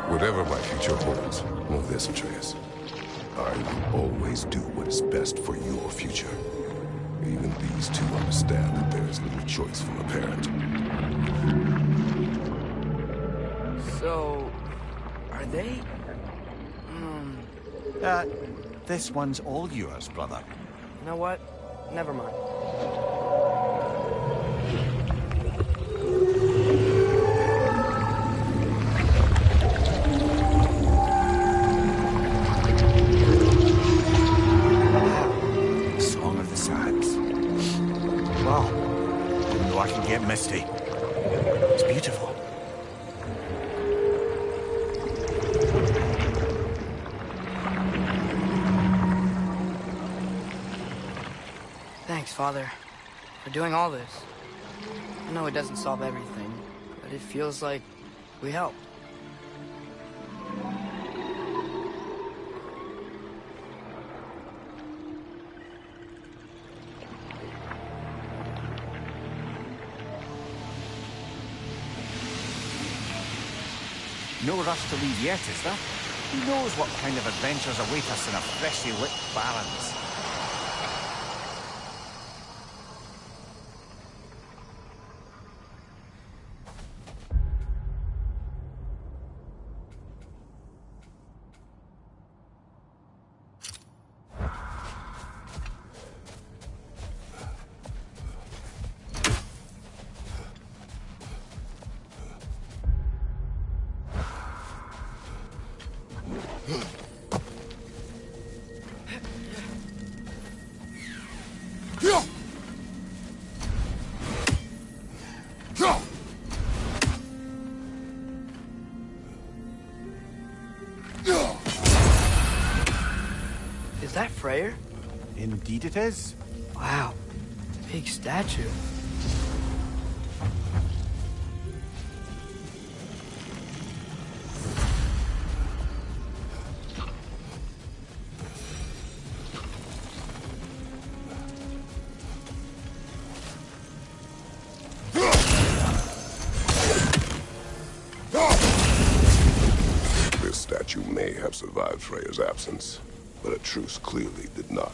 Whatever my future holds, know this, Atreus. I will always do what is best for your future. Even these two understand that there is little choice from a parent. So... are they... This one's all yours, brother. You know what? Never mind. Song of the Sands. Wow. Didn't know I can get misty. It's beautiful. Thanks, Father, for doing all this. I know it doesn't solve everything, but but it feels like we helped. No rush to leave yet, is there? Who knows what kind of adventures await us in a freshly lit Barrens? Is that Freyr? Indeed it is. Wow, big statue. This statue may have survived Freyr's absence, but a truce clearly did not.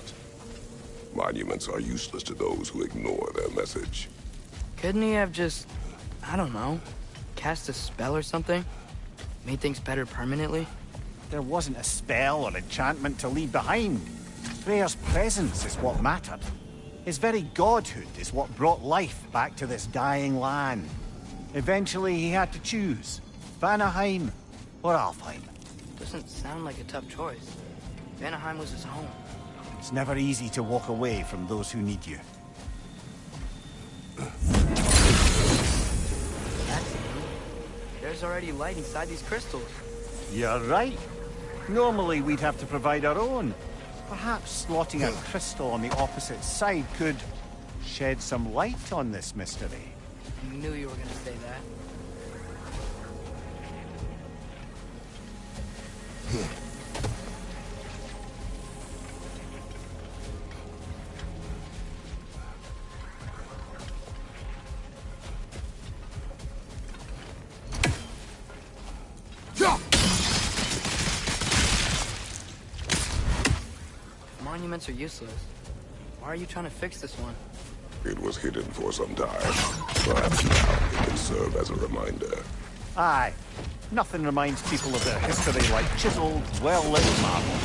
Monuments are useless to those who ignore their message. Couldn't he have just, I don't know, cast a spell or something? Made things better permanently? There wasn't a spell or enchantment to leave behind. Freyr's presence is what mattered. His very godhood is what brought life back to this dying land. Eventually he had to choose, Vanaheim or Alfheim. Doesn't sound like a tough choice. Vanaheim was his home. It's never easy to walk away from those who need you. That's it. There's already light inside these crystals. You're right. Normally we'd have to provide our own. Perhaps slotting a crystal on the opposite side could shed some light on this mystery. I knew you were gonna say that. Monuments are useless. Why are you trying to fix this one? It was hidden for some time. Perhaps now it can serve as a reminder. Aye. Nothing reminds people of their history like chiseled, well-lit marble.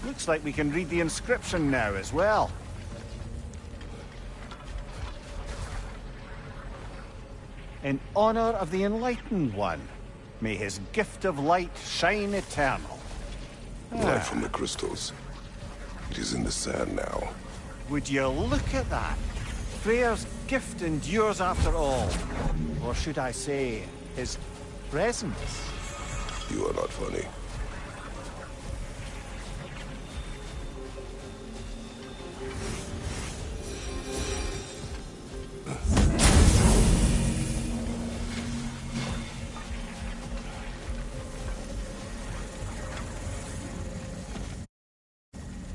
Looks like we can read the inscription now as well. In honor of the Enlightened One, may his gift of light shine eternal. Light from the crystals. It is in the sand now. Would you look at that? Freyr's gift endures after all. Or should I say, his presence? You are not funny.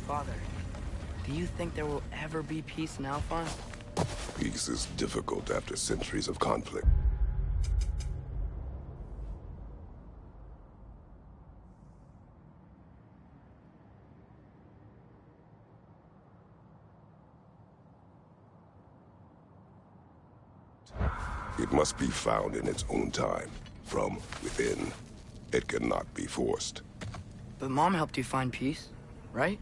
Father, do you think there will ever be peace in Alfheim? Peace is difficult after centuries of conflict. It must be found in its own time, from within. It cannot be forced. But Mom helped you find peace, right?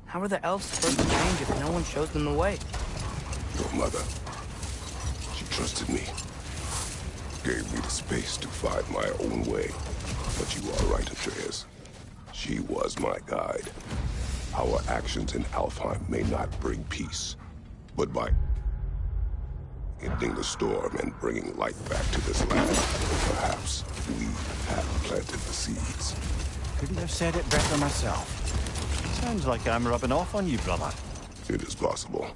How are the elves supposed to change if no one shows them the way? Your mother, she trusted me. Gave me the space to find my own way. But you are right, Atreus. She was my guide. Our actions in Alfheim may not bring peace, but by ending the storm and bringing light back to this land, perhaps we have planted the seeds. Couldn't have said it better myself. Sounds like I'm rubbing off on you, brother. It is possible.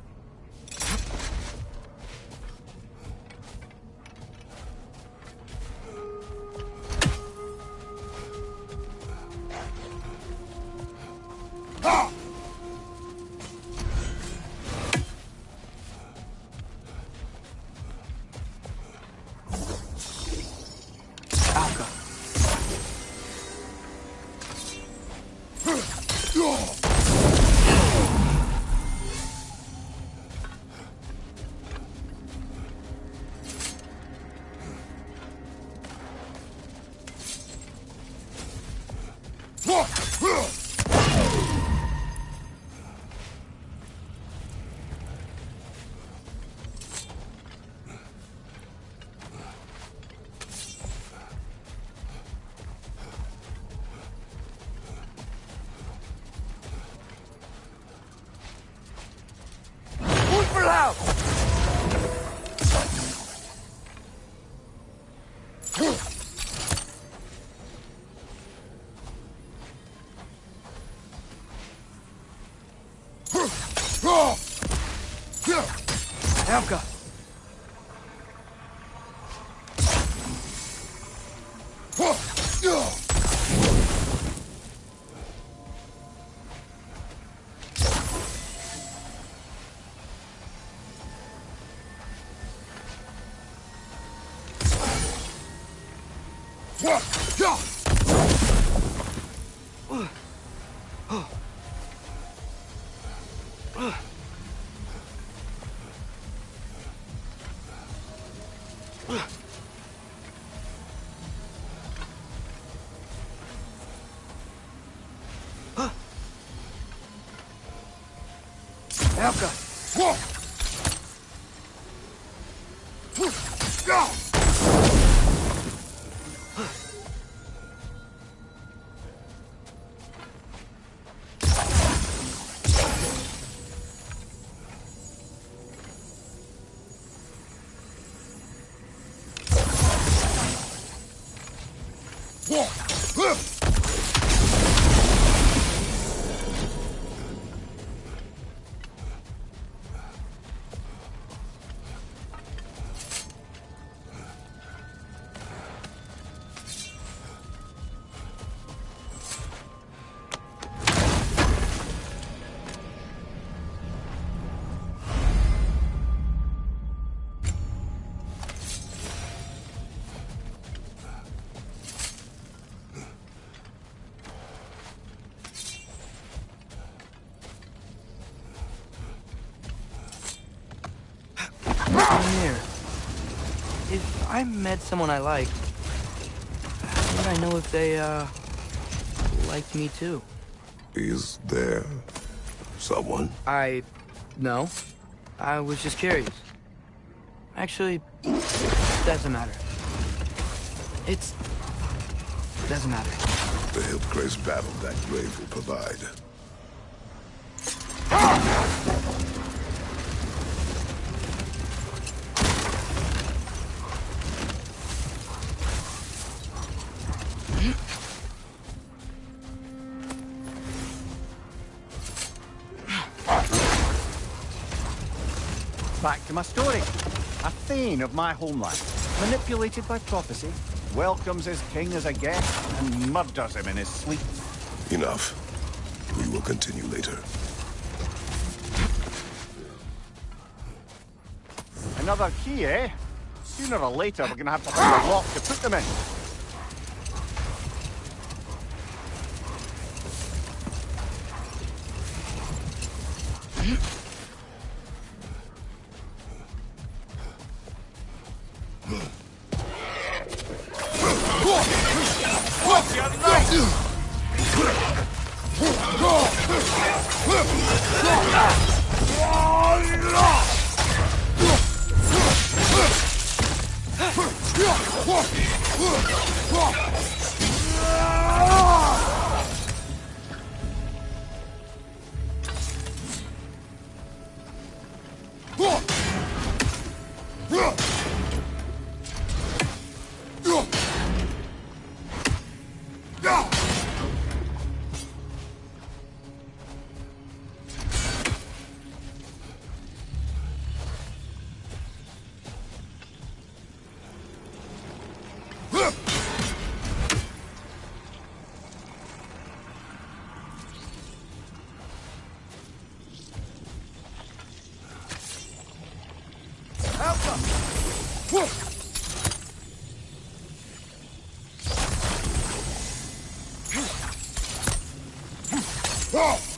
Helga! Helga! Here. If I met someone I like, how would I know if they, liked me too? Is there someone? No. I was just curious. Actually, Doesn't matter. Doesn't matter. The Hillcrest battle that grave will provide. Back to my story. A thane of my homeland, manipulated by prophecy, welcomes his king as a guest and murders him in his sleep. Enough. We will continue later. Another key, eh? Sooner or later, we're gonna have to find a lock to put them in. Oh!